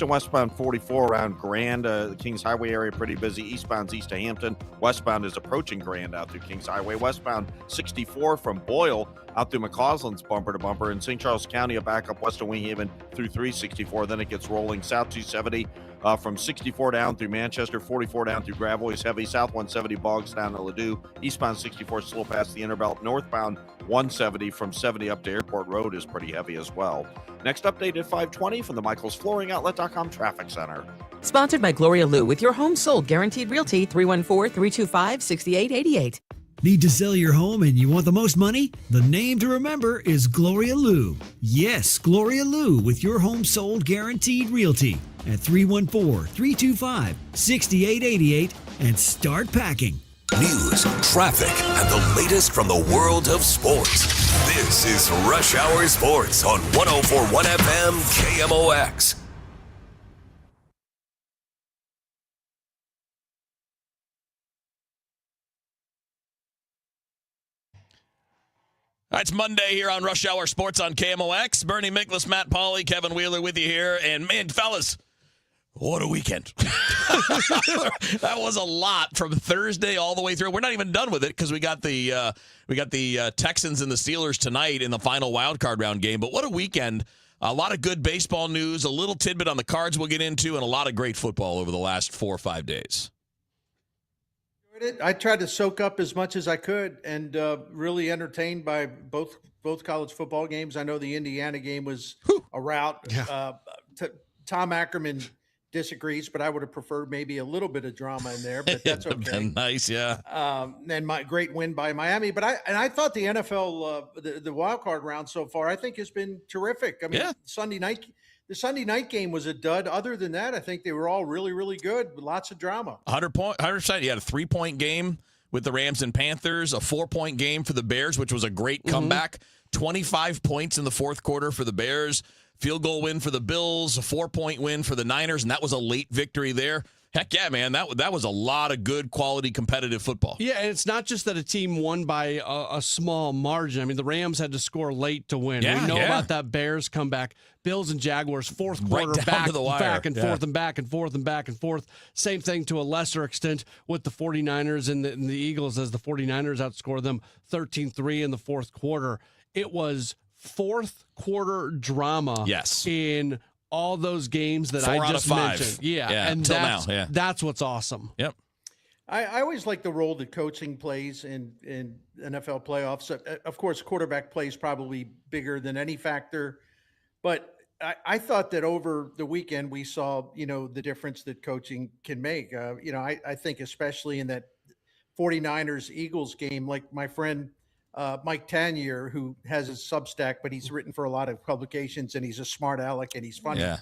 And westbound 44 around Grand, the Kings Highway area pretty busy. Eastbound's east of Hampton. Westbound is approaching Grand out through Kings Highway. Westbound 64 from Boyle out through McCausland's bumper to bumper. In St. Charles County, a backup west of Winghaven through 364. Then it gets rolling south 270 from 64 down through Manchester. 44 down through Gravois is heavy. South 170 bogs down to Ladue. Eastbound 64 slow past the Interbelt. Northbound 170 from 70 up to Airport Road is pretty heavy as well. Next update at 5:20 from the Michaels Flooring Outlet.com Traffic Center. Sponsored by Gloria Lou with your home sold guaranteed realty 314-325-6888. Need to sell your home and you want the most money? The name to remember is Gloria Lou. Yes, Gloria Lou with your home sold guaranteed realty at 314-325-6888 and start packing. News, traffic, and the latest from the world of sports. This is Rush Hour Sports on 104.1 FM KMOX. It's Monday here on Rush Hour Sports on KMOX. Bernie Miklasz, Matt Pauley, Kevin Wheeler with you here. And, man, fellas, what a weekend. That was a lot from Thursday all the way through. We're not even done with it because we got the Texans and the Steelers tonight in the final wild card round game. But what a weekend. A lot of good baseball news, a little tidbit on the Cards we'll get into, and a lot of great football over the last 4 or 5 days. I tried to soak up as much as I could and really entertained by both college football games. I know the Indiana game was a rout. Yeah. Tom Ackerman disagrees, but I would have preferred maybe a little bit of drama in there, but that's okay. Been nice, yeah. And my great win by Miami. But I thought the NFL, the wild card round so far, I think has been terrific. I mean, the Sunday night game was a dud. Other than that, I think they were all really, really good with lots of drama. 100%. You had a 3-point game with the Rams and Panthers, a 4-point game for the Bears, which was a great comeback. 25 points in the fourth quarter for the Bears. Field goal win for the Bills, a 4-point win for the Niners, and that was a late victory there. Heck yeah, man. That was a lot of good quality competitive football. Yeah, and it's not just that a team won by a small margin. I mean, the Rams had to score late to win. We know about that Bears comeback. Bills and Jaguars, fourth quarter, back and forth and back and forth and back and forth. Same thing to a lesser extent with the 49ers and the Eagles as the 49ers outscored them 13-3 in the fourth quarter. It was fourth quarter drama in all those games that I just mentioned. Yeah, and that's what's awesome. Yep. I always like the role that coaching plays in NFL playoffs. Of course, quarterback play is probably bigger than any factor, but I thought that over the weekend we saw, the difference that coaching can make. I think especially in that 49ers-Eagles game, like my friend Mike Tanier, who has a Substack, but he's written for a lot of publications, and he's a smart aleck, and he's funny. Yeah.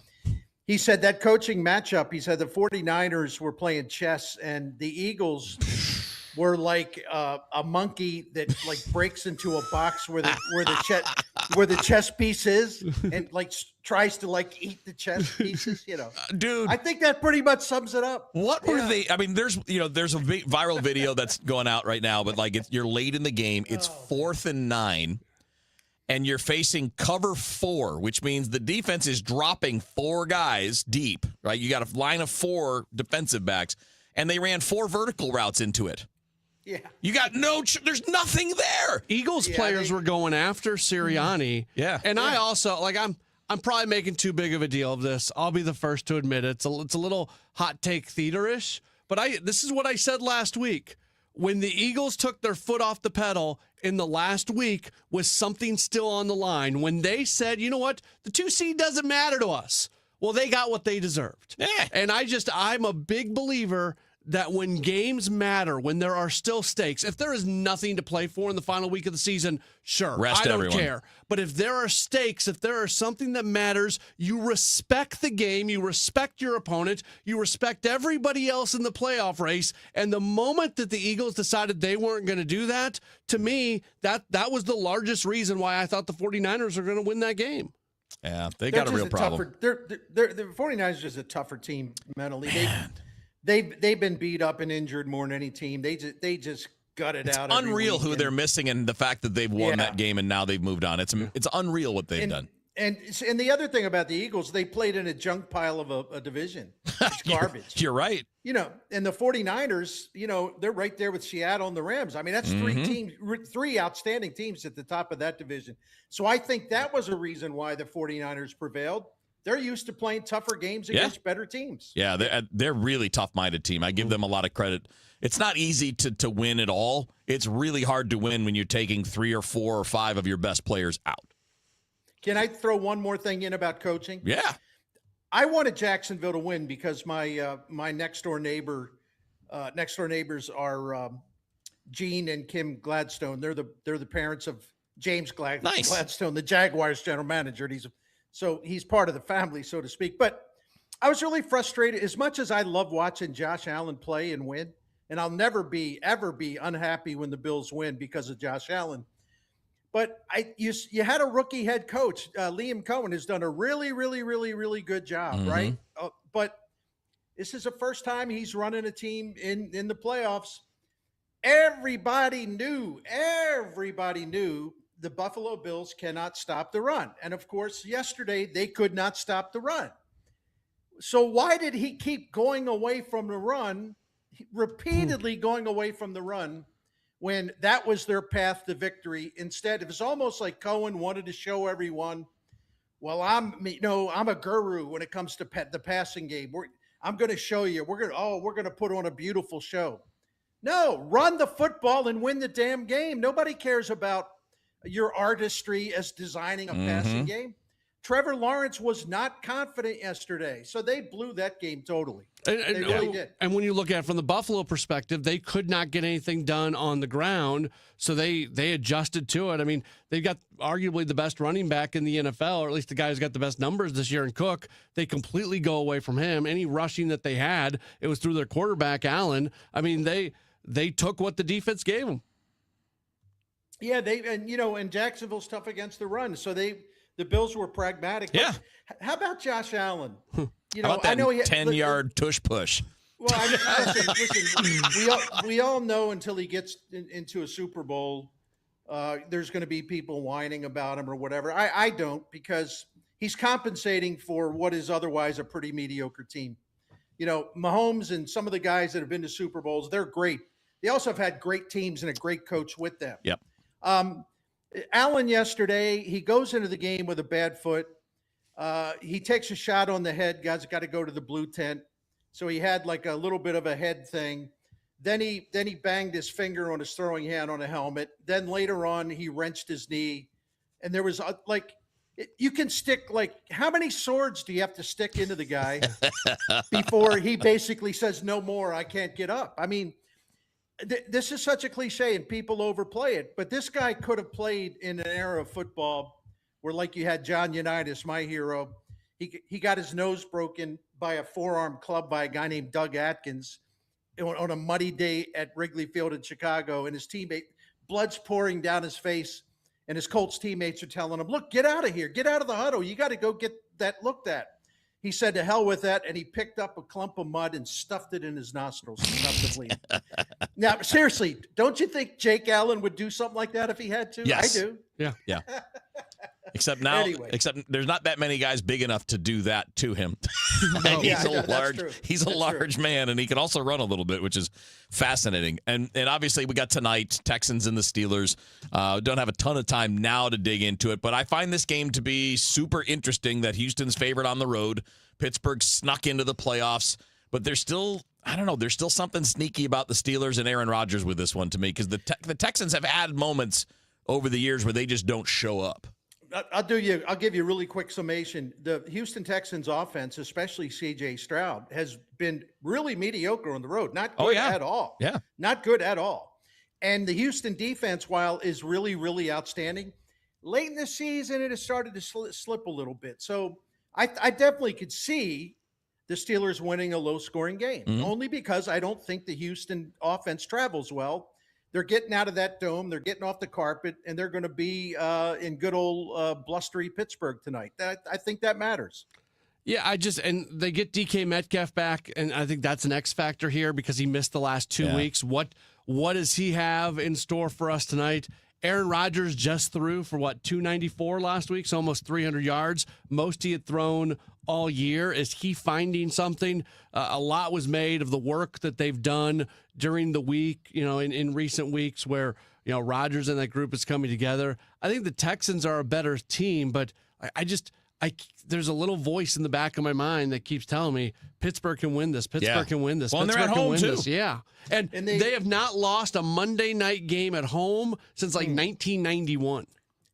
He said that coaching matchup, he said the 49ers were playing chess, and the Eagles were like a monkey that like breaks into a box where the chess piece is and like tries to like eat the chess pieces, Dude, I think that pretty much sums it up. What were they? I mean, there's a viral video that's going out right now, but like you're late in the game. It's 4th and 9, and you're facing cover 4, which means the defense is dropping 4 guys deep. Right? You got a line of 4 defensive backs, and they ran 4 vertical routes into it. Yeah. You got there's nothing there. Eagles players were going after Sirianni. Yeah. And I also, I'm probably making too big of a deal of this. I'll be the first to admit it. It's a little hot take theater-ish, but this is what I said last week. When the Eagles took their foot off the pedal in the last week with something still on the line, when they said, you know what, the 2 seed doesn't matter to us. Well, they got what they deserved. Yeah. And I'm a big believer that when games matter, when there are still stakes, if there is nothing to play for in the final week of the season, sure, rest I don't everyone. care. But if there are stakes, if there is something that matters, you respect the game, you respect your opponent, you respect everybody else in the playoff race. And the moment that the Eagles decided they weren't going to do that, to me, that was the largest reason why I thought the 49ers are going to win that game. Yeah, they got a real problem. The 49ers are just a tougher team mentally. They've been beat up and injured more than any team. They just gut it out. It's unreal who they're missing, and the fact that they've won that game and now they've moved on. It's unreal what they've done. And the other thing about the Eagles, they played in a junk pile of a division. It's garbage. You're right. And the 49ers, they're right there with Seattle and the Rams. I mean, that's three outstanding teams at the top of that division. So I think that was a reason why the 49ers prevailed. They're used to playing tougher games against better teams. Yeah, they're really tough-minded team. I give them a lot of credit. It's not easy to win at all. It's really hard to win when you're taking 3 or 4 or 5 of your best players out. Can I throw one more thing in about coaching? Yeah. I wanted Jacksonville to win because my next door neighbors are Gene and Kim Gladstone. They're the parents of James Gladstone, the Jaguars general manager. And he's part of the family, so to speak. But I was really frustrated. As much as I love watching Josh Allen play and win, and I'll never ever be unhappy when the Bills win because of Josh Allen. But you had a rookie head coach, Liam Cohen, has done a really, really, really, really good job, right? But this is the first time he's running a team in the playoffs. Everybody knew the Buffalo Bills cannot stop the run. And, of course, yesterday they could not stop the run. So why did he keep going away from the run, repeatedly going away from the run, when that was their path to victory? Instead, it was almost like Cohen wanted to show everyone, well, I'm a guru when it comes to the passing game. I'm going to show you. We're going to put on a beautiful show. No, run the football and win the damn game. Nobody cares about your artistry as designing a passing game. Trevor Lawrence was not confident yesterday, so they blew that game totally. They really did. And when you look at it from the Buffalo perspective, they could not get anything done on the ground, so they adjusted to it. I mean, they've got arguably the best running back in the NFL, or at least the guy who's got the best numbers this year in Cook. They completely go away from him. Any rushing that they had, it was through their quarterback, Allen. I mean, they took what the defense gave them. Yeah, and Jacksonville's tough against the run, so the Bills were pragmatic. Yeah. How about Josh Allen? How about that 10-yard tush push? Well, listen, we all know until he gets into a Super Bowl, there's going to be people whining about him or whatever. I don't, because he's compensating for what is otherwise a pretty mediocre team. Mahomes and some of the guys that have been to Super Bowls, they're great. They also have had great teams and a great coach with them. Yep. Allen yesterday, he goes into the game with a bad foot. He takes a shot on the head. Guys got to go to the blue tent. So he had like a little bit of a head thing. Then he banged his finger on his throwing hand on a helmet. Then later on, he wrenched his knee. And there was you can stick, how many swords do you have to stick into the guy before he basically says, no more, I can't get up? I mean, this is such a cliche and people overplay it, but this guy could have played in an era of football where, like, you had John Unitas, my hero. He got his nose broken by a forearm club by a guy named Doug Atkins on a muddy day at Wrigley Field in Chicago, and his teammate, blood's pouring down his face, and his Colts teammates are telling him, look, get out of here. Get out of the huddle. You got to go get that looked at. He said, to hell with that, and he picked up a clump of mud and stuffed it in his nostrils and stopped the bleed. Now, seriously, don't you think Jake Allen would do something like that if he had to? Yes. I do. Yeah. Except there's not that many guys big enough to do that to him. He's a large man, and he can also run a little bit, which is fascinating. And obviously we got tonight, Texans and the Steelers. Don't have a ton of time now to dig into it, but I find this game to be super interesting that Houston's favored on the road. Pittsburgh snuck into the playoffs, but there's still something sneaky about the Steelers and Aaron Rodgers with this one to me, because the Texans have had moments over the years where they just don't show up. I'll give you a really quick summation. The Houston Texans offense, especially C.J. Stroud, has been really mediocre on the road. Not good at all. Yeah. Not good at all. And the Houston defense, while is really, really outstanding, late in the season, it has started to slip a little bit. So I definitely could see the Steelers winning a low-scoring game, only because I don't think the Houston offense travels well. They're getting out of that dome. They're getting off the carpet, and they're going to be in good old blustery Pittsburgh tonight. I think that matters. Yeah, and they get DK Metcalf back, and I think that's an X factor here because he missed the last 2 weeks. What does he have in store for us tonight? Aaron Rodgers just threw for 294 last week, so almost 300 yards. Most he had thrown all year. Is he finding something? A lot was made of the work that they've done during the week, in recent weeks where, Rodgers and that group is coming together. I think the Texans are a better team, but there's a little voice in the back of my mind that keeps telling me Pittsburgh can win this. Pittsburgh can win this. Well, Pittsburgh they're at can home win too. this. Yeah. And they have not lost a Monday night game at home since 1991.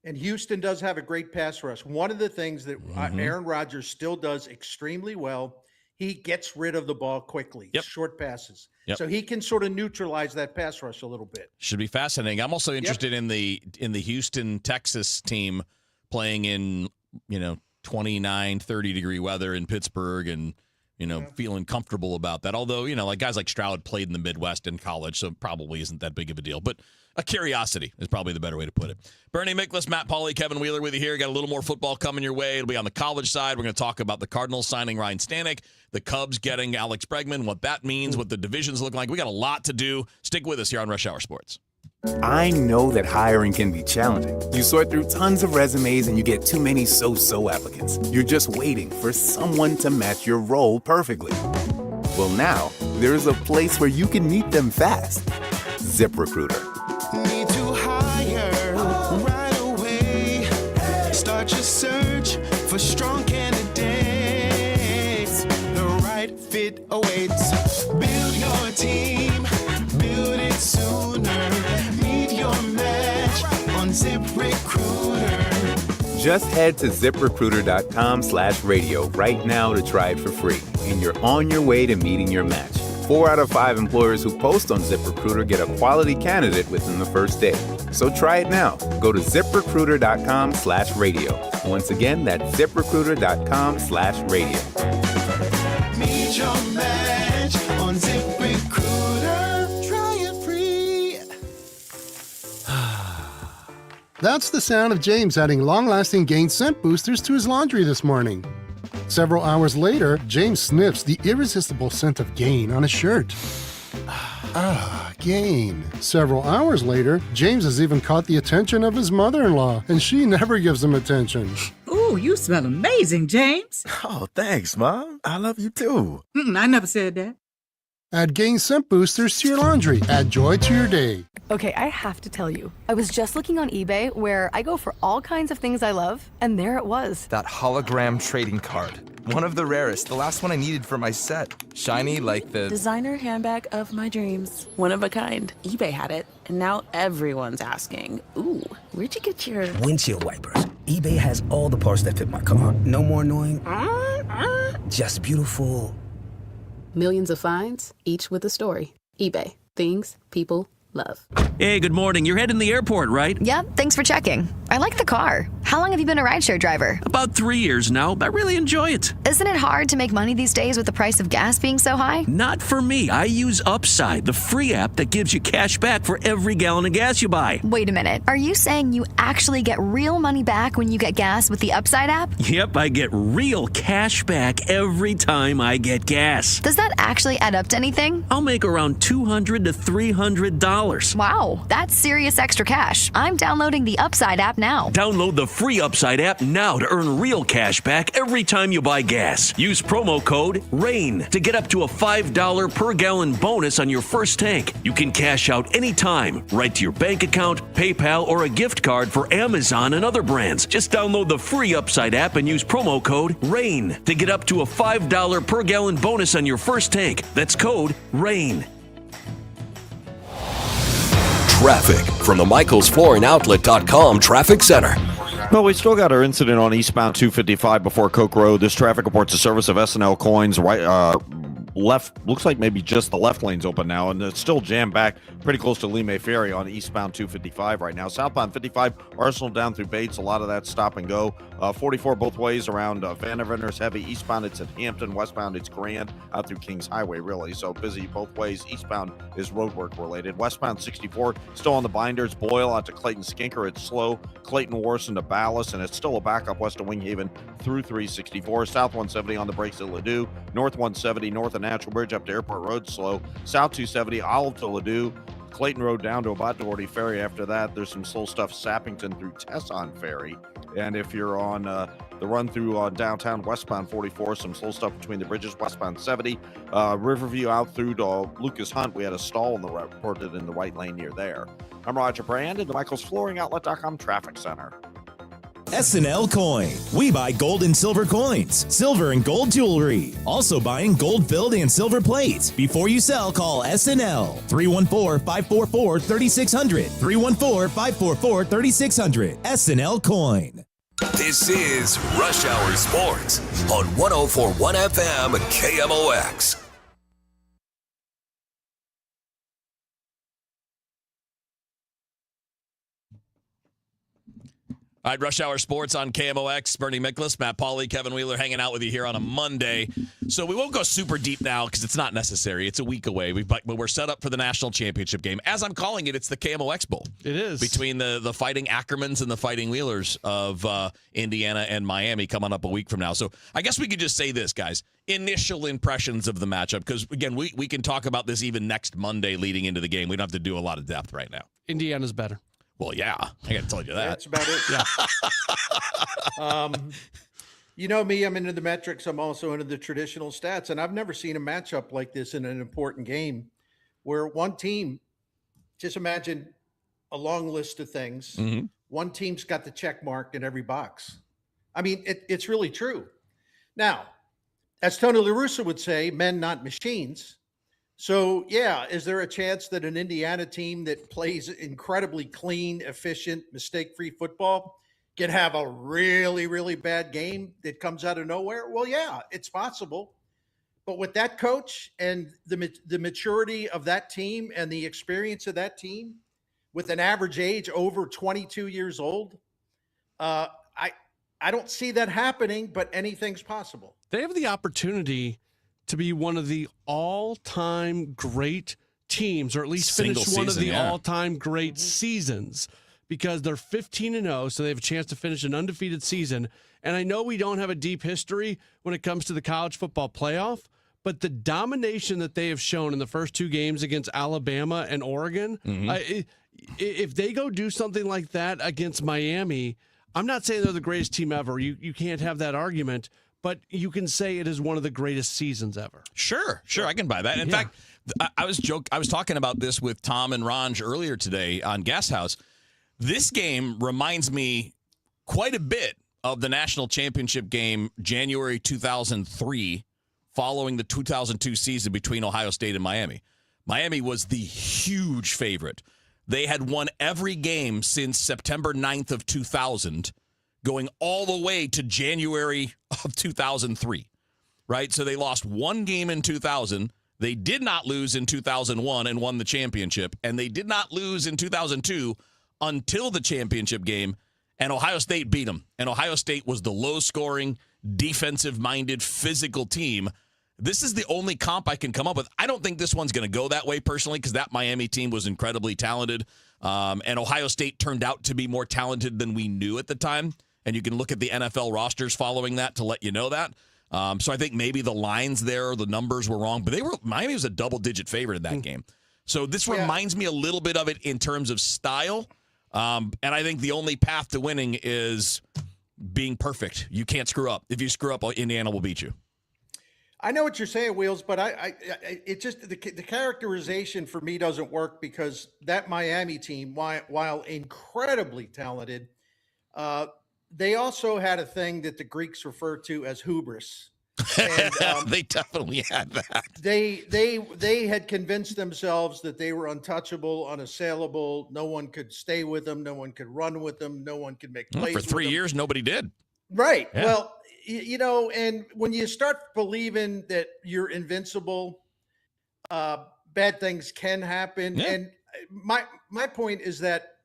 And Houston does have a great pass rush. One of the things that Aaron Rodgers still does extremely well, he gets rid of the ball quickly, short passes. So he can sort of neutralize that pass rush a little bit. Should be fascinating. I'm also interested in the Houston, Texas team playing in, 29, 30-degree weather in Pittsburgh and, feeling comfortable about that. Although, like guys like Stroud played in the Midwest in college, so it probably isn't that big of a deal. But a curiosity is probably the better way to put it. Bernie Miklasz, Matt Pauley, Kevin Wheeler with you here. Got a little more football coming your way. It'll be on the college side. We're going to talk about the Cardinals signing Ryan Stanek, the Cubs getting Alex Bregman, what that means, what the divisions look like. We got a lot to do. Stick with us here on Rush Hour Sports. I know that hiring can be challenging. You sort through tons of resumes and you get too many so-so applicants. You're just waiting for someone to match your role perfectly. Well, now, there's a place where you can meet them fast. ZipRecruiter. Need to hire right away. Start your search for strong candidates. The right fit awaits. Build your team. Build it sooner. Meet your match on ZipRecruiter. Just head to ZipRecruiter.com/radio right now to try it for free. And you're on your way to meeting your match. 4 out of 5 employers who post on ZipRecruiter get a quality candidate within the first day. So try it now. Go to ZipRecruiter.com/radio. Once again, that's ZipRecruiter.com/radio. Meet your match on ZipRecruiter. Try it free. That's the sound of James adding long-lasting Gain scent boosters to his laundry this morning. Several hours later, James sniffs the irresistible scent of Gain on his shirt. Gain. Several hours later, James has even caught the attention of his mother-in-law, and she never gives him attention. Ooh, you smell amazing, James. Oh, thanks, Mom. I love you too. I never said that. Add Gain scent boosters to your laundry. Add joy to your day. Okay, I have to tell you, I was just looking on eBay where I go for all kinds of things I love, and there it was. That hologram trading card. One of the rarest, the last one I needed for my set. Shiny like the designer handbag of my dreams. One of a kind. eBay had it, and now everyone's asking, ooh, where'd you get your windshield wipers? eBay has all the parts that fit my car. No more annoying, just beautiful. Millions of finds, each with a story. eBay. Things people love. Hey, good morning. You're heading to the airport, right? Yep, thanks for checking. I like the car. How long have you been a rideshare driver? About 3 years now. I really enjoy it. Isn't it hard to make money these days with the price of gas being so high? Not for me. I use Upside, the free app that gives you cash back for every gallon of gas you buy. Wait a minute. Are you saying you actually get real money back when you get gas with the Upside app? Yep, I get real cash back every time I get gas. Does that actually add up to anything? I'll make around $200 to $300. Wow, that's serious extra cash. I'm downloading the Upside app now. Download the free Upside app now to earn real cash back every time you buy gas. Use promo code RAIN to get up to a $5 per gallon bonus on your first tank. You can cash out anytime, right to your bank account, PayPal, or a gift card for Amazon and other brands. Just download the free Upside app and use promo code RAIN to get up to a $5 per gallon bonus on your first tank. That's code RAIN. Traffic from the MichaelsFlooringOutlet.com Traffic Center. Well, we still got our incident on eastbound 255 before Coke Road. This traffic reports a service of S&L Coins right left. Looks like maybe just the left lane's open now, and it's still jammed back pretty close to Lee Ferry on eastbound 255 right now. Southbound 55, Arsenal down through Bates. A lot of that stop and go. 44 both ways around Vandervender's heavy. Eastbound it's at Hampton. Westbound it's Grand out through Kings Highway, really. So busy both ways. Eastbound is roadwork related. Westbound 64 still on the binders. Boyle out to Clayton Skinker. It's slow. Clayton Warson to Ballas, and it's still a backup west of Winghaven through 364. South 170 on the brakes at Ladue. North 170 north of Natural Bridge up to Airport Road slow. South 270 Olive to Ladue. Clayton Road down to about Doherty Ferry. After that, there's some slow stuff Sappington through Tesson Ferry. And if you're on the run through downtown westbound 44, some slow stuff between the bridges westbound 70. Riverview out through to Lucas Hunt. We had a stall in the reported in the right lane near there. I'm Roger Brand in the Michael's Flooring Outlet.com Traffic Center. SNL Coin. We buy gold and silver coins, silver and gold jewelry. Also buying gold-filled and silver plates. Before you sell, call SNL. 314-544-3600. 314-544-3600. SNL Coin. This is Rush Hour Sports on 104.1 FM KMOX. All right, Rush Hour Sports on KMOX. Bernie Miklasz, Matt Pauley, Kevin Wheeler hanging out with you here on a Monday. So we won't go super deep now because it's not necessary. It's a week away. But we're set up for the national championship game. As I'm calling it, it's the KMOX Bowl. It is. Between the Fighting Ackermans and the Fighting Wheelers of Indiana and Miami coming up a week from now. So I guess we could just say this, guys. Initial impressions of the matchup, because, again, we can talk about this even next Monday leading into the game. We don't have to do a lot of depth right now. Indiana's better. Well, yeah, I got to tell you that. That's about it. Yeah. You know me, I'm into the metrics. I'm also into the traditional stats. And I've never seen a matchup like this in an important game where one team, just imagine a long list of things. Mm-hmm. One team's got the check mark in every box. I mean, it's really true. Now, as Tony La Russa would say, men, not machines. So, yeah, is there a chance that an Indiana team that plays incredibly clean, efficient, mistake-free football can have a really, really bad game that comes out of nowhere? Well, yeah, it's possible. But with that coach and the maturity of that team and the experience of that team, with an average age over 22 years old, I don't see that happening, but anything's possible. They have the opportunity to be one of the all-time great teams, or at least finish one of the all-time great seasons, because they're 15-0, so they have a chance to finish an undefeated season. And I know we don't have a deep history when it comes to the college football playoff, but the domination that they have shown in the first two games against Alabama and Oregon, if they go do something like that against Miami, I'm not saying they're the greatest team ever. You can't have that argument, but you can say it is one of the greatest seasons ever. Sure, I can buy that. In fact, I was talking about this with Tom and Ranj earlier today on Gas House. This game reminds me quite a bit of the national championship game January 2003, following the 2002 season between Ohio State and Miami. Miami was the huge favorite. They had won every game since September 9th of 2000, going all the way to January of 2003, right? So they lost one game in 2000. They did not lose in 2001 and won the championship. And they did not lose in 2002 until the championship game. And Ohio State beat them. And Ohio State was the low-scoring, defensive-minded, physical team. This is the only comp I can come up with. I don't think this one's going to go that way personally, because that Miami team was incredibly talented. And Ohio State turned out to be more talented than we knew at the time. And you can look at the NFL rosters following that to let you know that. So I think maybe the lines there, the numbers were wrong. But Miami was a double-digit favorite in that game. So this reminds me a little bit of it in terms of style. And I think the only path to winning is being perfect. You can't screw up. If you screw up, Indiana will beat you. I know what you're saying, Wheels, but it just the characterization for me doesn't work, because that Miami team, while incredibly talented, they also had a thing that the Greeks refer to as hubris. And, they definitely had that. They had convinced themselves that they were untouchable, unassailable. No one could stay with them. No one could run with them. No one could make plays. For 3 years, nobody did. Right. Yeah. Well, you know, and when you start believing that you're invincible, bad things can happen. Yeah. And my point is that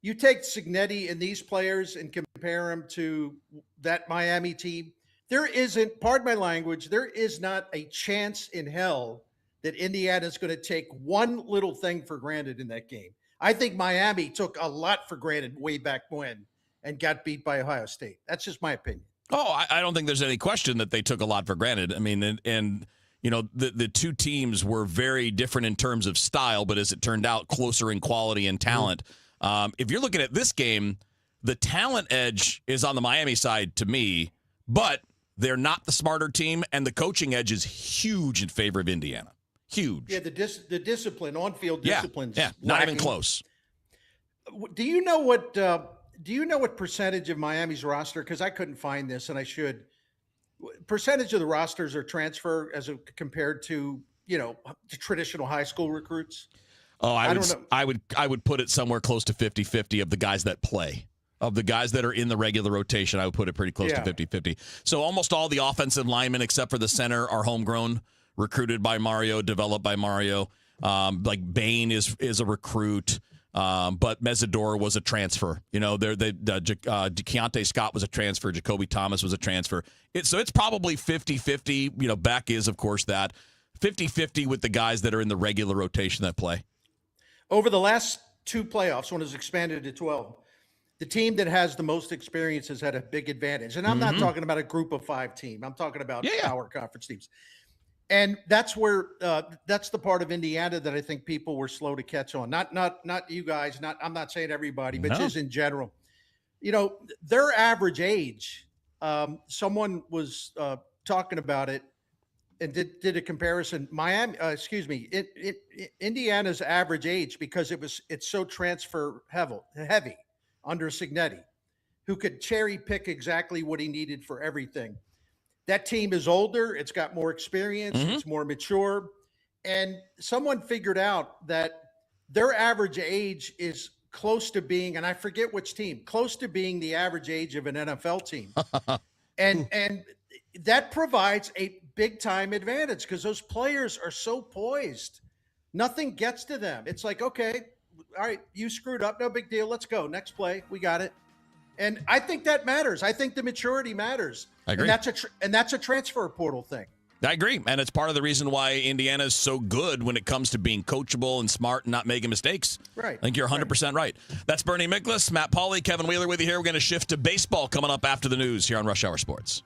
you take Cignetti and these players and compare them to that Miami team. There isn't, pardon my language, there is not a chance in hell that Indiana is going to take one little thing for granted in that game. I think Miami took a lot for granted way back when and got beat by Ohio State. That's just my opinion. Oh, I don't think there's any question that they took a lot for granted. I mean, and the two teams were very different in terms of style, but as it turned out, closer in quality and talent. If you're looking at this game, the talent edge is on the Miami side to me, but they're not the smarter team, and the coaching edge is huge in favor of Indiana. Huge. Yeah, the discipline, on-field disciplines. Yeah, not even close. Do you know what percentage of Miami's roster, because I couldn't find this and I should, percentage of the rosters are transfer compared to, the traditional high school recruits? Oh, I would put it somewhere close to 50-50 of the guys that play. Of the guys that are in the regular rotation, I would put it pretty close to 50-50. So almost all the offensive linemen, except for the center, are homegrown, recruited by Mario, developed by Mario. Like Bain is a recruit, but Mesidor was a transfer. Deontay Scott was a transfer. Jacoby Thomas was a transfer. So it's probably 50-50. Beck is, of course, that. 50-50 with the guys that are in the regular rotation that play. Over the last two playoffs, when it was expanded to 12, the team that has the most experience has had a big advantage. And I'm not talking about a group of 5 team. I'm talking about power conference teams. And that's where that's the part of Indiana that I think people were slow to catch on. Not you guys, I'm not saying everybody, but just in general. Their average age, someone was talking about it and did a comparison. Indiana's average age, because it's so transfer heavy under Cignetti, who could cherry pick exactly what he needed for everything. That team is older. It's got more experience. It's more mature. And someone figured out that their average age is close to being, and I forget which team, close to being the average age of an NFL team. and that provides a big time advantage because those players are so poised. Nothing gets to them. It's like, okay, all right, you screwed up. No big deal. Let's go. Next play. We got it. And I think that matters. I think the maturity matters. I agree. And that's a transfer portal thing. I agree. And it's part of the reason why Indiana is so good when it comes to being coachable and smart and not making mistakes. Right. I think you're 100% right. That's Bernie Miklasz, Matt Pauley, Kevin Wheeler with you here. We're going to shift to baseball coming up after the news here on Rush Hour Sports.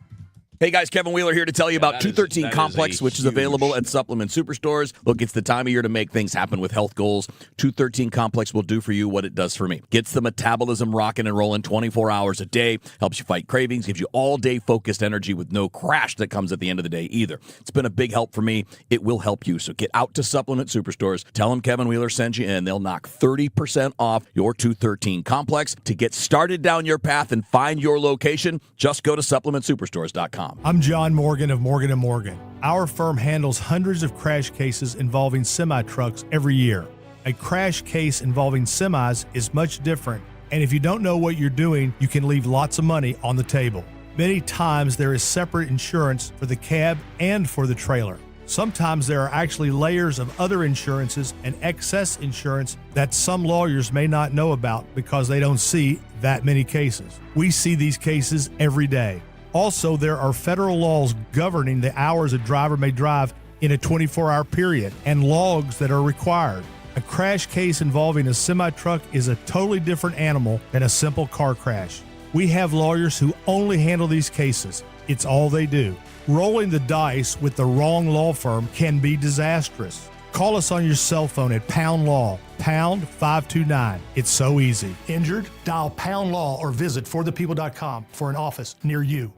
Hey guys, Kevin Wheeler here to tell you about 213 Complex, which is available at supplement superstores. Look, it's the time of year to make things happen with health goals. 213 Complex will do for you what it does for me. Gets the metabolism rocking and rolling 24 hours a day, helps you fight cravings, gives you all-day focused energy with no crash that comes at the end of the day either. It's been a big help for me. It will help you. So get out to supplement superstores. Tell them Kevin Wheeler sent you in. They'll knock 30% off your 213 Complex. To get started down your path and find your location, just go to supplementsuperstores.com. I'm John Morgan of Morgan & Morgan. Our firm handles hundreds of crash cases involving semi-trucks every year. A crash case involving semis is much different, and if you don't know what you're doing, you can leave lots of money on the table. Many times there is separate insurance for the cab and for the trailer. Sometimes there are actually layers of other insurances and excess insurance that some lawyers may not know about because they don't see that many cases. We see these cases every day. Also, there are federal laws governing the hours a driver may drive in a 24-hour period and logs that are required. A crash case involving a semi-truck is a totally different animal than a simple car crash. We have lawyers who only handle these cases. It's all they do. Rolling the dice with the wrong law firm can be disastrous. Call us on your cell phone at Pound Law, pound 529. It's so easy. Injured? Dial Pound Law or visit forthepeople.com for an office near you.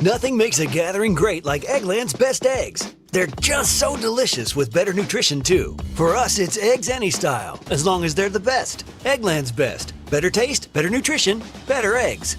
Nothing makes a gathering great like Eggland's Best Eggs. They're just so delicious with better nutrition, too. For us, it's eggs any style, as long as they're the best. Eggland's Best. Better taste, better nutrition, better eggs.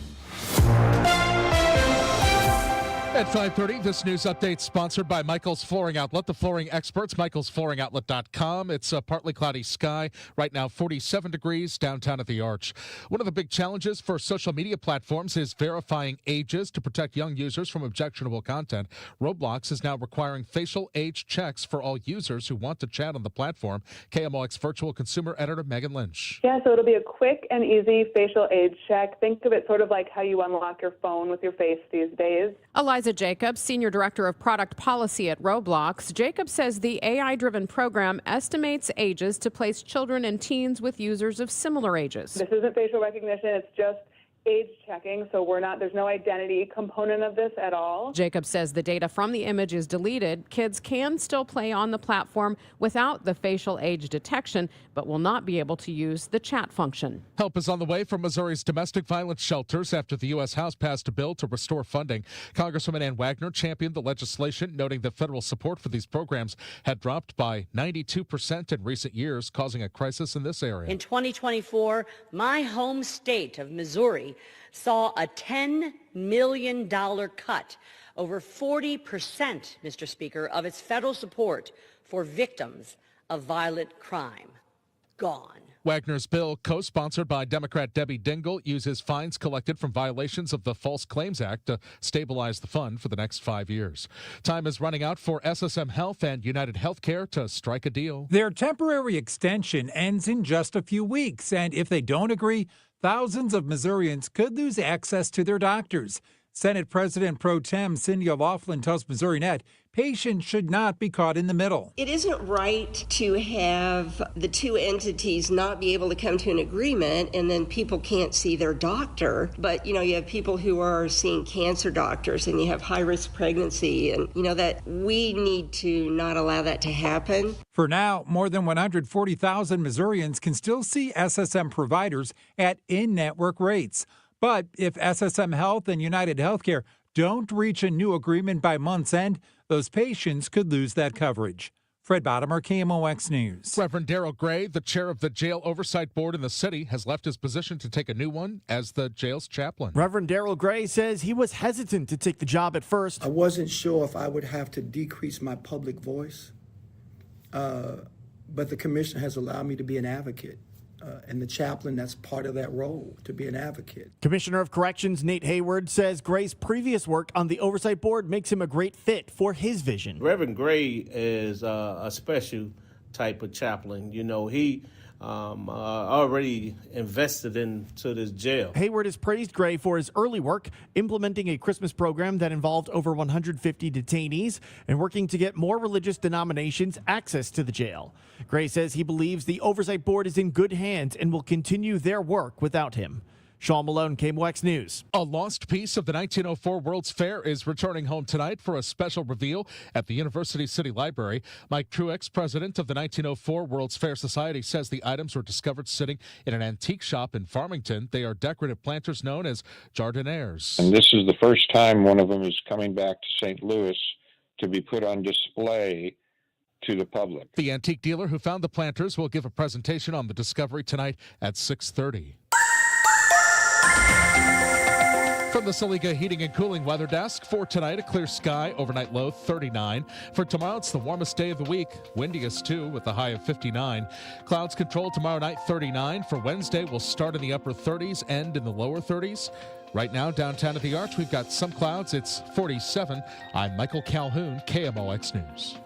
At 5:30, this news update sponsored by Michael's Flooring Outlet, the flooring experts, michaelsflooringoutlet.com. It's a partly cloudy sky. Right now, 47 degrees downtown at the Arch. One of the big challenges for social media platforms is verifying ages to protect young users from objectionable content. Roblox is now requiring facial age checks for all users who want to chat on the platform. KMOX virtual consumer editor Megan Lynch. Yeah, so it'll be a quick and easy facial age check. Think of it sort of like how you unlock your phone with your face these days. Eliza Jacobs, Senior Director of Product Policy at Roblox. Jacobs says the AI-driven program estimates ages to place children and teens with users of similar ages. This isn't facial recognition. It's just age checking, so there's no identity component of this at all. Jacob says the data from the image is deleted. Kids can still play on the platform without the facial age detection, but will not be able to use the chat function. Help is on the way from Missouri's domestic violence shelters after the U.S. House passed a bill to restore funding. Congresswoman Ann Wagner championed the legislation, noting that federal support for these programs had dropped by 92% in recent years, causing a crisis in this area. In 2024, my home state of Missouri saw a $10 million cut, over 40%, Mr. Speaker, of its federal support for victims of violent crime gone. Wagner's bill, co-sponsored by Democrat Debbie Dingell, uses fines collected from violations of the False Claims Act to stabilize the fund for the next 5 years. Time is running out for SSM Health and United Healthcare to strike a deal. Their temporary extension ends in just a few weeks, and if they don't agree, thousands of Missourians could lose access to their doctors. Senate President Pro Tem Cindy O'Loughlin tells MissouriNet patients should not be caught in the middle. It isn't right to have the two entities not be able to come to an agreement and then people can't see their doctor. But, you have people who are seeing cancer doctors and you have high-risk pregnancy and, that we need to not allow that to happen. For now, more than 140,000 Missourians can still see SSM providers at in-network rates. But if SSM Health and United Healthcare don't reach a new agreement by month's end, those patients could lose that coverage. Fred Bottomer, KMOX News. Reverend Daryl Gray, the chair of the Jail Oversight Board in the city, has left his position to take a new one as the jail's chaplain. Reverend Daryl Gray says he was hesitant to take the job at first. I wasn't sure if I would have to decrease my public voice, but the commission has allowed me to be an advocate. And the chaplain, that's part of that role, to be an advocate. Commissioner of Corrections Nate Hayward says Gray's previous work on the Oversight Board makes him a great fit for his vision. Reverend Gray is a special type of chaplain. He already invested into this jail. Hayward has praised Gray for his early work, implementing a Christmas program that involved over 150 detainees and working to get more religious denominations access to the jail. Gray says he believes the Oversight Board is in good hands and will continue their work without him. Sean Malone, KMOX News. A lost piece of the 1904 World's Fair is returning home tonight for a special reveal at the University City Library. Mike Truex, president of the 1904 World's Fair Society, says the items were discovered sitting in an antique shop in Farmington. They are decorative planters known as jardinières. And this is the first time one of them is coming back to St. Louis to be put on display to the public. The antique dealer who found the planters will give a presentation on the discovery tonight at 6:30. From the Saliga Heating and Cooling Weather Desk, for tonight, a clear sky, overnight low 39. For tomorrow, it's the warmest day of the week, windiest too, with a high of 59. Clouds control tomorrow night 39. For Wednesday, we'll start in the upper 30s, end in the lower 30s. Right now, downtown at the Arch, we've got some clouds. It's 47. I'm Michael Calhoun, KMOX News.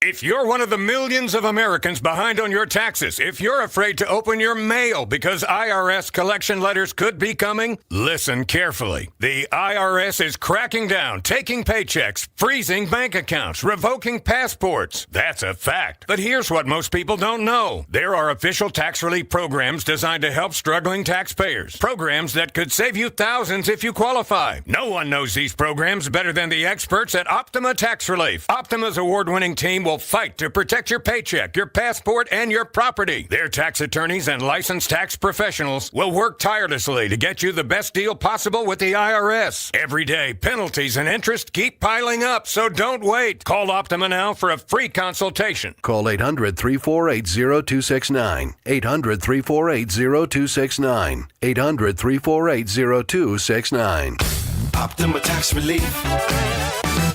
If you're one of the millions of Americans behind on your taxes, if you're afraid to open your mail because IRS collection letters could be coming, listen carefully. The IRS is cracking down, taking paychecks, freezing bank accounts, revoking passports. That's a fact. But here's what most people don't know. There are official tax relief programs designed to help struggling taxpayers. Programs that could save you thousands if you qualify. No one knows these programs better than the experts at Optima Tax Relief. Optima's award-winning team will fight to protect your paycheck, your passport, and your property. Their tax attorneys and licensed tax professionals will work tirelessly to get you the best deal possible with the IRS. Every day, penalties and interest keep piling up, so don't wait. Call Optima now for a free consultation. Call 800-348-0269. 800-348-0269. 800-348-0269. Optima Tax Relief.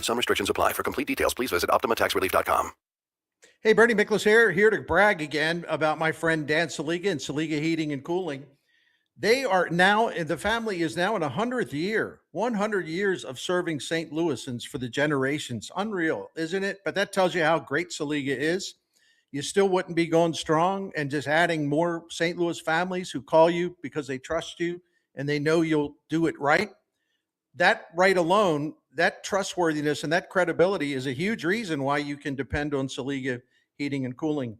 Some restrictions apply. For complete details, please visit OptimaTaxRelief.com. Hey, Bernie Miklasz here to brag again about my friend Dan Saliga and Saliga Heating and Cooling. They are now, the family is now in 100th year, 100 years of serving St. Louisans for the generations. Unreal, isn't it? But that tells you how great Saliga is. You still wouldn't be going strong and just adding more St. Louis families who call you because they trust you and they know you'll do it right. That right alone, that trustworthiness and that credibility is a huge reason why you can depend on Saliga Heating and Cooling.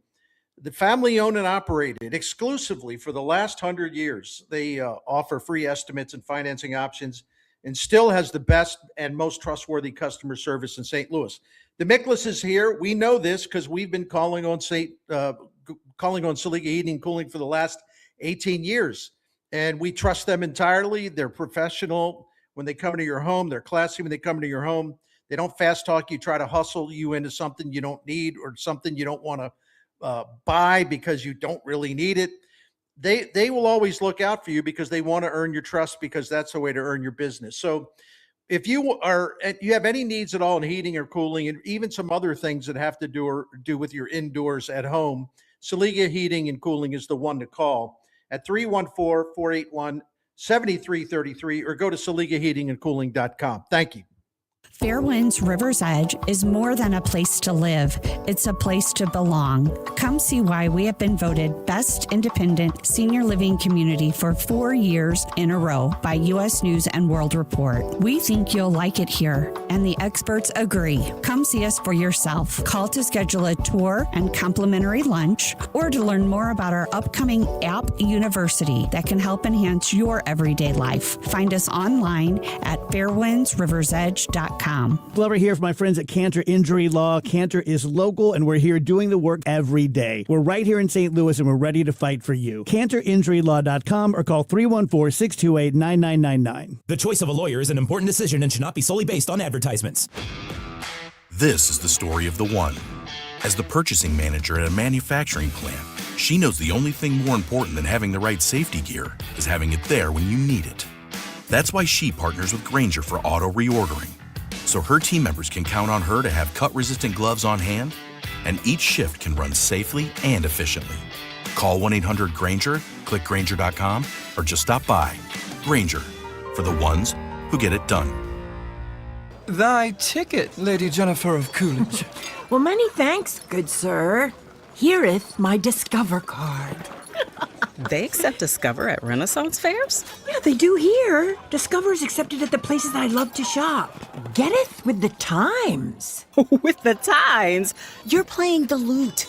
The family owned and operated exclusively for the last 100 years. They offer free estimates and financing options and still has the best and most trustworthy customer service in St. Louis. The Miklas is here. We know this because we've been calling on Saliga Heating and Cooling for the last 18 years. And we trust them entirely. They're professional when they come into your home. They're classy when they come into your home. They don't fast talk you, try to hustle you into something you don't need or something you don't want to buy because you don't really need it. They will always look out for you because they want to earn your trust, because that's the way to earn your business. So if you have any needs at all in heating or cooling, and even some other things that have to do with your indoors at home, Saliga Heating and Cooling is the one to call at 314-481-7333 or go to SaligaHeatingandCooling.com. Thank you. Fairwinds River's Edge is more than a place to live. It's a place to belong. Come see why we have been voted Best Independent Senior Living Community for 4 years in a row by U.S. News and World Report. We think you'll like it here, and the experts agree. Come see us for yourself. Call to schedule a tour and complimentary lunch, or to learn more about our upcoming App University that can help enhance your everyday life. Find us online at fairwindsriversedge.com. Glover here from my friends at Cantor Injury Law. Cantor is local, and we're here doing the work every day. We're right here in St. Louis, and we're ready to fight for you. CantorInjuryLaw.com or call 314-628-9999. The choice of a lawyer is an important decision and should not be solely based on advertisements. This is the story of the one. As the purchasing manager at a manufacturing plant, she knows the only thing more important than having the right safety gear is having it there when you need it. That's why she partners with Grainger for auto reordering, so her team members can count on her to have cut-resistant gloves on hand, and each shift can run safely and efficiently. Call 1-800-GRAINGER, click Grainger.com, or just stop by. Grainger, for the ones who get it done. Thy ticket, Lady Jennifer of Coolidge. Well, many thanks, good sir. Here'th my Discover card. They accept Discover at Renaissance fairs? Yeah, they do here. Discover is accepted at the places that I love to shop. Getteth with the times. With the times? You're playing the lute.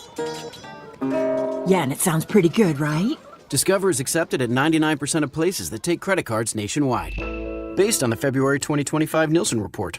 Yeah, and it sounds pretty good, right? Discover is accepted at 99% of places that take credit cards nationwide. Based on the February 2025 Nielsen report.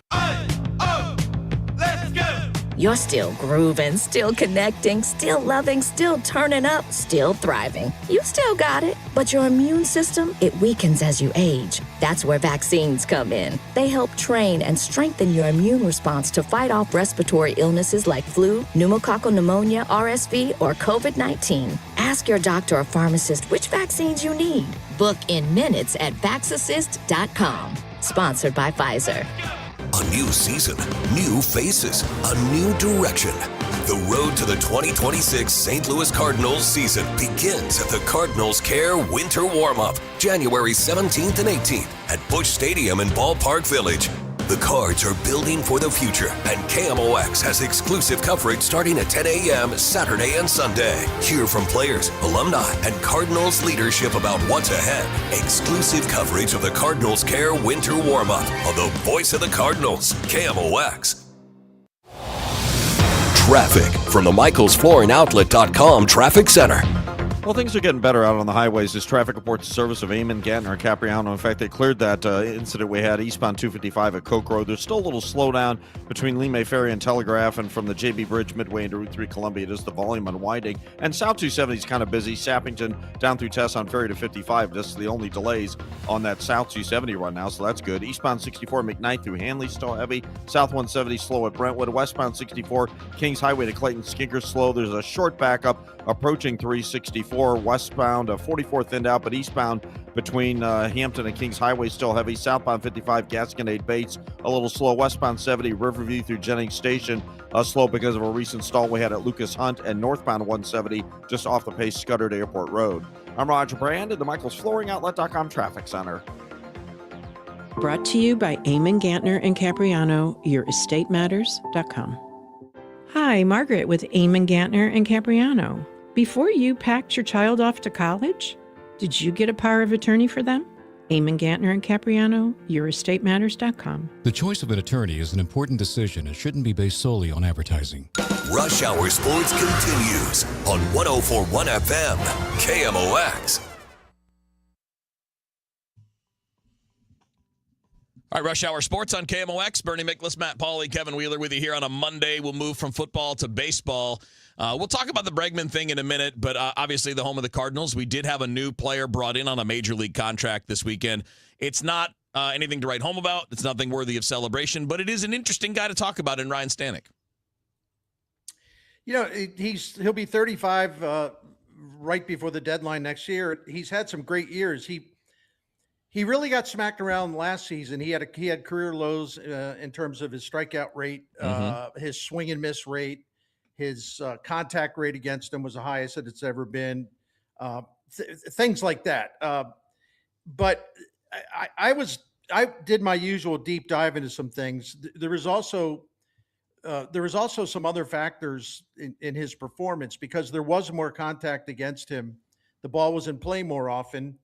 You're still grooving, still connecting, still loving, still turning up, still thriving. You still got it, but your immune system, it weakens as you age. That's where vaccines come in. They help train and strengthen your immune response to fight off respiratory illnesses like flu, pneumococcal pneumonia, RSV, or COVID-19. Ask your doctor or pharmacist which vaccines you need. Book in minutes at VaxAssist.com. Sponsored by Pfizer. A new season, new faces, a new direction. The road to the 2026 St. Louis Cardinals season begins at the Cardinals Care Winter Warm-Up, January 17th and 18th at Busch Stadium in Ballpark Village. The Cards are building for the future, and KMOX has exclusive coverage starting at 10 a.m. Saturday and Sunday. Hear from players, alumni, and Cardinals leadership about what's ahead. Exclusive coverage of the Cardinals Care Winter Warm-Up on the voice of the Cardinals, KMOX. Traffic from the MichaelsFlooringOutlet.com Traffic Center. Well, things are getting better out on the highways. This traffic reports the service of Amon, Gantner, and Capriano. In fact, they cleared that incident we had eastbound 255 at Coke Road. There's still a little slowdown between Lee May Ferry and Telegraph, and from the JB Bridge midway into Route 3 Columbia, it is the volume unwinding. And South 270 is kind of busy. Sappington down through Tesson Ferry to 55. This is the only delays on that South 270 run now, so that's good. Eastbound 64 McKnight through Hanley still heavy. South 170 slow at Brentwood. Westbound 64 Kings Highway to Clayton Skinker slow. There's a short backup approaching 364. Westbound 44 thinned out, but eastbound between Hampton and Kings Highway still heavy. Southbound 55 Gasconade Bates a little slow. Westbound 70 Riverview through Jennings Station slow because of a recent stall we had at Lucas Hunt, and northbound 170 just off the Pace Scudder to Airport Road. I'm Roger Brand at the MichaelsFlooringOutlet.com Traffic Center. Brought to you by Amon, Gantner, and Capriano, YourEstateMatters.com. Hi, Margaret with Amon, Gantner, and Capriano. Before you packed your child off to college, did you get a power of attorney for them? Amon, Gantner, and Capriano, YourEstateMatters.com. The choice of an attorney is an important decision and shouldn't be based solely on advertising. Rush Hour Sports continues on 104.1 FM, KMOX. All right, Rush Hour Sports on KMOX. Bernie Miklasz, Matt Pauley, Kevin Wheeler with you here on a Monday. We'll move from football to baseball. We'll talk about the Bregman thing in a minute, but obviously the home of the Cardinals. We did have a new player brought in on a major league contract this weekend. It's not anything to write home about. It's nothing worthy of celebration, but it is an interesting guy to talk about in Ryan Stanek. You know, he'll be 35 right before the deadline next year. He's had some great years. He really got smacked around last season. He had career lows in terms of his strikeout rate, his swing and miss rate, his contact rate against him was the highest that it's ever been. Things like that. But I did my usual deep dive into some things. There was also some other factors in his performance because there was more contact against him. The ball was in play more often.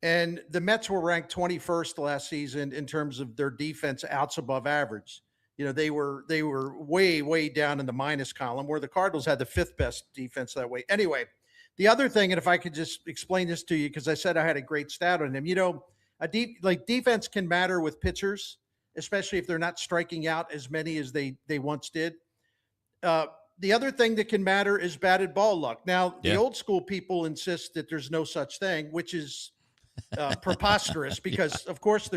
And the Mets were ranked 21st last season in terms of their defense outs above average. You know, they were way, way down in the minus column, where the Cardinals had the 5th best defense that way. Anyway, the other thing, and if I could just explain this to you, because I said I had a great stat on him, you know, defense can matter with pitchers, especially if they're not striking out as many as they once did. The other thing that can matter is batted ball luck. Now, the old school people insist that there's no such thing, which is preposterous because of course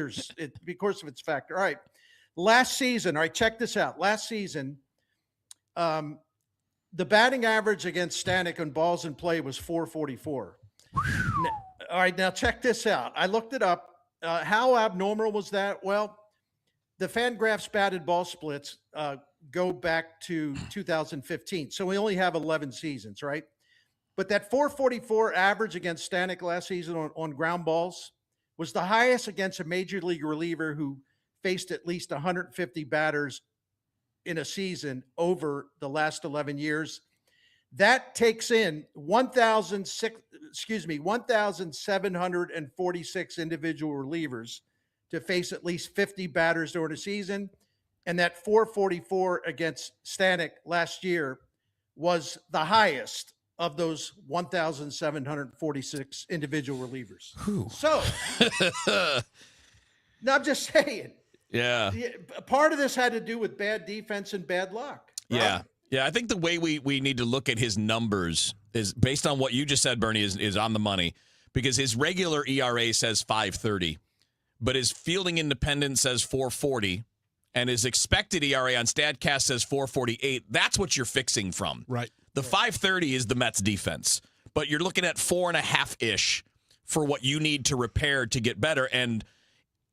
because of its factor. All right. Last season, all right, check this out. Last season, the batting average against Stanek on balls in play was 444. All right, now check this out. I looked it up. How abnormal was that? Well, the Fangraphs batted ball splits go back to 2015. So we only have 11 seasons, right? But that 444 average against Stanek last season on ground balls was the highest against a major league reliever who faced at least 150 batters in a season over the last 11 years. That takes in 1,746 individual relievers to face at least 50 batters during a season. And that 444 against Stanek last year was the highest of those 1,746 individual relievers. So, no, I'm just saying. Yeah. Part of this had to do with bad defense and bad luck. Right? Yeah. Yeah, I think the way we need to look at his numbers is based on what you just said, Bernie, is on the money. Because his regular ERA says 5.30, but his fielding independence says 4.40, and his expected ERA on StatCast says 4.48. That's what you're fixing from. Right. The 5.30 is the Mets defense, but you're looking at 4.5-ish for what you need to repair to get better. And,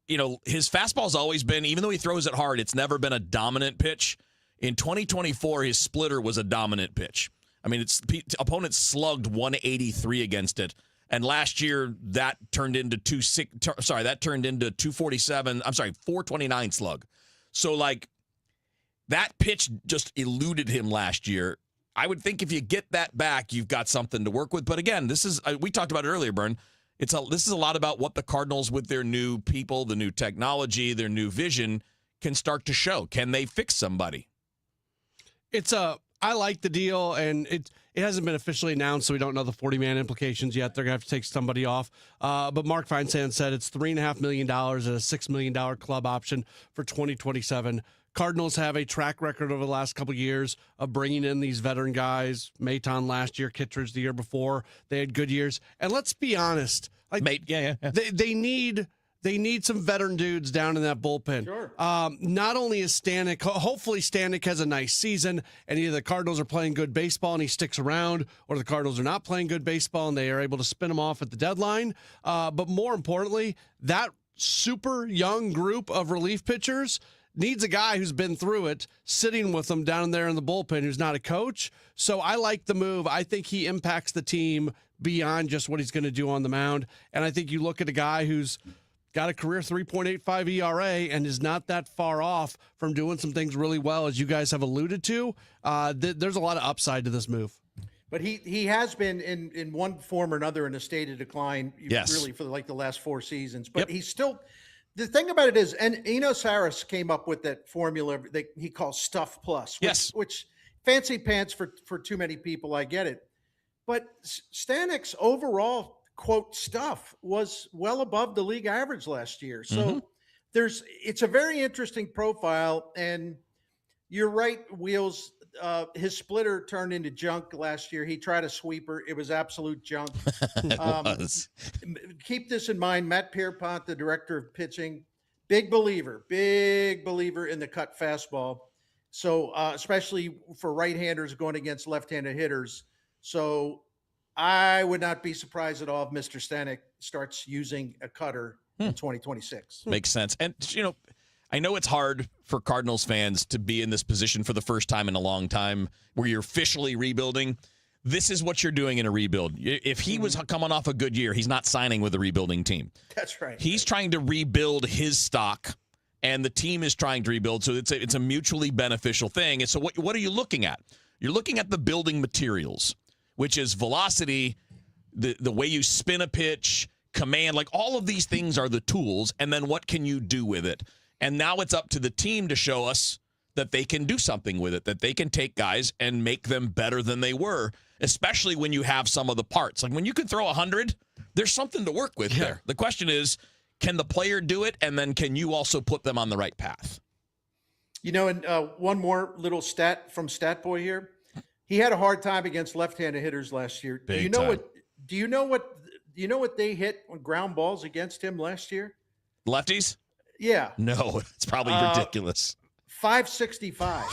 you know, his fastball's always been, even though he throws it hard, it's never been a dominant pitch. In 2024, his splitter was a dominant pitch. I mean, opponents slugged 183 against it. And last year, that turned into 247. I'm sorry, 429 slug. So, like, that pitch just eluded him last year. I would think if you get that back, you've got something to work with. But again, this is we talked about it earlier, Bern. This is a lot about what the Cardinals, with their new people, the new technology, their new vision, can start to show. Can they fix somebody? I like the deal, and it hasn't been officially announced, so we don't know the 40-man implications yet. They're going to have to take somebody off. But Mark Feinsand said it's $3.5 million and a $6 million club option for 2027. Cardinals have a track record over the last couple of years of bringing in these veteran guys. Maton last year, Kittredge the year before. They had good years. And let's be honest. They need some veteran dudes down in that bullpen. Sure. Not only is Stanek, hopefully Stanek has a nice season and either the Cardinals are playing good baseball and he sticks around, or the Cardinals are not playing good baseball and they are able to spin him off at the deadline. But more importantly, that super young group of relief pitchers needs a guy who's been through it, sitting with them down there in the bullpen, who's not a coach. So I like the move. I think he impacts the team beyond just what he's going to do on the mound. And I think you look at a guy who's got a career 3.85 ERA and is not that far off from doing some things really well, as you guys have alluded to. There's a lot of upside to this move. But he has been in one form or another in a state of decline, really, for the last 4 seasons. But he's still. The thing about it is, and Eno Saris came up with that formula that he calls Stuff Plus, which fancy pants for too many people. I get it. But Stanek's overall, quote, stuff was well above the league average last year. So it's a very interesting profile. And you're right, Wheels. His splitter turned into junk last year. He tried a sweeper. It was absolute junk. It was. Keep this in mind. Matt Pierpont, the director of pitching, big believer in the cut fastball. So especially for right-handers going against left-handed hitters. So I would not be surprised at all if Mr. Stanek starts using a cutter in 2026. Makes sense. And, I know it's hard for Cardinals fans to be in this position for the first time in a long time where you're officially rebuilding. This is what you're doing in a rebuild. If he was coming off a good year, he's not signing with a rebuilding team. That's right. He's trying to rebuild his stock, and the team is trying to rebuild. So it's a mutually beneficial thing. And so what are you looking at? You're looking at the building materials, which is velocity, the way you spin a pitch, command, like all of these things are the tools. And then what can you do with it? And now it's up to the team to show us that they can do something with it, that they can take guys and make them better than they were, especially when you have some of the parts. Like when you can throw 100, there's something to work with there. The question is, can the player do it? And then can you also put them on the right path? And one more little stat from Stat Boy here. He had a hard time against left-handed hitters last year. Do you know what they hit on ground balls against him last year? Lefties? Yeah. No, it's probably ridiculous. 565.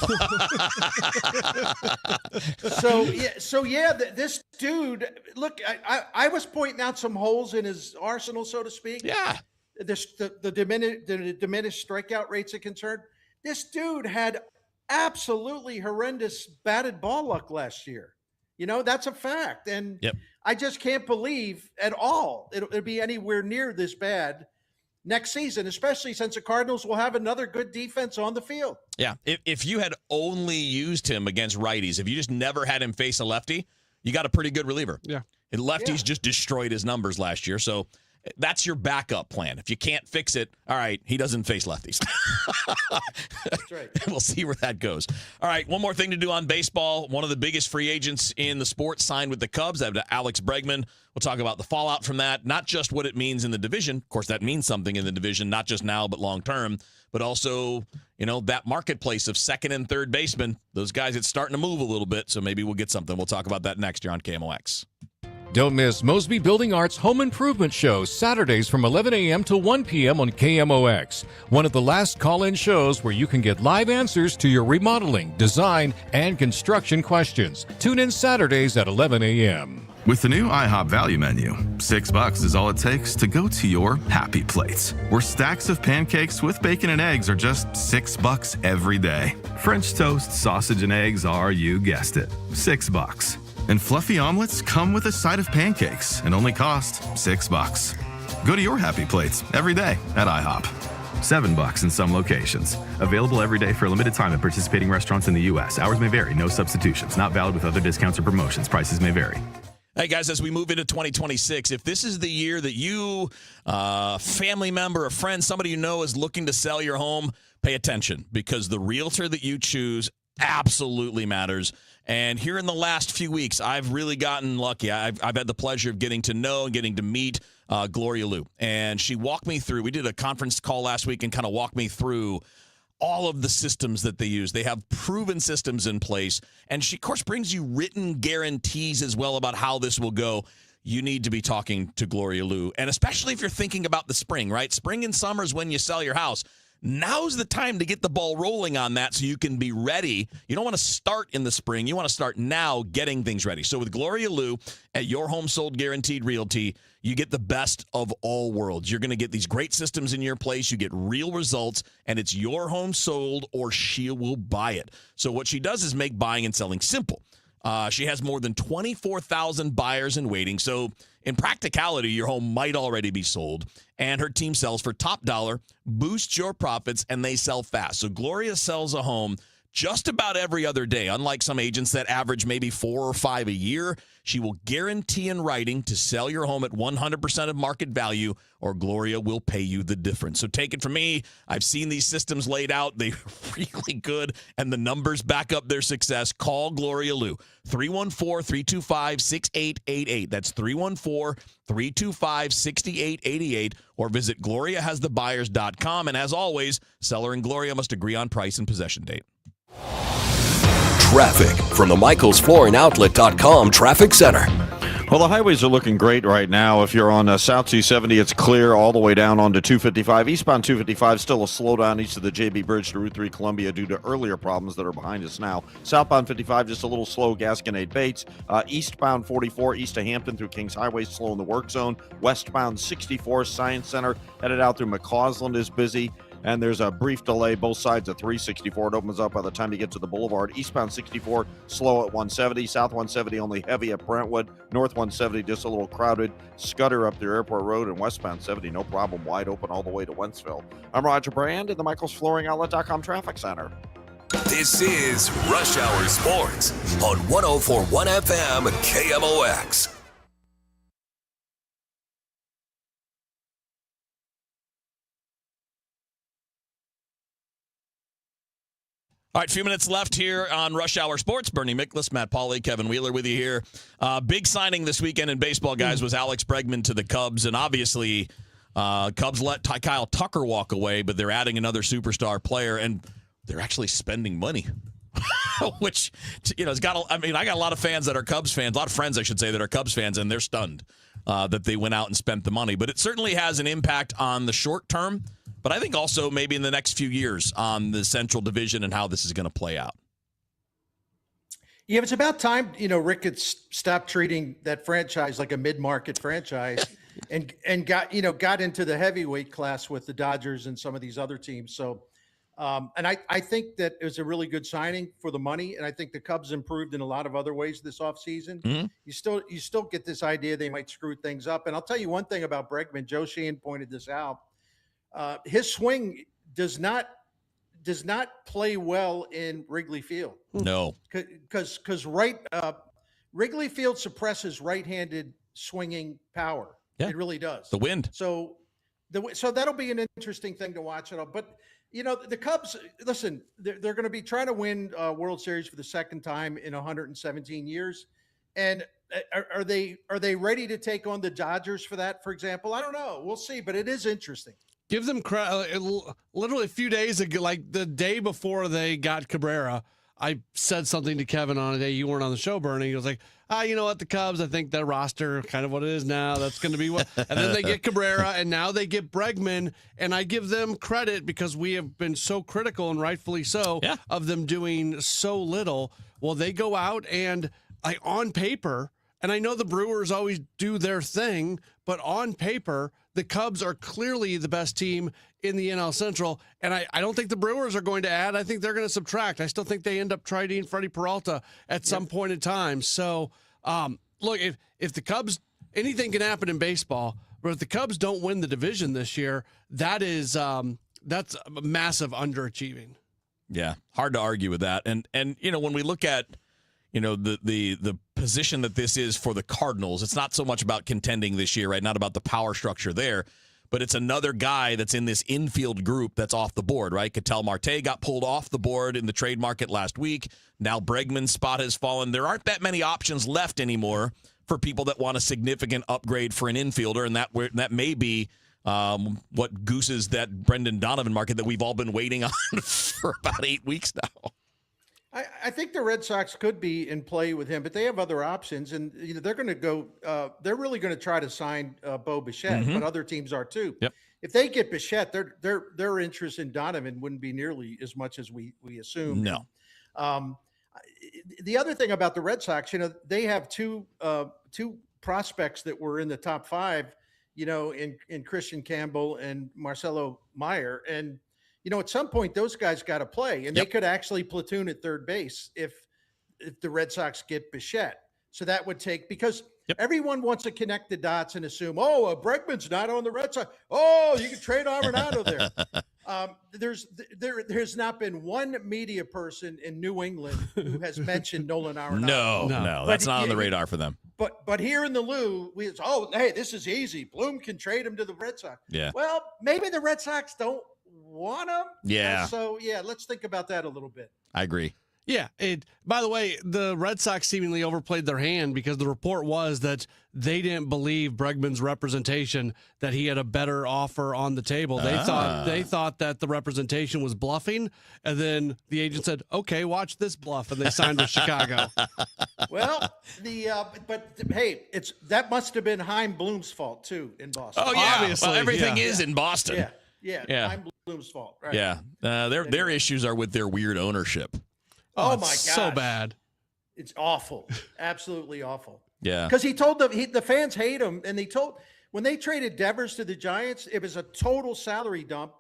This dude, look, I was pointing out some holes in his arsenal, so to speak. Yeah. The diminished strikeout rates are concerned. This dude had absolutely horrendous batted ball luck last year. That's a fact. And I just can't believe at all it'll be anywhere near this bad next season, especially since the Cardinals will have another good defense on the field. Yeah. If you had only used him against righties, if you just never had him face a lefty, you got a pretty good reliever. Yeah. And lefties just destroyed his numbers last year. So that's your backup plan. If you can't fix it, all right, he doesn't face lefties. That's right. We'll see where that goes. All right, one more thing to do on baseball. One of the biggest free agents in the sport signed with the Cubs, Alex Bregman. We'll talk about the fallout from that, not just what it means in the division. Of course, that means something in the division, not just now, but long term, but also, that marketplace of second and third baseman. Those guys, it's starting to move a little bit, so maybe we'll get something. We'll talk about that next year on KMOX. Don't miss Mosby Building Arts Home Improvement Shows Saturdays from 11 a.m. to 1 p.m. on KMOX. One of the last call-in shows where you can get live answers to your remodeling, design, and construction questions. Tune in Saturdays at 11 a.m. With the new IHOP value menu, $6 is all it takes to go to your happy plates, where stacks of pancakes with bacon and eggs are just $6 every day. French toast, sausage, and eggs are, you guessed it, $6. And fluffy omelets come with a side of pancakes and only cost $6. Go to your happy plates every day at IHOP. $7 in some locations. Available every day for a limited time at participating restaurants in the U.S. Hours may vary. No substitutions. Not valid with other discounts or promotions. Prices may vary. Hey, guys, as we move into 2026, if this is the year that you, family member, a friend, somebody you know is looking to sell your home, pay attention because the realtor that you choose absolutely matters. And here in the last few weeks, I've really gotten lucky. I've had the pleasure of getting to know and getting to meet Gloria Liu. And she walked me through. We did a conference call last week and kind of walked me through all of the systems that they use. They have proven systems in place. And she, of course, brings you written guarantees as well about how this will go. You need to be talking to Gloria Liu. And especially if you're thinking about the spring, right? Spring and summer is when you sell your house. Now's the time to get the ball rolling on that so you can be ready. You don't want to start in the spring. You want to start now getting things ready. So with Gloria Liu at Your Home Sold Guaranteed Realty, you get the best of all worlds. You're going to get these great systems in your place. You get real results, and it's your home sold or she will buy it. So what she does is make buying and selling simple. She has more than 24,000 buyers in waiting. So in practicality, your home might already be sold. And her team sells for top dollar, boosts your profits, and they sell fast. So Gloria sells a home just about every other day. Unlike some agents that average maybe 4 or 5 a year, she will guarantee in writing to sell your home at 100% of market value, or Gloria will pay you the difference. So take it from me. I've seen these systems laid out. They're really good, and the numbers back up their success. Call Gloria Lou, 314-325-6888. That's 314-325-6888, or visit GloriaHasTheBuyers.com. And as always, seller and Gloria must agree on price and possession date. Traffic from the MichaelsFlooringOutlet.com Traffic Center. Well, the highways are looking great right now. If you're on South 270, it's clear all the way down onto 255. Eastbound 255, still a slowdown east of the JB Bridge to Route 3 Columbia due to earlier problems that are behind us now. Southbound 55, just a little slow, Gasconade Bates. Eastbound 44, east of Hampton through Kings Highway, slow in the work zone. Westbound 64, Science Center, headed out through McCausland is busy. And there's a brief delay both sides of 364. It opens up by the time you get to the boulevard. Eastbound 64, slow at 170. South 170, only heavy at Brentwood. North 170, just a little crowded. Scudder up through Airport Road. And westbound 70, no problem, wide open all the way to Wentzville. I'm Roger Brand in the MichaelsFlooringOutlet.com Traffic Center. This is Rush Hour Sports on 104.1 FM KMOX. All right, a few minutes left here on Rush Hour Sports. Bernie Miklasz, Matt Pauley, Kevin Wheeler with you here. Big signing this weekend in baseball, guys, was Alex Bregman to the Cubs. And obviously, Cubs let Kyle Tucker walk away, but they're adding another superstar player, and they're actually spending money. Which, it's got, I got a lot of fans that are Cubs fans, a lot of friends, I should say, that are Cubs fans, and they're stunned that they went out and spent the money. But it certainly has an impact on the short term. But I think also maybe in the next few years on the Central Division and how this is going to play out. Yeah, it's about time, Ricketts stopped treating that franchise like a mid-market franchise and got into the heavyweight class with the Dodgers and some of these other teams. So, and I think that it was a really good signing for the money. And I think the Cubs improved in a lot of other ways this offseason. Mm-hmm. You still get this idea they might screw things up. And I'll tell you one thing about Bregman. Joe Sheehan pointed this out. His swing does not play well in Wrigley Field. No, because Wrigley Field suppresses right-handed swinging power. Yeah. It really does. The wind. So that'll be an interesting thing to watch. But the Cubs, listen, they're going to be trying to win World Series for the second time in 117 years, and are they ready to take on the Dodgers for that? For example, I don't know. We'll see, but it is interesting. Give them credit. Literally a few days ago, like the day before they got Cabrera, I said something to Kevin on a day you weren't on the show, Bernie. He was like, you know what, the Cubs, I think their roster, kind of what it is now, that's going to be what. And then they get Cabrera, and now they get Bregman, and I give them credit because we have been so critical, and rightfully so, of them doing so little. Well, they go out and, on paper, and I know the Brewers always do their thing, but on paper, the Cubs are clearly the best team in the NL Central, and I don't think the Brewers are going to add. I think they're going to subtract. I still think they end up trading Freddie Peralta at some point in time. So, look, if the Cubs, anything can happen in baseball, but if the Cubs don't win the division this year, that's massive underachieving. Yeah, hard to argue with that. And when we look at the position that this is for the Cardinals, it's not so much about contending this year, right? Not about the power structure there, but it's another guy that's in this infield group that's off the board, right? Ketel Marte got pulled off the board in the trade market last week. Now Bregman's spot has fallen. There aren't that many options left anymore for people that want a significant upgrade for an infielder, and that may be what gooses that Brendan Donovan market that we've all been waiting on for about 8 weeks now. I think the Red Sox could be in play with him, but they have other options, and they're going to go. They're really going to try to sign Bo Bichette, but other teams are too. Yep. If they get Bichette, their interest in Donovan wouldn't be nearly as much as we assume. No. The other thing about the Red Sox, they have two prospects that were in the top 5, in Christian Campbell and Marcelo Meyer, and at some point those guys got to play, and they could actually platoon at third base if the Red Sox get Bichette. So that would take, because everyone wants to connect the dots and assume, Bregman's not on the Red Sox. Oh, you can trade Arenado there. There's not been one media person in New England who has mentioned Nolan Arenado. No, that's not on the radar for them. But here in the Lou, hey, this is easy. Bloom can trade him to the Red Sox. Yeah. Well, maybe the Red Sox don't want him. Yeah. So let's think about that a little bit. I agree. Yeah. By the way, the Red Sox seemingly overplayed their hand because the report was that they didn't believe Bregman's representation, that he had a better offer on the table. They thought that the representation was bluffing, and then the agent said, "Okay, watch this bluff," and they signed with Chicago. Well, but hey, that must have been Chaim Bloom's fault too in Boston. Oh yeah, obviously. well, everything is in Boston. Yeah. Chaim Bloom's fault. Right. Yeah, their issues are with their weird ownership. Oh my gosh. So bad. It's awful. Absolutely awful. Yeah. Because he told the fans hate him, and when they traded Devers to the Giants, it was a total salary dump.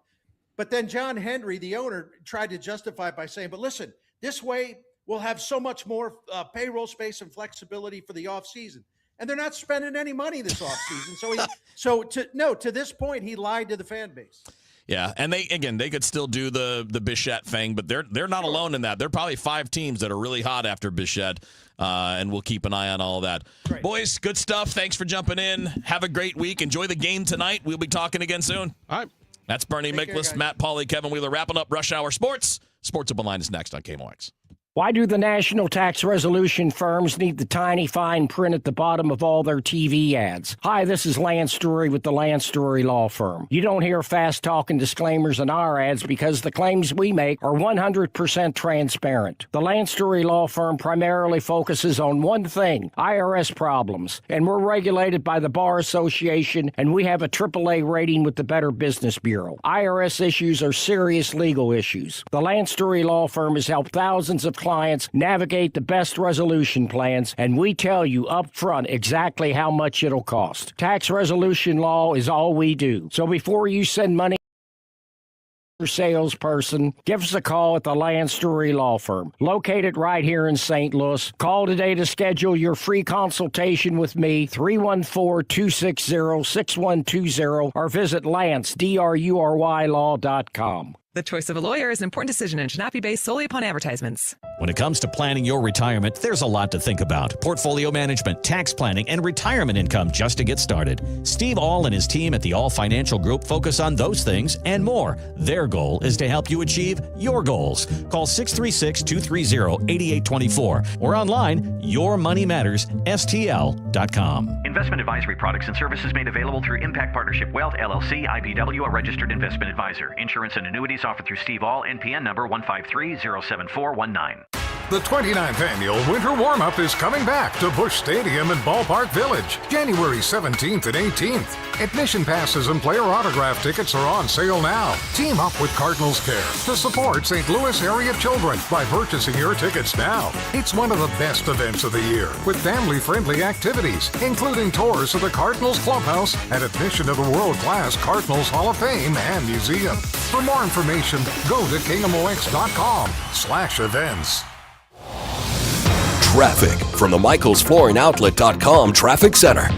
But then John Henry, the owner, tried to justify it by saying, "But listen, this way we'll have so much more payroll space and flexibility for the offseason." And they're not spending any money this offseason. To this point, he lied to the fan base. Yeah, and they could still do the Bichette thing, but they're not alone in that. There are probably 5 teams that are really hot after Bichette, and we'll keep an eye on all of that. Right. Boys, good stuff. Thanks for jumping in. Have a great week. Enjoy the game tonight. We'll be talking again soon. All right. That's Bernie Miklasz, Matt Pauley, Kevin Wheeler, wrapping up Rush Hour Sports. Sports Open Line is next on KMOX. Why do the national tax resolution firms need the tiny fine print at the bottom of all their TV ads? Hi, this is Lance Story with the Lance Story Law Firm. You don't hear fast-talking disclaimers in our ads because the claims we make are 100% transparent. The Lance Story Law Firm primarily focuses on one thing, IRS problems, and we're regulated by the Bar Association, and we have a AAA rating with the Better Business Bureau. IRS issues are serious legal issues. The Lance Story Law Firm has helped thousands of clients navigate the best resolution plans, and we tell you up front exactly how much it'll cost. Tax resolution law is all we do. So before you send money to your salesperson, give us a call at the Land Story Law Firm, located right here in St. Louis. Call today to schedule your free consultation with me, 314-260-6120, or visit LanceDruryLaw.com. The choice of a lawyer is an important decision and should not be based solely upon advertisements. When it comes to planning your retirement, there's a lot to think about. Portfolio management, tax planning, and retirement income just to get started. Steve All and his team at the All Financial Group focus on those things and more. Their goal is to help you achieve your goals. Call 636-230-8824 or online, yourmoneymattersstl.com. Investment advisory products and services made available through Impact Partnership Wealth, LLC, IBW, a registered investment advisor. Insurance and annuities offered through Steve All, NPN number 153-07419. The 29th annual Winter Warm-Up is coming back to Busch Stadium in Ballpark Village, January 17th and 18th. Admission passes and player autograph tickets are on sale now. Team up with Cardinals Care to support St. Louis area children by purchasing your tickets now. It's one of the best events of the year with family-friendly activities, including tours of the Cardinals Clubhouse and admission to the world-class Cardinals Hall of Fame and Museum. For more information, go to KMOX.com/events. Traffic from the MichaelsFlooringOutlet.com Traffic Center.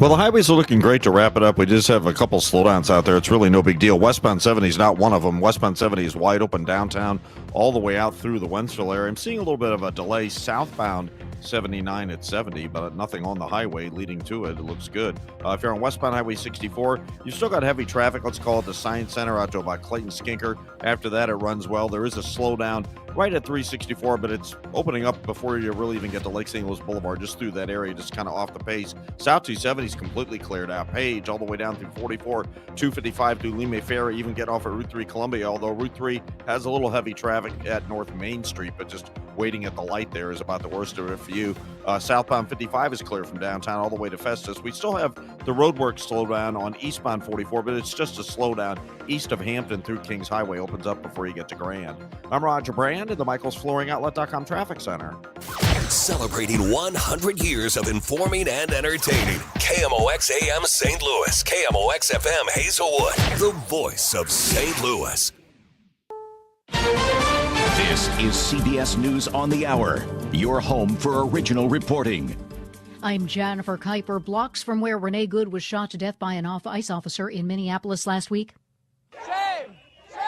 Well, the highways are looking great to wrap it up. We just have a couple slowdowns out there. It's really no big deal. Westbound 70 is not one of them. Westbound 70 is wide open downtown all the way out through the Wentzville area. I'm seeing a little bit of a delay southbound 79 at 70, but nothing on the highway leading to it. It looks good. If you're on westbound Highway 64, you've still got heavy traffic. Let's call it the Science Center out to about Clayton Skinker. After that, it runs well. There is a slowdown right at 364, but it's opening up before you really even get to Lake St. Louis Boulevard, just through that area, just kind of off the pace. South 270 is completely cleared out. Page all the way down through 44, 255 to Lima Ferry, even get off at Route 3 Columbia, although Route 3 has a little heavy traffic at North Main Street, but just waiting at the light there is about the worst of it for you. Southbound 55 is clear from downtown all the way to Festus. We still have the roadwork slowdown on eastbound 44, but it's just a slowdown east of Hampton through Kings Highway, opens up before you get to Grand. I'm Roger Brand at the MichaelsFlooringOutlet.com Traffic Center. Celebrating 100 years of informing and entertaining. KMOX AM St. Louis, KMOX FM Hazelwood, the voice of St. Louis. This is CBS News on the Hour, your home for original reporting. I'm Jennifer Kuiper. Blocks from where Renee Good was shot to death by an ICE officer in Minneapolis last week. Shame! Shame!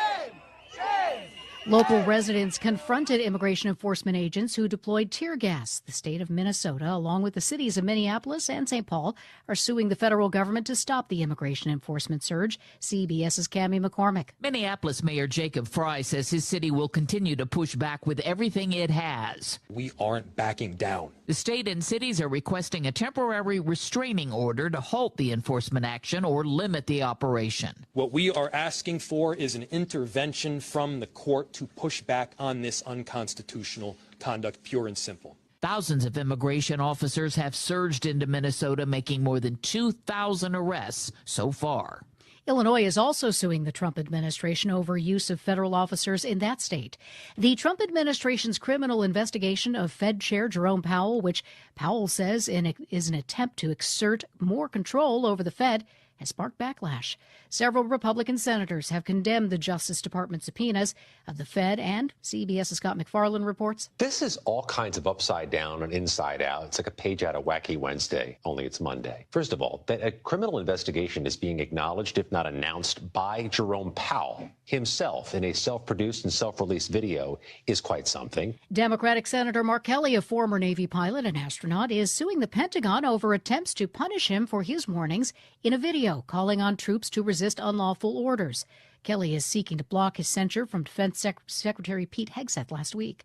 Local residents confronted immigration enforcement agents who deployed tear gas. The state of Minnesota, along with the cities of Minneapolis and St. Paul, are suing the federal government to stop the immigration enforcement surge. CBS's Cammie McCormick. Minneapolis Mayor Jacob Fry says his city will continue to push back with everything it has. We aren't backing down. The state and cities are requesting a temporary restraining order to halt the enforcement action or limit the operation. What we are asking for is an intervention from the court to push back on this unconstitutional conduct, pure and simple. Thousands of immigration officers have surged into Minnesota, making more than 2,000 arrests so far. Illinois is also suing the Trump administration over use of federal officers in that state. The Trump administration's criminal investigation of Fed Chair Jerome Powell, which Powell says is an attempt to exert more control over the Fed, has sparked backlash. Several Republican senators have condemned the Justice Department subpoenas of the Fed, and CBS's Scott McFarland reports. This is all kinds of upside down and inside out. It's like a page out of Wacky Wednesday, only it's Monday. First of all, that a criminal investigation is being acknowledged, if not announced, by Jerome Powell himself in a self-produced and self-released video is quite something. Democratic Senator Mark Kelly, a former Navy pilot and astronaut, is suing the Pentagon over attempts to punish him for his warnings in a video calling on troops to resist unlawful orders. Kelly is seeking to block his censure from Defense Secretary Pete Hegseth last week.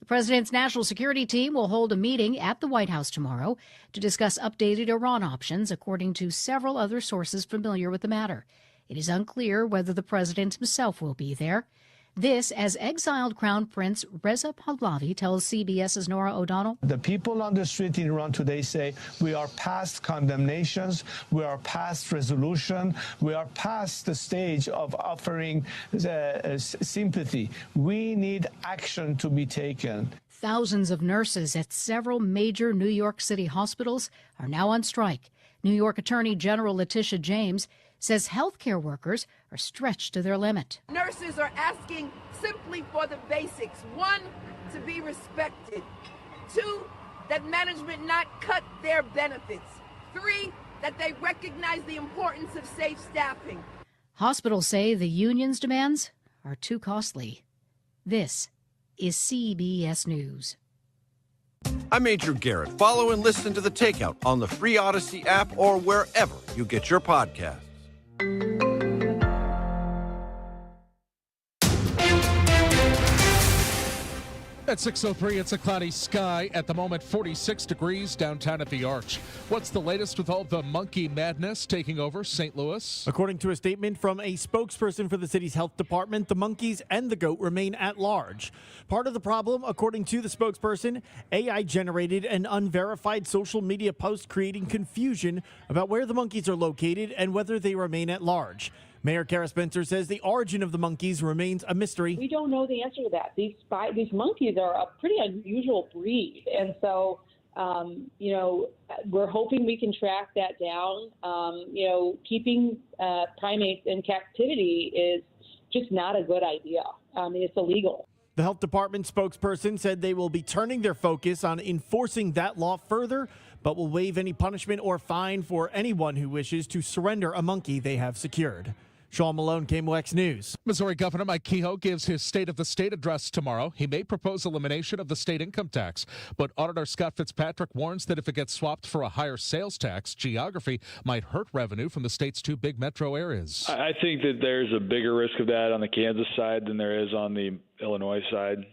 The president's national security team will hold a meeting at the White House tomorrow to discuss updated Iran options, according to several other sources familiar with the matter. It is unclear whether the president himself will be there. This, as exiled Crown Prince Reza Pahlavi tells CBS's Nora O'Donnell. The people on the street in Iran today say we are past condemnations, we are past resolution, we are past the stage of offering sympathy. We need action to be taken. Thousands of nurses at several major New York City hospitals are now on strike. New York Attorney General Letitia James says healthcare workers are stretched to their limit. Nurses are asking simply for the basics. 1, to be respected. 2, that management not cut their benefits. 3, that they recognize the importance of safe staffing. Hospitals say the union's demands are too costly. This is CBS News. I'm Major Garrett. Follow and listen to The Takeout on the free Odyssey app or wherever you get your podcasts. At 6:03, it's a cloudy sky. At the moment, 46 degrees downtown at the Arch. What's the latest with all the monkey madness taking over St. Louis? According to a statement from a spokesperson for the city's health department, the monkeys and the goat remain at large. Part of the problem, according to the spokesperson, AI generated an unverified social media post creating confusion about where the monkeys are located and whether they remain at large. Mayor Kara Spencer says the origin of the monkeys remains a mystery. We don't know the answer to that. These monkeys are a pretty unusual breed. And so, we're hoping we can track that down. Keeping primates in captivity is just not a good idea. It's illegal. The health department spokesperson said they will be turning their focus on enforcing that law further, but will waive any punishment or fine for anyone who wishes to surrender a monkey they have secured. Sean Malone, KMOX News. Missouri Governor Mike Kehoe gives his State of the State address tomorrow. He may propose elimination of the state income tax, but Auditor Scott Fitzpatrick warns that if it gets swapped for a higher sales tax, geography might hurt revenue from the state's two big metro areas. I think that there's a bigger risk of that on the Kansas side than there is on the Illinois side,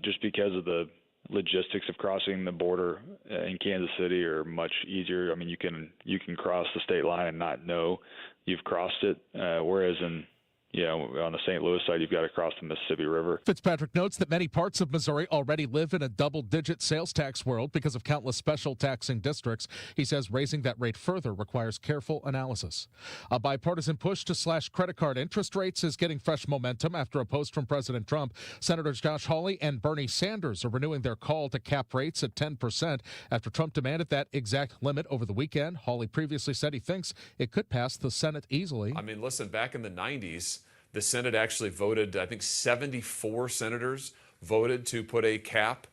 just because of the logistics of crossing the border in Kansas City are much easier. I mean, you can cross the state line and not know you've crossed it, whereas on the St. Louis side, you've got to cross the Mississippi River. Fitzpatrick notes that many parts of Missouri already live in a double-digit sales tax world because of countless special taxing districts. He says raising that rate further requires careful analysis. A bipartisan push to slash credit card interest rates is getting fresh momentum after a post from President Trump. Senators Josh Hawley and Bernie Sanders are renewing their call to cap rates at 10% after Trump demanded that exact limit over the weekend. Hawley previously said he thinks it could pass the Senate easily. I mean, listen, back in the 90s, the Senate actually voted, I think 74 senators voted to put a cap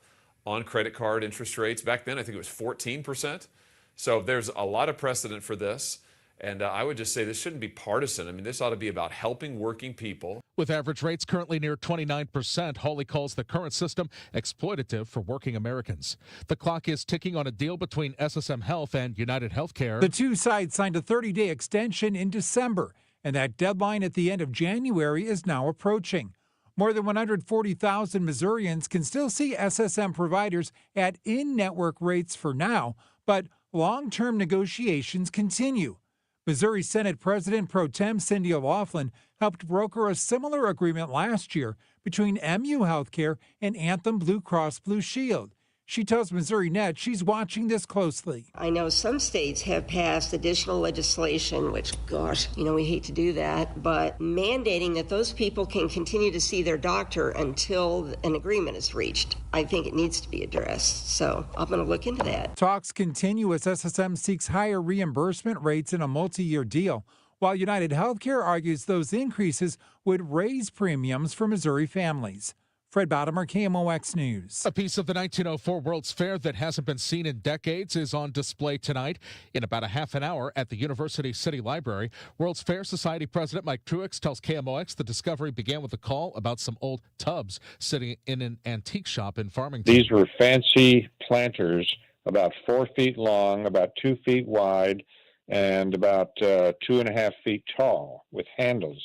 on credit card interest rates. Back then, I think it was 14%. So there's a lot of precedent for this. And I would just say this shouldn't be partisan. I mean, this ought to be about helping working people. With average rates currently near 29%, Hawley calls the current system exploitative for working Americans. The clock is ticking on a deal between SSM Health and United Healthcare. The two sides signed a 30-day extension in December, and that deadline at the end of January is now approaching. More than 140,000 Missourians can still see SSM providers at in-network rates for now, but long-term negotiations continue. Missouri Senate President Pro Tem Cindy O'Laughlin helped broker a similar agreement last year between MU Healthcare and Anthem Blue Cross Blue Shield. She tells Missouri Net she's watching this closely. I know some states have passed additional legislation, which, gosh, we hate to do that, but mandating that those people can continue to see their doctor until an agreement is reached. I think it needs to be addressed, so I'm going to look into that. Talks continue as SSM seeks higher reimbursement rates in a multi-year deal, while United Healthcare argues those increases would raise premiums for Missouri families. Fred Bottomer, KMOX News. A piece of the 1904 World's Fair that hasn't been seen in decades is on display tonight in about a half an hour at the University City Library. World's Fair Society President Mike Truex tells KMOX the discovery began with a call about some old tubs sitting in an antique shop in Farmington. These were fancy planters, about 4 feet long, about 2 feet wide, and about 2.5 feet tall with handles.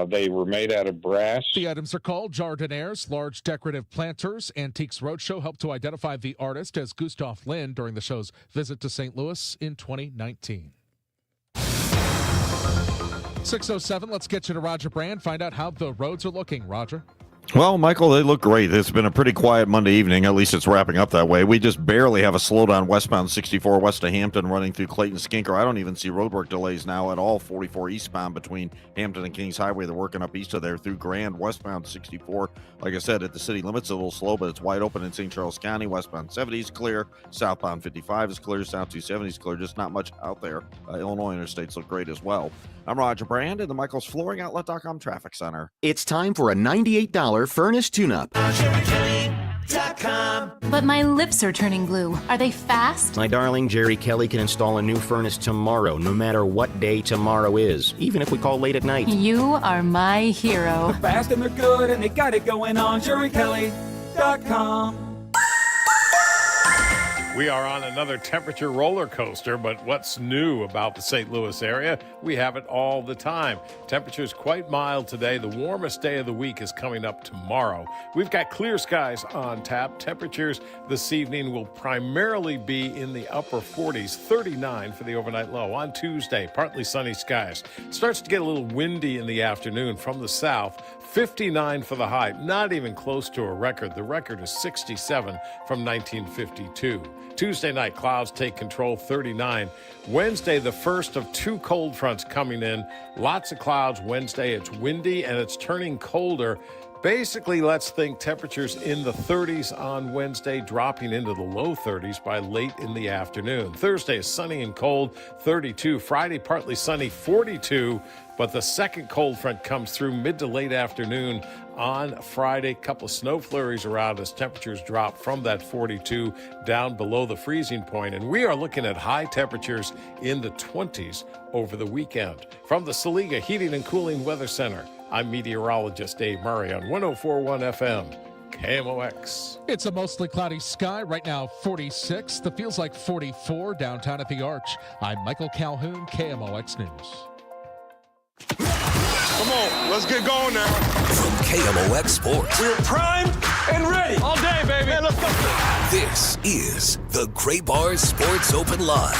They were made out of brass. The items are called jardinières, large decorative planters. Antiques Roadshow helped to identify the artist as Gustav Lind during the show's visit to St. Louis in 2019. 6:07, let's get you to Roger Brand, find out how the roads are looking. Roger? Well, Michael, they look great. It's been a pretty quiet Monday evening. At least it's wrapping up that way. We just barely have a slowdown westbound 64 west of Hampton running through Clayton Skinker. I don't even see roadwork delays now at all. 44 eastbound between Hampton and Kings Highway. They're working up east of there through Grand. Westbound 64, like I said, at the city limits, a little slow, but it's wide open in St. Charles County. Westbound 70 is clear. Southbound 55 is clear. South 270 is clear. Just not much out there. Illinois interstates look great as well. I'm Roger Brand in the Michael's Flooring Outlet.com Traffic Center. It's time for a $98 furnace tune-up. But my lips are turning blue. Are they fast? My darling, Jerry Kelly can install a new furnace tomorrow, no matter what day tomorrow is, even if we call late at night. You are my hero. They're fast and they're good and they got it going on. JerryKelly.com. We are on another temperature roller coaster, but what's new about the St. Louis area? We have it all the time. Temperatures quite mild today. The warmest day of the week is coming up tomorrow. We've got clear skies on tap. Temperatures this evening will primarily be in the upper 40s, 39 for the overnight low. On Tuesday, partly sunny skies. Starts to get a little windy in the afternoon from the south. 59 for the high, not even close to a record. The record is 67 from 1952. Tuesday night, clouds take control, 39. Wednesday, the first of two cold fronts coming in. Lots of clouds Wednesday. It's windy and it's turning colder. Basically, let's think temperatures in the 30s on Wednesday, dropping into the low 30s by late in the afternoon. Thursday is sunny and cold, 32. Friday, partly sunny, 42. But the second cold front comes through mid to late afternoon on Friday. A couple of snow flurries around as temperatures drop from that 42 down below the freezing point. And we are looking at high temperatures in the 20s over the weekend. From the Saliga Heating and Cooling Weather Center, I'm meteorologist Dave Murray on 104.1 FM. KMOX. It's a mostly cloudy sky. Right now, 46. The feels like 44 downtown at the Arch. I'm Michael Calhoun, KMOX News. Come on, let's get going now. From KMOX Sports. We're primed and ready. All day, baby. Man, let's go. This is the Gray Bar Sports Open Live.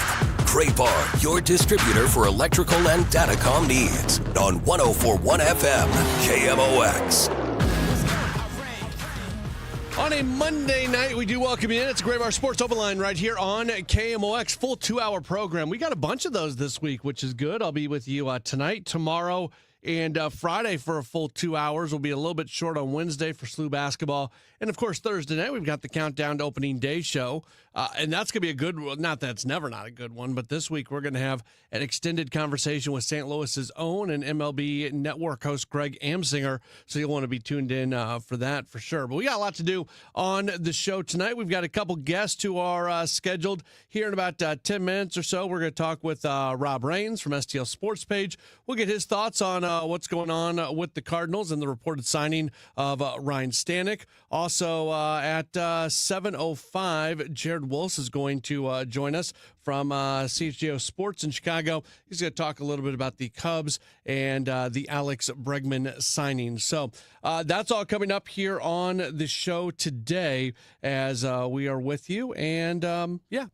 Gray Bar, your distributor for electrical and datacom needs. On 104.1 FM, KMOX. On a Monday night, we do welcome you in. It's a Gray Bar Sports Open Line right here on KMOX. Full 2-hour program. We got a bunch of those this week, which is good. I'll be with you tonight, tomorrow, and Friday for a full 2 hours. We'll be a little bit short on Wednesday for SLU basketball. And And, of course, Thursday night, we've got the Countdown to Opening Day show. And that's going to be a good one. Not that it's never not a good one, but this week we're going to have an extended conversation with St. Louis's own and MLB Network host Greg Amsinger. So you'll want to be tuned in for that for sure. But we got a lot to do on the show tonight. We've got a couple guests who are scheduled here in about 10 minutes or so. We're going to talk with Rob Rains from STL Sports Page. We'll get his thoughts on what's going on with the Cardinals and the reported signing of Ryan Stanek. Also at 7:05, Jared Wills is going to join us from CHGO Sports in Chicago. He's going to talk a little bit about the Cubs and the Alex Bregman signing. So that's all coming up here on the show today as we are with you. And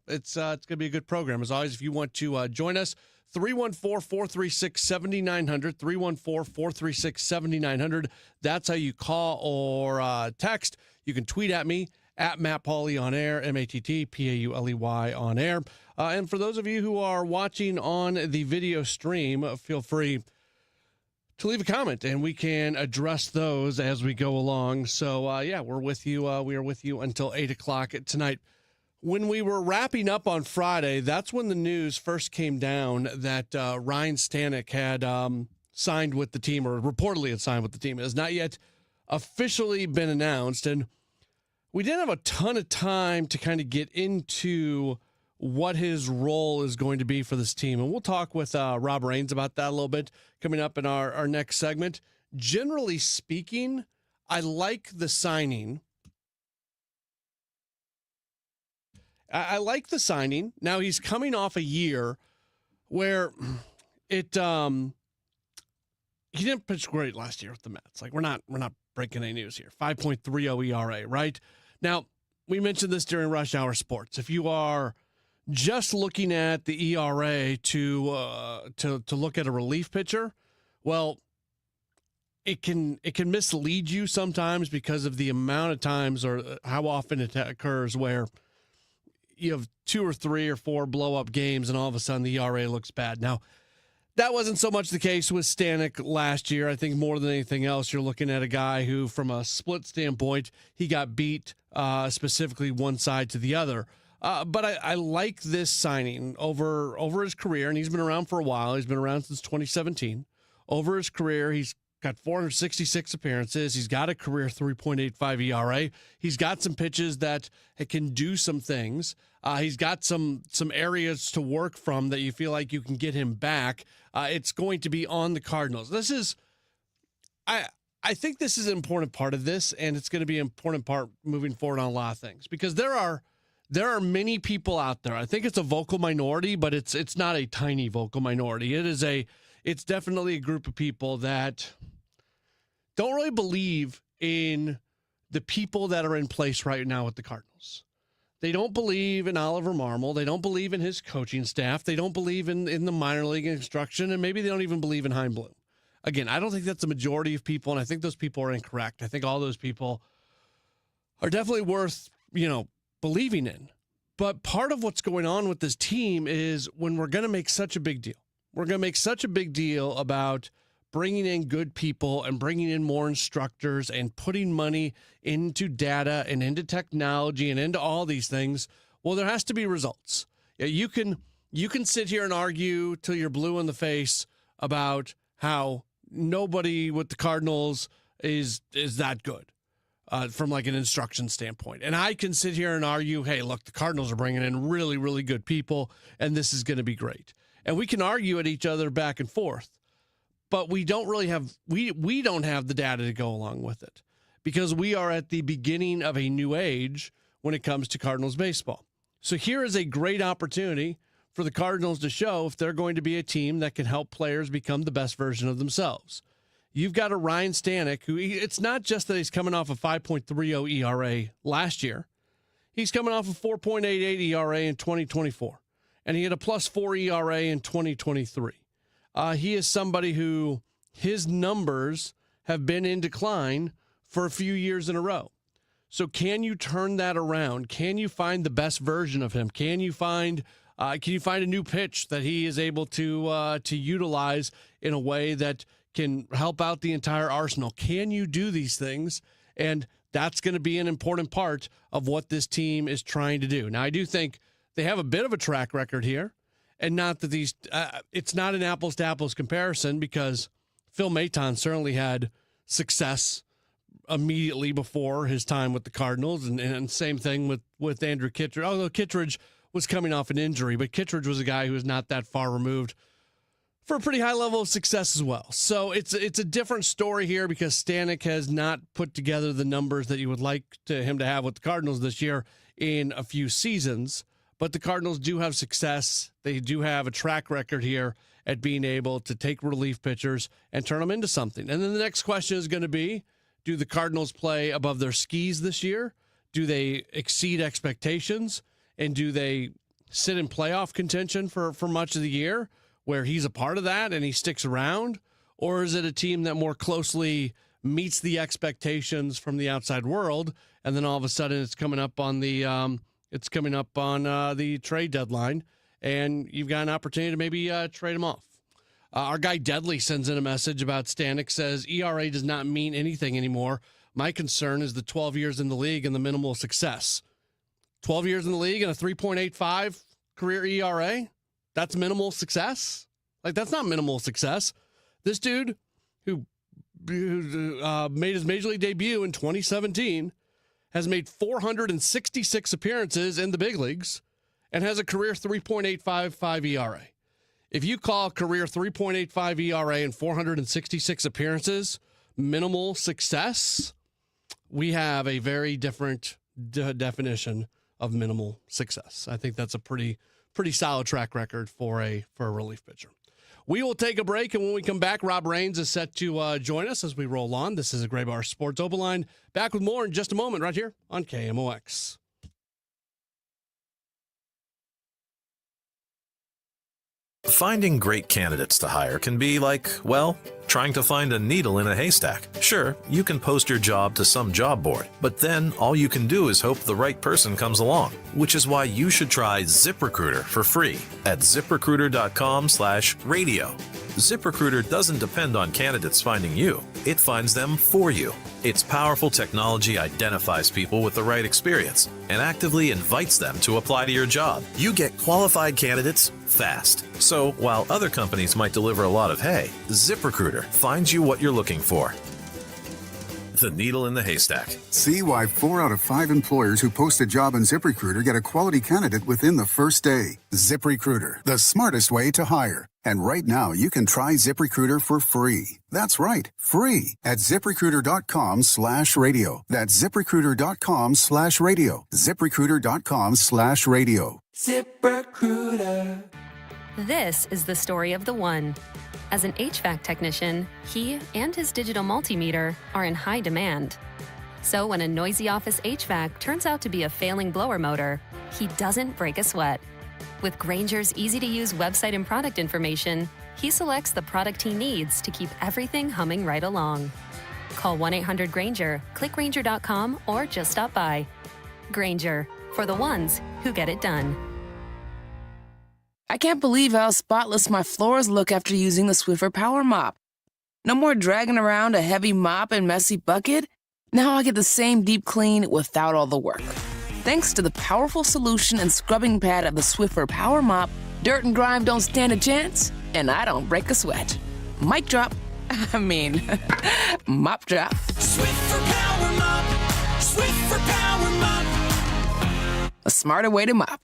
it's going to be a good program. As always, if you want to join us, 314-436-7900, 314-436-7900. That's how you call or text. You can tweet at me, at Matt Pauley on air, MattPauley on air. And for those of you who are watching on the video stream, feel free to leave a comment, and we can address those as we go along. So, we're with you. We are with you until 8 o'clock tonight. When we were wrapping up on Friday, that's when the news first came down that Ryan Stanek had signed with the team, or reportedly had signed with the team. It has not yet officially been announced, and we didn't have a ton of time to kind of get into what his role is going to be for this team. And we'll talk with Rob Rains about that a little bit coming up in our next segment. Generally speaking, I like the signing. I like the signing. Now, he's coming off a year where he didn't pitch great last year with the Mets. Like, we're not breaking any news here. 5.30 ERA, right? Now, we mentioned this during Rush Hour Sports. If you are just looking at the ERA to look at a relief pitcher, well, it can mislead you sometimes because of the amount of times or how often it occurs where you have 2 or 3 or 4 blow-up games and all of a sudden the ERA looks bad. Now, that wasn't so much the case with Stanek last year. I think more than anything else, you're looking at a guy who, from a split standpoint, he got beat specifically one side to the other. But I like this signing over his career, and he's been around for a while. He's been around since 2017. Over his career, he's got 466 appearances. He's got a career 3.85 ERA. He's got some pitches that can do some things. He's got some areas to work from that you feel like you can get him back. It's going to be on the Cardinals. I think this is an important part of this, and it's going to be an important part moving forward on a lot of things because there are many people out there. I think it's a vocal minority, but it's not a tiny vocal minority. It's definitely a group of people that don't really believe in the people that are in place right now with the Cardinals. They don't believe in Oliver Marmol. They don't believe in his coaching staff. They don't believe in the minor league instruction, and maybe they don't even believe in Chaim Bloom. Again, I don't think that's the majority of people, and I think those people are incorrect. I think all those people are definitely worth, believing in. But part of what's going on with this team is when we're going to make such a big deal. We're going to make such a big deal about bringing in good people and bringing in more instructors and putting money into data and into technology and into all these things. Well, there has to be results. You can sit here and argue till you're blue in the face about how nobody with the Cardinals is that good from like an instruction standpoint. And I can sit here and argue, hey, look, the Cardinals are bringing in really, really good people, and this is going to be great. And we can argue at each other back and forth, but we don't really have we don't have the data to go along with it because we are at the beginning of a new age when it comes to Cardinals baseball. So here is a great opportunity for the Cardinals to show if they're going to be a team that can help players become the best version of themselves. You've got a Ryan Stanek who it's not just that he's coming off a 5.30 ERA last year. He's coming off a 4.88 ERA in 2024. And he had a +4 ERA in 2023. He is somebody who his numbers have been in decline for a few years in a row. So can you turn that around? Can you find the best version of him? Can you find a new pitch that he is able to utilize in a way that can help out the entire arsenal? Can you do these things? And That's going to be an important part of what this team is trying to do. Now, I do think they have a bit of a track record here, and not that these it's not an apples-to-apples comparison, because Phil Maton certainly had success immediately before his time with the Cardinals, and same thing with Andrew Kittredge, although Kittredge was coming off an injury, but Kittredge was a guy who was not that far removed for a pretty high level of success as well. So it's a different story here, because Stanek has not put together the numbers that you would like him to have with the Cardinals this year in a few seasons. But the Cardinals do have success. They do have a track record here at being able to take relief pitchers and turn them into something. And then the next question is going to be, do the Cardinals play above their skis this year? Do they exceed expectations? And do they sit in playoff contention for much of the year, where he's a part of that and he sticks around? Or is it a team that more closely meets the expectations from the outside world, and then all of a sudden it's coming up on the trade deadline, and you've got an opportunity to maybe trade him off? Our guy Deadly sends in a message about Stanek, says, ERA does not mean anything anymore. My concern is the 12 years in the league and the minimal success. 12 years in the league and a 3.85 career ERA? That's minimal success? Like, that's not minimal success. This dude who made his Major League debut in 2017 has made 466 appearances in the big leagues and has a career 3.855 ERA. If you call career 3.85 ERA and 466 appearances minimal success, we have a very different definition of minimal success. I think that's a pretty solid track record for a relief pitcher. We will take a break, and when we come back, Rob Raines is set to join us as we roll on. This is a Graybar Sports Open Line. Back with more in just a moment right here on KMOX. Finding great candidates to hire can be like, well, trying to find a needle in a haystack. Sure, you can post your job to some job board, but then all you can do is hope the right person comes along, which is why you should try ZipRecruiter for free at ZipRecruiter.com/radio. ZipRecruiter doesn't depend on candidates finding you. It finds them for you. Its powerful technology identifies people with the right experience and actively invites them to apply to your job. You get qualified candidates fast. So while other companies might deliver a lot of hay, ZipRecruiter finds you what you're looking for. The needle in the haystack. See why 4 out of 5 employers who post a job on ZipRecruiter get a quality candidate within the first day. ZipRecruiter, the smartest way to hire. And right now, you can try ZipRecruiter for free. That's right, free at ZipRecruiter.com/radio. That's ZipRecruiter.com/radio. ZipRecruiter.com/radio. ZipRecruiter. This is the story of the one. As an HVAC technician, he and his digital multimeter are in high demand. So when a noisy office HVAC turns out to be a failing blower motor, he doesn't break a sweat. With Grainger's easy-to-use website and product information, he selects the product he needs to keep everything humming right along. Call 1-800-GRAINGER, click Grainger.com, or just stop by. Grainger, for the ones who get it done. I can't believe how spotless my floors look after using the Swiffer Power Mop. No more dragging around a heavy mop and messy bucket. Now I get the same deep clean without all the work. Thanks to the powerful solution and scrubbing pad of the Swiffer Power Mop, dirt and grime don't stand a chance, and I don't break a sweat. Mic drop. Mop drop. Swiffer Power Mop. Swiffer Power Mop. A smarter way to mop.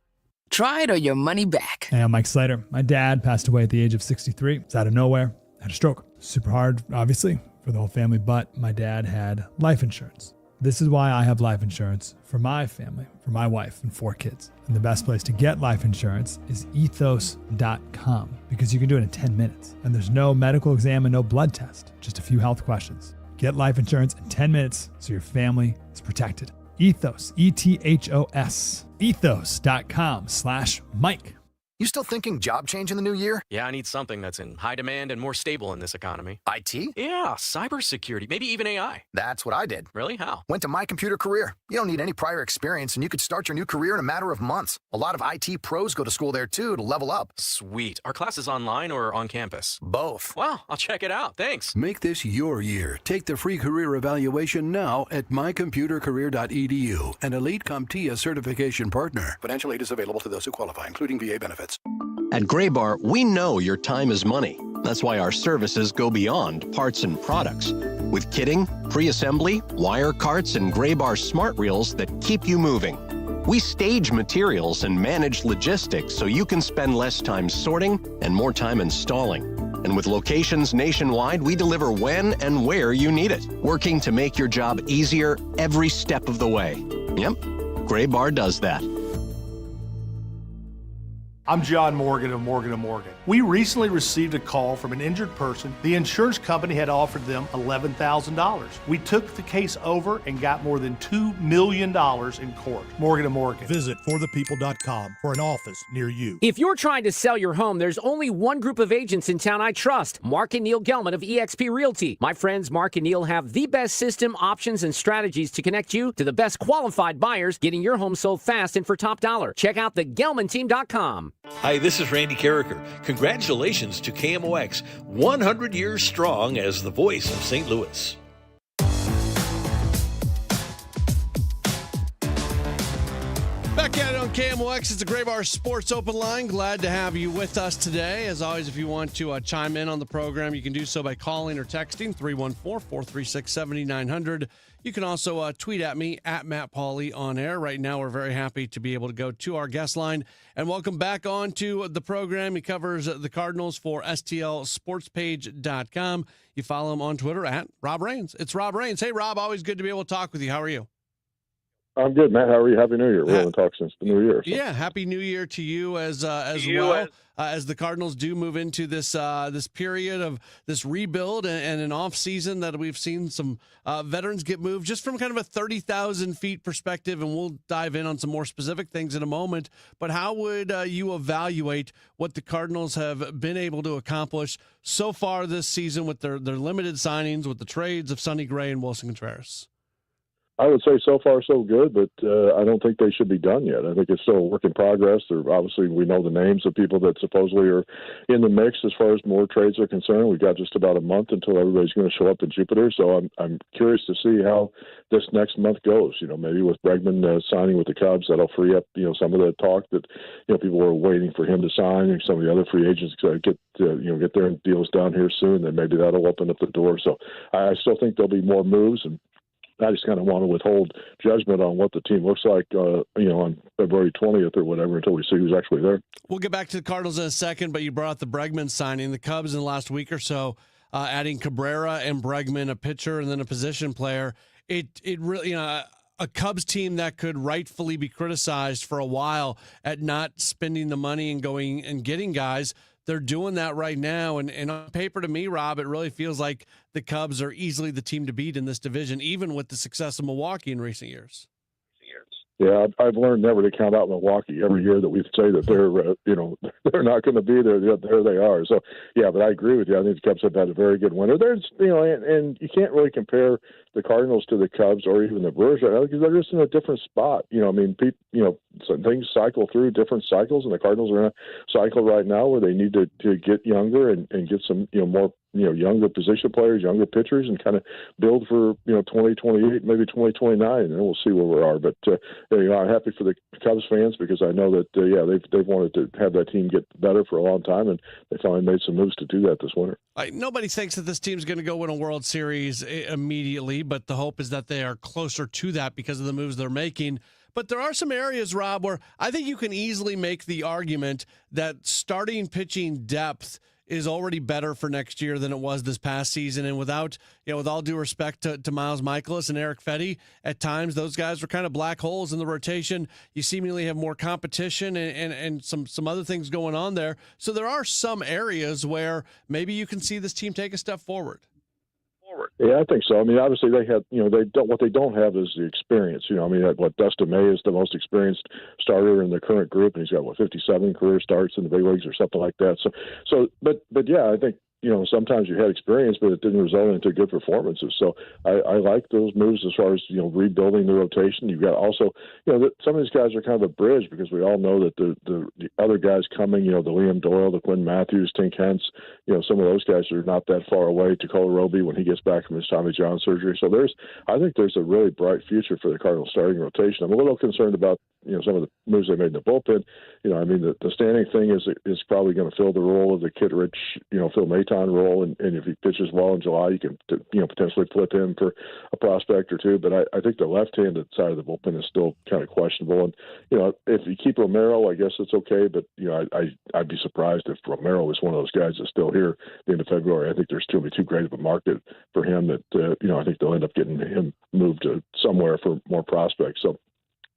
Try it or your money back. Hey, I'm Mike Slater. My dad passed away at the age of 63. It's out of nowhere. Had a stroke. Super hard, obviously, for the whole family, but my dad had life insurance. This is why I have life insurance for my family, for my wife and 4 kids. And the best place to get life insurance is ethos.com, because you can do it in 10 minutes. And there's no medical exam and no blood test, just a few health questions. Get life insurance in 10 minutes so your family is protected. Ethos, ETHOS, ethos.com/Mike. You still thinking job change in the new year? Yeah, I need something that's in high demand and more stable in this economy. IT? Yeah, cybersecurity, maybe even AI. That's what I did. Really? How? Went to My Computer Career. You don't need any prior experience, and you could start your new career in a matter of months. A lot of IT pros go to school there, too, to level up. Sweet. Are classes online or on campus? Both. Wow, I'll check it out. Thanks. Make this your year. Take the free career evaluation now at mycomputercareer.edu, an Elite CompTIA certification partner. Financial aid is available to those who qualify, including VA benefits. At Graybar, we know your time is money. That's why our services go beyond parts and products. With kitting, pre-assembly, wire carts, and Graybar smart reels that keep you moving. We stage materials and manage logistics so you can spend less time sorting and more time installing. And with locations nationwide, we deliver when and where you need it, working to make your job easier every step of the way. Yep, Graybar does that. I'm John Morgan of Morgan & Morgan. We recently received a call from an injured person. The insurance company had offered them $11,000. We took the case over and got more than $2 million in court. Morgan & Morgan. Visit forthepeople.com for an office near you. If you're trying to sell your home, there's only one group of agents in town I trust. Mark and Neil Gelman of eXp Realty. My friends Mark and Neil have the best system, options, and strategies to connect you to the best qualified buyers, getting your home sold fast and for top dollar. Check out thegelmanteam.com. Hi, this is Randy Carricker. Congratulations to KMOX, 100 years strong as the voice of St. Louis. Back at it on KMOX. It's the Graybar Sports Open Line. Glad to have you with us today. As always, if you want to chime in on the program, you can do so by calling or texting 314-436-7900. You can also tweet at me, at Matt Pauley on air. Right now, we're very happy to be able to go to our guest line and welcome back on to the program. He covers the Cardinals for STLSportspage.com. You follow him on Twitter at Rob Rains. It's Rob Rains. Hey, Rob, always good to be able to talk with you. How are you? I'm good, Matt. How are you? Happy New Year. We haven't talked since the New Year. So. Yeah, Happy New Year to you as the Cardinals do move into this this period of this rebuild and an off season that we've seen some veterans get moved just from kind of a 30,000 feet perspective, and we'll dive in on some more specific things in a moment. But how would you evaluate what the Cardinals have been able to accomplish so far this season with their limited signings, with the trades of Sonny Gray and Wilson Contreras? I would say so far so good, but I don't think they should be done yet. I think it's still a work in progress. Obviously, we know the names of people that supposedly are in the mix as far as more trades are concerned. We've got just about a month until everybody's going to show up in Jupiter, so I'm curious to see how this next month goes. You know, maybe with Bregman signing with the Cubs, that'll free up some of the talk that people were waiting for him to sign, and some of the other free agents get their deals down here soon. Then maybe that'll open up the door. So I still think there'll be more moves, and I just kind of want to withhold judgment on what the team looks like, on February 20th or whatever until we see who's actually there. We'll get back to the Cardinals in a second, but you brought up the Bregman signing. The Cubs in the last week or so, adding Cabrera and Bregman, a pitcher and then a position player. It really, a Cubs team that could rightfully be criticized for a while at not spending the money and going and getting guys. They're doing that right now. And on paper, to me, Rob, it really feels like the Cubs are easily the team to beat in this division, even with the success of Milwaukee in recent years. Yeah, I've learned never to count out Milwaukee. Every year that we say that they're not going to be there, there they are. So, yeah, but I agree with you. I think the Cubs have had a very good winter. There's, and you can't really compare the Cardinals to the Cubs or even the Brewers right now because they're just in a different spot. Some things cycle through different cycles, and the Cardinals are in a cycle right now where they need to get younger and get some, more younger position players, younger pitchers, and kind of build for 2028, maybe 2029, and then we'll see where we are. But I'm happy for the Cubs fans because I know that they've wanted to have that team get better for a long time, and they finally made some moves to do that this winter. Nobody thinks that this team's going to go win a World Series immediately, but the hope is that they are closer to that because of the moves they're making. But there are some areas, Rob, where I think you can easily make the argument that starting pitching depth is already better for next year than it was this past season. And with all due respect to Miles Mikolas and Eric Fedde, at times those guys were kind of black holes in the rotation. You seemingly have more competition and some other things going on there. So there are some areas where maybe you can see this team take a step forward. Yeah, I think so. I mean, obviously they have, what they don't have is the experience. I mean, Dustin May is the most experienced starter in the current group, and he's got 57 career starts in the big leagues or something like that. But yeah, I think sometimes you had experience, but it didn't result into good performances. So I like those moves as far as, rebuilding the rotation. You've got also, some of these guys are kind of a bridge because we all know that the other guys coming, the Liam Doyle, the Quinn Matthews, Tink Hence, some of those guys are not that far away. Tacola Roby when he gets back from his Tommy John surgery. So I think there's a really bright future for the Cardinals starting rotation. I'm a little concerned about, some of the moves they made in the bullpen. I mean, the standing thing is probably going to fill the role of the Kittredge, Phil Maton role. And if he pitches well in July, you can, potentially flip him for a prospect or two. But I think the left-handed side of the bullpen is still kind of questionable. And, if you keep Romero, I guess it's okay. But, I'd be surprised if Romero was one of those guys that's still here at the end of February. I think there's too great of a market for him that, I think they'll end up getting him moved to somewhere for more prospects. So,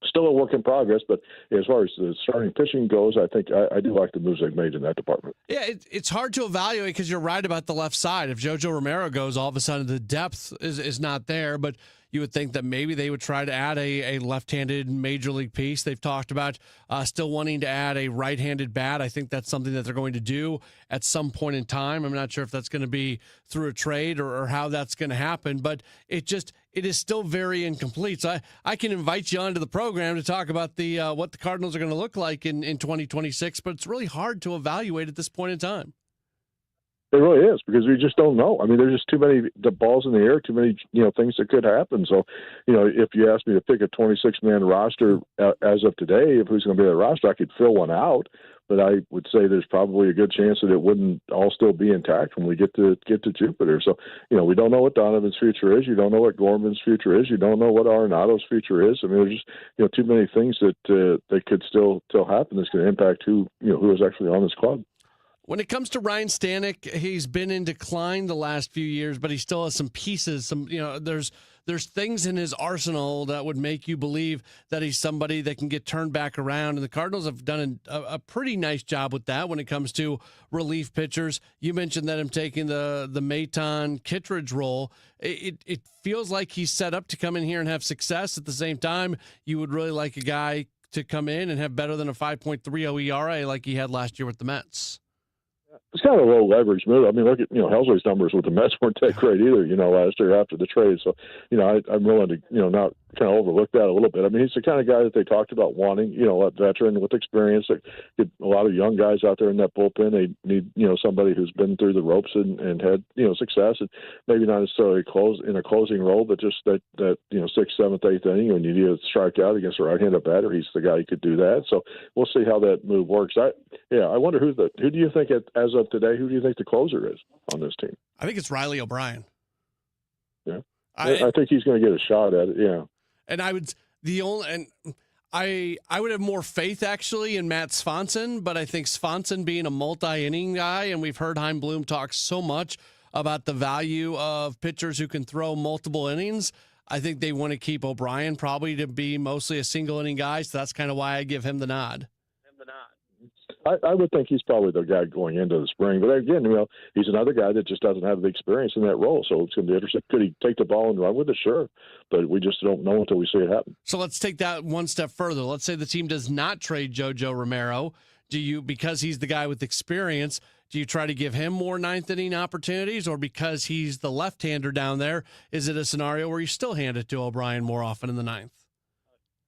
still a work in progress, but as far as the starting pitching goes, I think I do like the moves they've made in that department. Yeah, it's hard to evaluate because you're right about the left side. If JoJo Romero goes, all of a sudden the depth is not there, but you would think that maybe they would try to add a left-handed major league piece. They've talked about still wanting to add a right-handed bat. I think that's something that they're going to do at some point in time. I'm not sure if that's going to be through a trade or how that's going to happen, but it is still very incomplete. So I can invite you onto the program to talk about the what the Cardinals are going to look like in 2026, but it's really hard to evaluate at this point in time. It really is because we just don't know. I mean, there's just too many the balls in the air, too many things that could happen. So, if you ask me to pick a 26-man roster as of today, if who's going to be that roster, I could fill one out. But I would say there's probably a good chance that it wouldn't all still be intact when we get to Jupiter. So, we don't know what Donovan's future is. You don't know what Gorman's future is. You don't know what Arenado's future is. I mean, there's just too many things that could still happen that's going to impact who is actually on this club. When it comes to Ryan Stanek, he's been in decline the last few years, but he still has some pieces. There's things in his arsenal that would make you believe that he's somebody that can get turned back around. And the Cardinals have done a pretty nice job with that when it comes to relief pitchers. You mentioned that him taking the Maton Kittredge role. It feels like he's set up to come in here and have success. At the same time, you would really like a guy to come in and have better than a 5.30 ERA like he had last year with the Mets. It's kind of a low leverage move. I mean, look at Helsley's numbers with the Mets weren't that great either. Last year after the trade. So I'm willing to not kind of overlook that a little bit. I mean, he's the kind of guy that they talked about wanting. A veteran with experience. A lot of young guys out there in that bullpen. They need somebody who's been through the ropes and had success, and maybe not necessarily in a closing role, but just that 6th, 7th, 8th inning when you need to strike out against a right-handed batter. He's the guy who could do that. So we'll see how that move works. I wonder who do you think as of today, who do you think the closer is on this team? I think it's Riley O'Brien. Yeah, I think he's going to get a shot at it. Yeah, and I would have more faith actually in Matt Swanson, but I think Swanson being a multi-inning guy, and we've heard Chaim Bloom talk so much about the value of pitchers who can throw multiple innings. I think they want to keep O'Brien probably to be mostly a single inning guy, so that's kind of why I give him the nod. I would think he's probably the guy going into the spring. But again, he's another guy that just doesn't have the experience in that role. So it's going to be interesting. Could he take the ball and run with it? Sure. But we just don't know until we see it happen. So let's take that one step further. Let's say the team does not trade JoJo Romero. Because he's the guy with experience, do you try to give him more ninth inning opportunities? Or because he's the left-hander down there, is it a scenario where you still hand it to O'Brien more often in the ninth?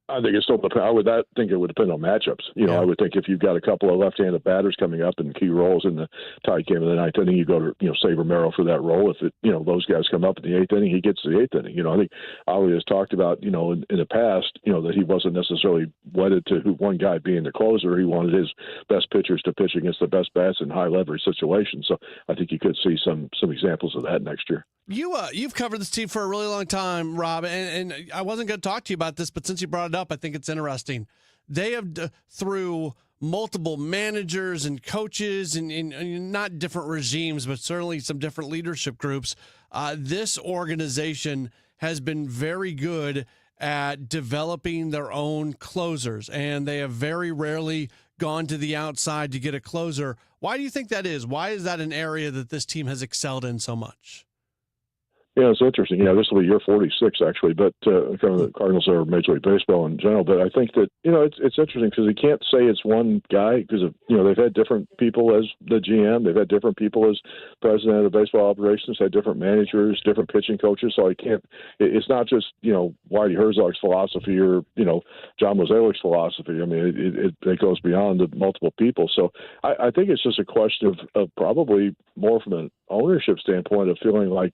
I think it's still. I think it would depend on matchups. I would think if you've got a couple of left-handed batters coming up in key roles in the tie game of the ninth inning, you go to say Romero for that role. If those guys come up in the 8th inning, he gets to the 8th inning. I think Ali has talked about in the past that he wasn't necessarily wedded to one guy being the closer. He wanted his best pitchers to pitch against the best bats in high leverage situations. So I think you could see some examples of that next year. You've covered this team for a really long time, Rob, and I wasn't going to talk to you about this, but since you brought it up, I think it's interesting. They have, through multiple managers and coaches and not different regimes, but certainly some different leadership groups, this organization has been very good at developing their own closers, and they have very rarely gone to the outside to get a closer. Why do you think that is? Why is that an area that this team has excelled in so much? Yeah, it's interesting. Yeah, this will be year 46 actually, but the Cardinals are Major League Baseball in general. But I think that it's interesting because you can't say it's one guy because they've had different people as the GM, they've had different people as president of the baseball operations, had different managers, different pitching coaches. So I can't. It's not just Whitey Herzog's philosophy or John Mosalic's philosophy. I mean, it goes beyond the multiple people. So I think it's just a question of probably more from an ownership standpoint of feeling like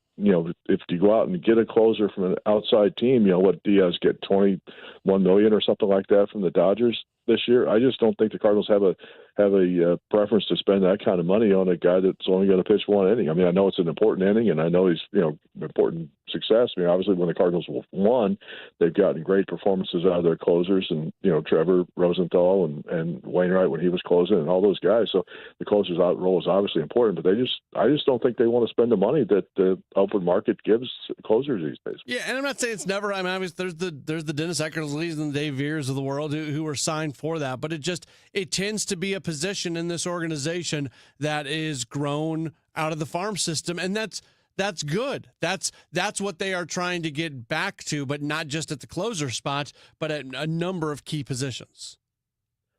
if you go out and get a closer from an outside team, what Diaz get $21 million or something like that from the Dodgers this year. I just don't think the Cardinals have a preference to spend that kind of money on a guy that's only going to pitch one inning. I mean, I know it's an important inning, and I know he's important success. I mean, obviously when the Cardinals won, they've gotten great performances out of their closers, and Trevor Rosenthal and Wainwright when he was closing, and all those guys. So the closers out role is obviously important, but I just don't think they want to spend the money that the open market gives closers these days. Yeah, and I'm not saying it's never. I mean, obviously there's the Dennis Eckersley's and the Dave Veers of the world who are signed for that, but it tends to be a position in this organization that is grown out of the farm system, and that's good. That's what they are trying to get back to, but not just at the closer spot, but at a number of key positions.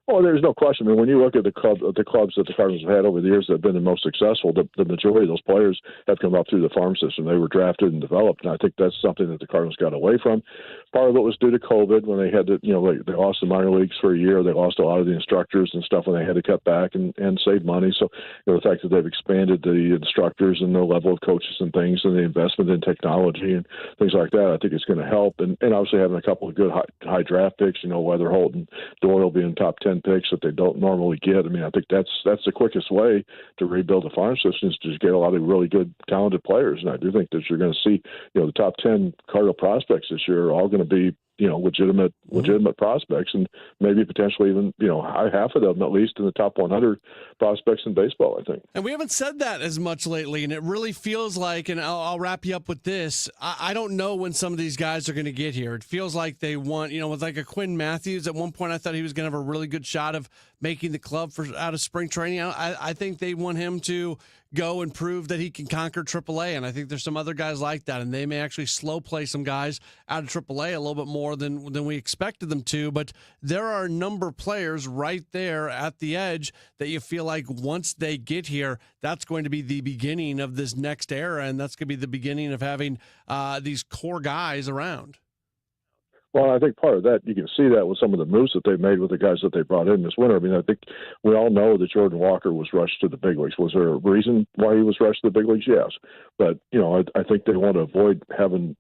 Well, there's no question. I mean, when you look at the clubs that the Cardinals have had over the years that have been the most successful, the majority of those players have come up through the farm system. They were drafted and developed, and I think that's something that the Cardinals got away from. Part of it was due to COVID when they had to, they lost the minor leagues for a year. They lost a lot of the instructors and stuff when they had to cut back and save money. So, the fact that they've expanded the instructors and the level of coaches and things and the investment in technology and things like that, I think it's going to help. And obviously having a couple of good high draft picks, Weatherholt and Doyle being top 10 picks that they don't normally get. I mean, I think that's the quickest way to rebuild the farm system is to just get a lot of really good, talented players. And I do think that you're going to see, the top 10 Cardinal prospects this year are all going to be, legitimate prospects, and maybe potentially even, half of them at least in the top 100 prospects in baseball, I think. And we haven't said that as much lately, and it really feels like, and I'll wrap you up with this, I don't know when some of these guys are going to get here. It feels like they want, with like a Quinn Matthews, at one point I thought he was going to have a really good shot of making the club out of spring training. I think they want him to go and prove that he can conquer AAA, and I think there's some other guys like that, and they may actually slow play some guys out of AAA a little bit more than we expected them to, but there are a number of players right there at the edge that you feel like once they get here, that's going to be the beginning of this next era, and that's going to be the beginning of having these core guys around. Well, I think part of that, you can see that with some of the moves that they've made with the guys that they brought in this winter. I mean, I think we all know that Jordan Walker was rushed to the big leagues. Was there a reason why he was rushed to the big leagues? Yes. But, I think they want to avoid having,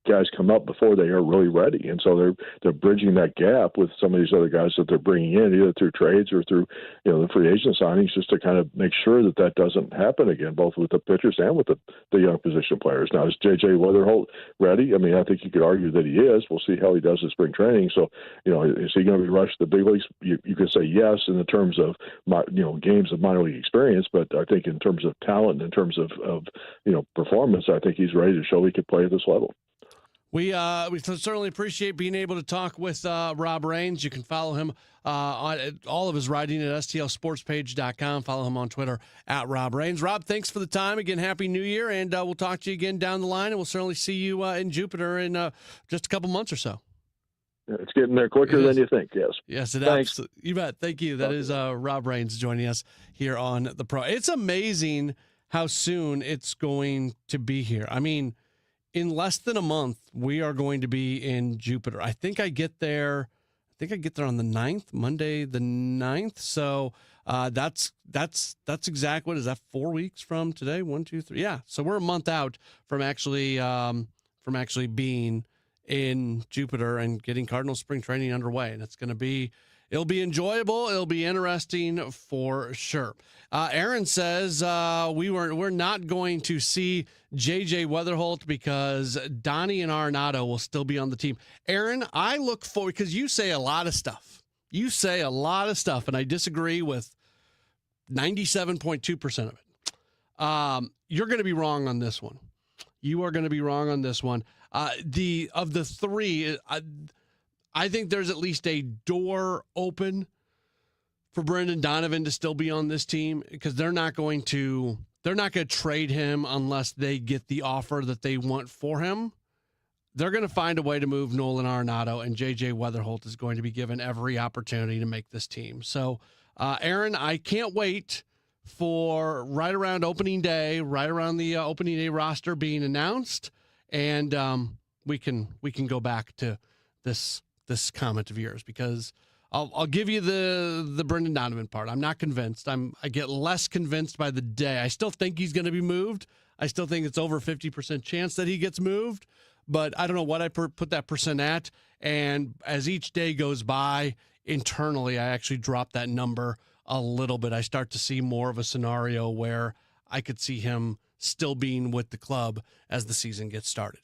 guys come up before they are really ready. And so they're bridging that gap with some of these other guys that they're bringing in, either through trades or through, the free agent signings, just to kind of make sure that doesn't happen again, both with the pitchers and with the young position players. Now, is J.J. Weatherholt ready? I mean, I think you could argue that he is. We'll see how he does in spring training. So, is he going to be rushed to the big leagues? You could say yes in the terms of, games of minor league experience, but I think in terms of talent, in terms of performance, I think he's ready to show he could play at this level. We certainly appreciate being able to talk with Rob Rains. You can follow him on all of his writing at stlsportspage.com. Follow him on Twitter at Rob Rains. Rob, thanks for the time. Again, Happy New Year, and we'll talk to you again down the line, and we'll certainly see you in Jupiter in just a couple months or so. It's getting there quicker than you think, yes. Yes, Thanks. You bet. Thank you. That is Rob Rains joining us here on The Pro. It's amazing how soon it's going to be here. I mean, in less than a month, we are going to be in Jupiter. I think I get there on the 9th, Monday the 9th. So that's exactly, what is that, 4 weeks from today? 1, 2, 3. Yeah. So we're a month out from actually being in Jupiter and getting Cardinal spring training underway. And it'll be enjoyable. It'll be interesting for sure. Aaron says we're not going to see J.J. Weatherholt because Donnie and Arenado will still be on the team. Aaron, I look forward, because you say a lot of stuff. And I disagree with 97.2% of it. You're going to be wrong on this one. You are going to be wrong on this one. Of the three, I think there's at least a door open for Brendan Donovan to still be on this team because they're not going to trade him unless they get the offer that they want for him. They're going to find a way to move Nolan Arenado, and J.J. Weatherholt is going to be given every opportunity to make this team. So, Aaron, I can't wait for right around opening day, right around the opening day roster being announced, and we can go back to this comment of yours because I'll give you the Brendan Donovan part. I'm not convinced. I get less convinced by the day. I still think he's going to be moved. I still think it's over 50% chance that he gets moved, but I don't know what I put that percent at. And as each day goes by, internally, I actually drop that number a little bit. I start to see more of a scenario where I could see him still being with the club as the season gets started.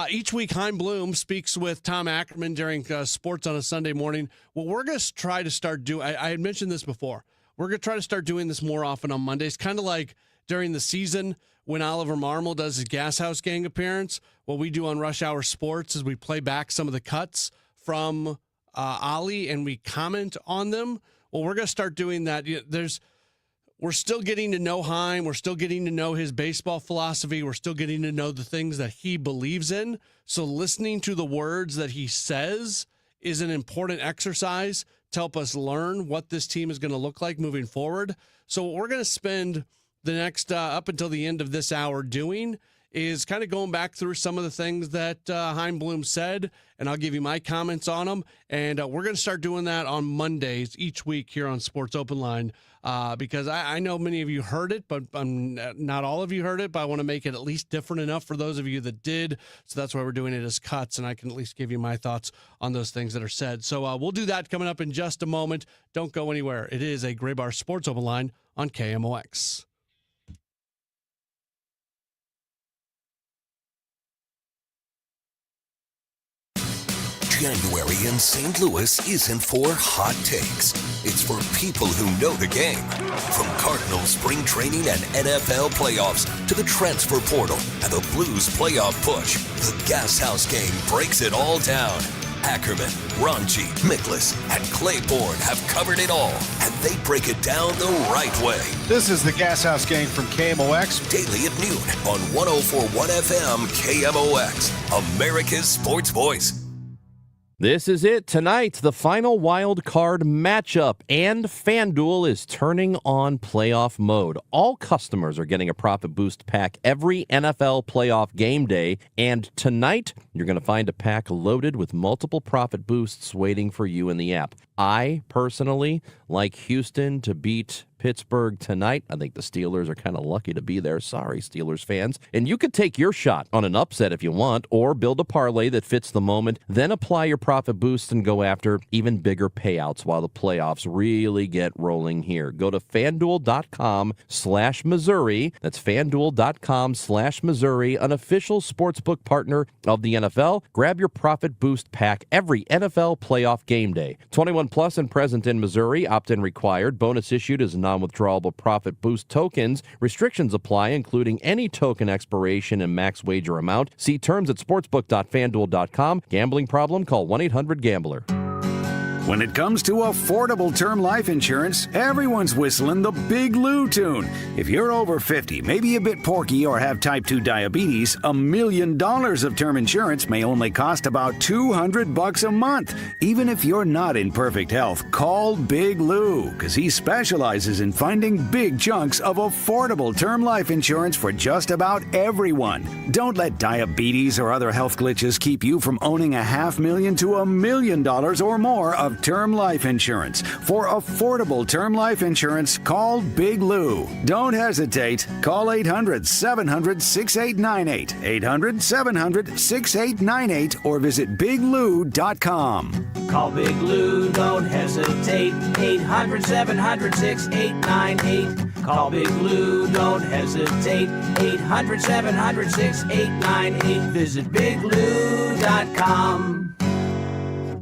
Each week, Chaim Bloom speaks with Tom Ackerman during Sports on a Sunday morning. What we're going to try to start doing, I had mentioned this before, we're going to try to start doing this more often on Mondays, kind of like during the season when Oliver Marmol does his Gas House Gang appearance. What we do on Rush Hour Sports is we play back some of the cuts from Ollie and we comment on them. Well, we're going to start doing that. We're still getting to know Chaim. We're still getting to know his baseball philosophy. We're still getting to know the things that he believes in. So listening to the words that he says is an important exercise to help us learn what this team is going to look like moving forward. So what we're going to spend the next up until the end of this hour doing is kind of going back through some of the things that Chaim Bloom said, and I'll give you my comments on them. And we're going to start doing that on Mondays each week here on Sports Open Line because I know many of you heard it, but not all of you heard it, but I want to make it at least different enough for those of you that did. So that's why we're doing it as cuts, and I can at least give you my thoughts on those things that are said. So we'll do that coming up in just a moment. Don't go anywhere. It is a Graybar Sports Open Line on KMOX. January in St. Louis isn't for hot takes. It's for people who know the game. From Cardinals spring training and NFL playoffs to the transfer portal and the Blues playoff push, the Gas House Gang breaks it all down. Ackerman, Ranji, Miklas, and Claiborne have covered it all, and they break it down the right way. This is the Gas House Gang from KMOX. Daily at noon on 104.1 FM KMOX, America's sports voice. This is it. Tonight, the final wild card matchup, and FanDuel is turning on playoff mode. All customers are getting a Profit Boost pack every NFL playoff game day, and tonight, you're going to find a pack loaded with multiple Profit Boosts waiting for you in the app. I, personally, like Houston to beat Pittsburgh tonight. I think the Steelers are kind of lucky to be there. Sorry, Steelers fans. And you could take your shot on an upset if you want, or build a parlay that fits the moment, then apply your Profit Boost and go after even bigger payouts while the playoffs really get rolling here. Go to FanDuel.com/Missouri. That's FanDuel.com/Missouri, an official sportsbook partner of the NFL. Grab your Profit Boost pack every NFL playoff game day. 21 plus and present in Missouri. Opt-in required. Bonus issued as non-withdrawable Profit Boost tokens. Restrictions apply, including any token expiration and max wager amount. See terms at sportsbook.fanduel.com. Gambling problem? Call 1-800-GAMBLER. When it comes to affordable term life insurance, everyone's whistling the Big Lou tune. If you're over 50, maybe a bit porky, or have type 2 diabetes, $1 million of term insurance may only cost about $200 a month. Even if you're not in perfect health, call Big Lou, because he specializes in finding big chunks of affordable term life insurance for just about everyone. Don't let diabetes or other health glitches keep you from owning $500,000 to $1 million or more of term life insurance. For affordable term life insurance, call Big Lou. Don't hesitate. Call 800-700-6898, 800-700-6898, or visit biglou.com. Call Big Lou, don't hesitate, 800-700-6898. Call Big Lou, don't hesitate, 800-700-6898. Visit biglou.com.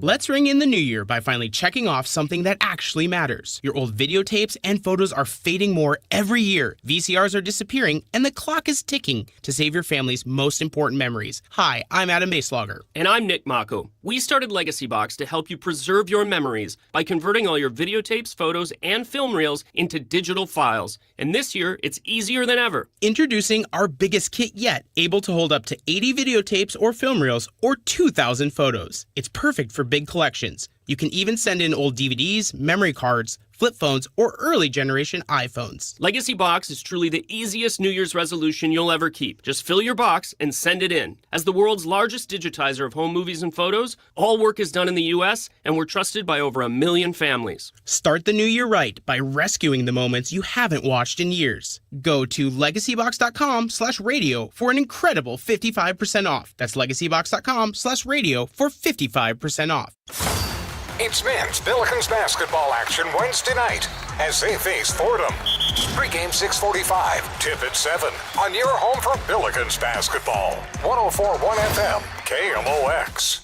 Let's ring in the new year by finally checking off something that actually matters. Your old videotapes and photos are fading more every year. VCRs are disappearing, and the clock is ticking to save your family's most important memories. Hi, I'm Adam Baselogger. And I'm Nick Mako. We started Legacy Box to help you preserve your memories by converting all your videotapes, photos, and film reels into digital files. And this year, it's easier than ever. Introducing our biggest kit yet, able to hold up to 80 videotapes or film reels or 2,000 photos. It's perfect for big collections. You can even send in old DVDs, memory cards, flip phones, or early generation iPhones. Legacy Box is truly the easiest New Year's resolution you'll ever keep. Just fill your box and send it in. As the world's largest digitizer of home movies and photos, all work is done in the U.S., and we're trusted by over 1 million families. Start the new year right by rescuing the moments you haven't watched in years. Go to legacybox.com/radio for an incredible 55% off. That's legacybox.com/radio for 55% off. It's men's Billikens basketball action Wednesday night as they face Fordham. Pre-game 6:45, tip at 7 on your home for Billikens basketball. 104.1 FM, KMOX.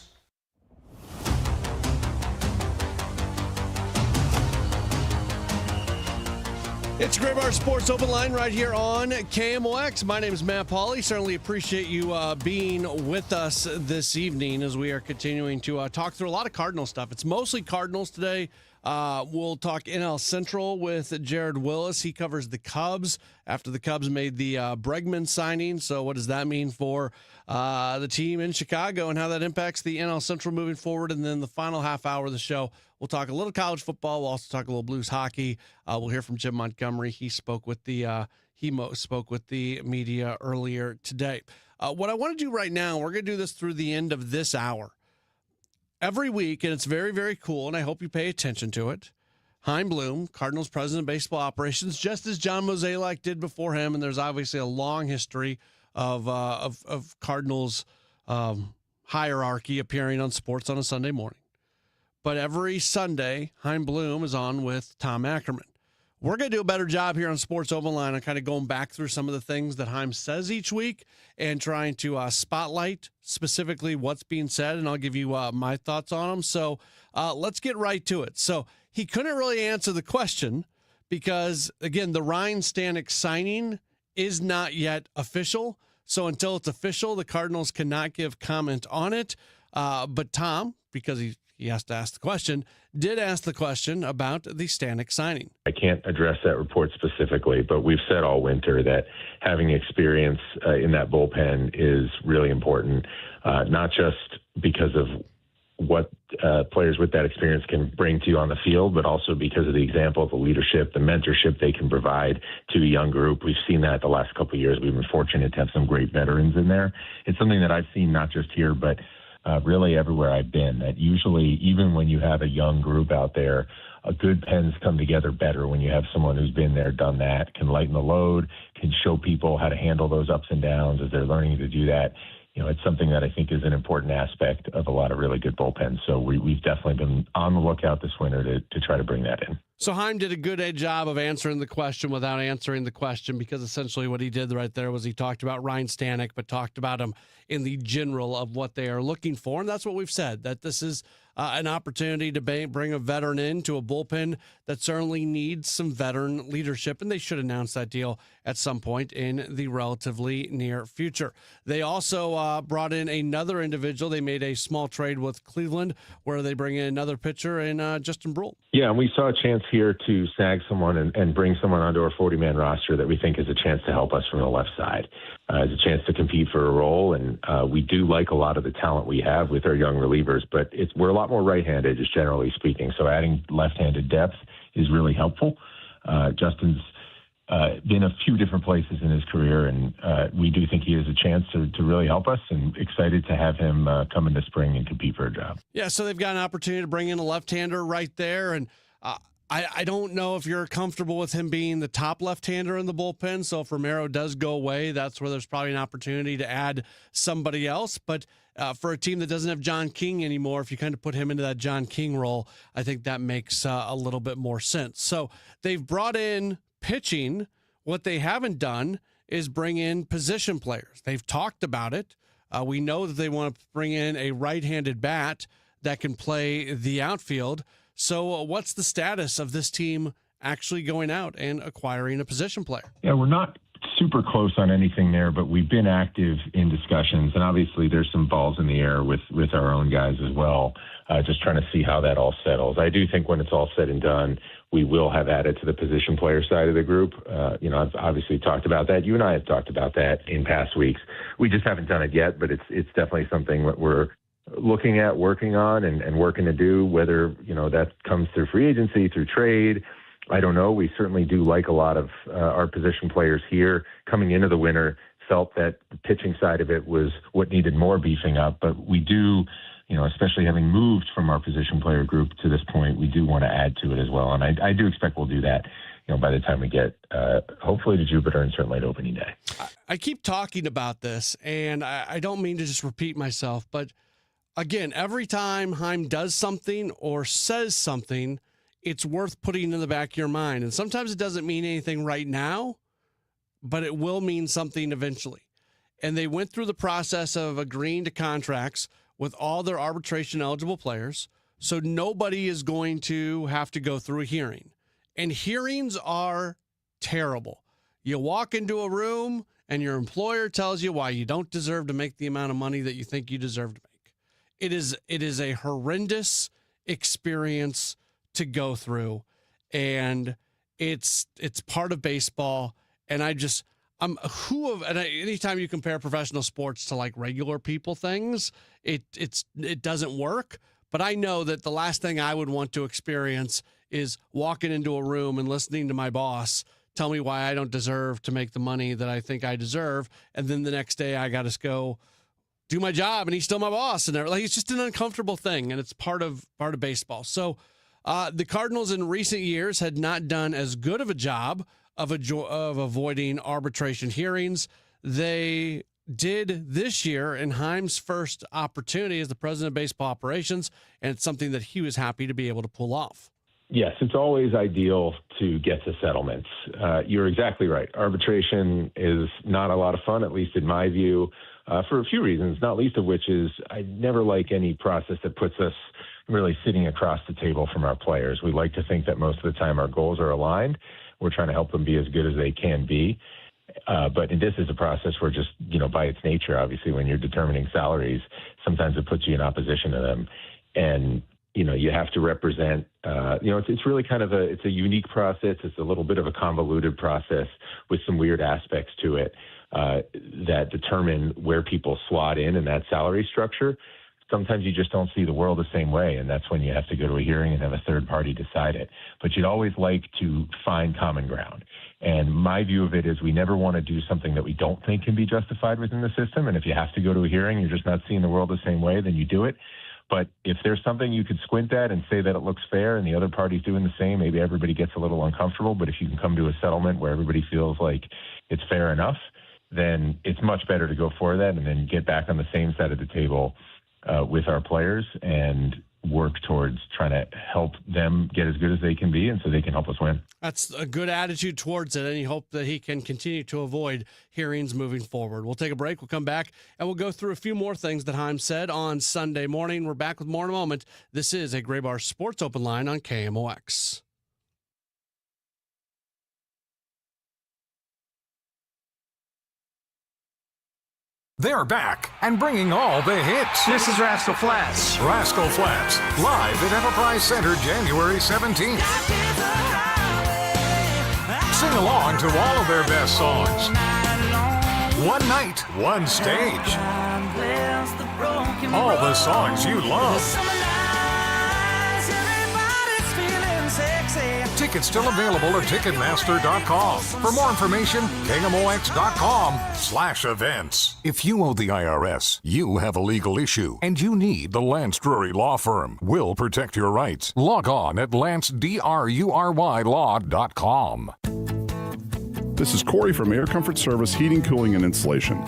It's Graybar Sports Open Line right here on KMOX. My name is Matt Pauley. Certainly appreciate you being with us this evening as we are continuing to talk through a lot of Cardinal stuff. It's mostly Cardinals today. We'll talk NL Central with Jared Willis. He covers the Cubs after the Cubs made the Bregman signing. So what does that mean for the team in Chicago and how that impacts the NL Central moving forward? And then the final half hour of the show, we'll talk a little college football. We'll also talk a little Blues hockey. We'll hear from Jim Montgomery. He spoke with the spoke with the media earlier today. What I want to do right now, we're going to do this through the end of this hour. Every week, and it's very, very cool, and I hope you pay attention to it. Chaim Bloom, Cardinals president of baseball operations, just as John Mozeliak did before him, and there's obviously a long history of Cardinals hierarchy appearing on sports on a Sunday morning. But every Sunday, Chaim Bloom is on with Tom Ackerman. We're going to do a better job here on Sports Open Line on kind of going back through some of the things that Chaim says each week and trying to spotlight specifically what's being said, and I'll give you my thoughts on them. So let's get right to it. So he couldn't really answer the question because, again, the Ryan Stanek signing is not yet official. So until it's official, the Cardinals cannot give comment on it. But Tom, because he has to ask the question, did ask the question about the Stanek signing. I can't address that report specifically, but we've said all winter that having experience in that bullpen is really important, not just because of what players with that experience can bring to you on the field, but also because of the example, the leadership, the mentorship they can provide to a young group. We've seen that the last couple of years. We've been fortunate to have some great veterans in there. It's something that I've seen not just here, but really everywhere I've been, that usually even when you have a young group out there, good pens come together better when you have someone who's been there, done that, can lighten the load, can show people how to handle those ups and downs as they're learning to do that. You know, it's something that I think is an important aspect of a lot of really good bullpens. So we've definitely been on the lookout this winter to try to bring that in. So Chaim did a good job of answering the question without answering the question, because essentially what he did right there was he talked about Ryan Stanek, but talked about him in the general of what they are looking for. And that's what we've said, that this is an opportunity to bring a veteran into a bullpen that certainly needs some veteran leadership, and they should announce that deal at some point in the relatively near future. They also brought in another individual. They made a small trade with Cleveland where they bring in another pitcher in Justin Bruihl. Yeah, and we saw a chance here to snag someone and bring someone onto our 40-man roster that we think is a chance to help us from the left side. It's a chance to compete for a role, and we do like a lot of the talent we have with our young relievers, but we're a lot more right-handed, just generally speaking. So adding left-handed depth is really helpful. Justin's been a few different places in his career, and we do think he has a chance to really help us, and excited to have him come in the spring and compete for a job. Yeah, so they've got an opportunity to bring in a left-hander right there, and I don't know if you're comfortable with him being the top left-hander in the bullpen. So if Romero does go away, that's where there's probably an opportunity to add somebody else. But for a team that doesn't have John King anymore, if you kind of put him into that John King role, I think that makes a little bit more sense. So they've brought in pitching. What they haven't done is bring in position players. They've talked about it. We know that they want to bring in a right-handed bat. that can play the outfield. So what's the status of this team actually going out and acquiring a position player? Yeah, we're not super close on anything there, but we've been active in discussions, and obviously there's some balls in the air with our own guys as well, just trying to see how that all settles. I do think when it's all said and done, we will have added to the position player side of the group. I've obviously talked about that. You and I have talked about that in past weeks. We just haven't done it yet, but it's definitely something that we're looking at, working on, and working to do, whether, that comes through free agency, through trade. I don't know. We certainly do like a lot of our position players here. Coming into the winter, felt that the pitching side of it was what needed more beefing up. But we do, especially having moved from our position player group to this point, we do want to add to it as well. And I do expect we'll do that, by the time we get hopefully to Jupiter and certainly to opening day. I keep talking about this, and I don't mean to just repeat myself, but again, every time Chaim does something or says something, it's worth putting in the back of your mind. And sometimes it doesn't mean anything right now, but it will mean something eventually. And they went through the process of agreeing to contracts with all their arbitration eligible players. So nobody is going to have to go through a hearing. And hearings are terrible. You walk into a room and your employer tells you why you don't deserve to make the amount of money that you think you deserve to make. It is a horrendous experience to go through, and it's part of baseball. And anytime you compare professional sports to like regular people things, it doesn't work. But I know that the last thing I would want to experience is walking into a room and listening to my boss tell me why I don't deserve to make the money that I think I deserve, and then the next day I got to go do my job and he's still my boss, and it's just an uncomfortable thing, and it's part of baseball. So the Cardinals in recent years had not done as good of a job of avoiding arbitration hearings. They did this year in Chaim's first opportunity as the president of baseball operations, and it's something that he was happy to be able to pull off. Yes, it's always ideal to get to settlements. You're exactly right. Arbitration is not a lot of fun, at least in my view, for a few reasons, not least of which is I never like any process that puts us really sitting across the table from our players. We like to think that most of the time our goals are aligned. We're trying to help them be as good as they can be. But this is a process where just, by its nature, obviously, when you're determining salaries, sometimes it puts you in opposition to them. And, you have to represent, it's really kind of it's a unique process. It's a little bit of a convoluted process with some weird aspects to it that determine where people slot in that salary structure. Sometimes you just don't see the world the same way, and that's when you have to go to a hearing and have a third party decide it. But you'd always like to find common ground. And my view of it is we never want to do something that we don't think can be justified within the system. And if you have to go to a hearing, you're just not seeing the world the same way, then you do it. But if there's something you could squint at and say that it looks fair and the other party's doing the same, maybe everybody gets a little uncomfortable. But if you can come to a settlement where everybody feels like it's fair enough, then it's much better to go for that and then get back on the same side of the table with our players and work towards trying to help them get as good as they can be, and so they can help us win. That's a good attitude towards it, and you hope that he can continue to avoid hearings moving forward. We'll take a break. We'll come back, and we'll go through a few more things that Chaim said on Sunday morning. We're back with more in a moment. This is a Gray Bar Sports Open Line on KMOX. They're back and bringing all the hits. This is Rascal Flatts. Rascal Flatts, live at Enterprise Center January 17th. Sing along to all of their best songs. One night, one stage. All the songs you love. Tickets still available at Ticketmaster.com. For more information, KMOX.com/events. If you owe the IRS, you have a legal issue, and you need the Lance Drury Law Firm. We'll protect your rights. Log on at LanceDruryLaw.com. This is Corey from Air Comfort Service Heating, Cooling, and Insulation.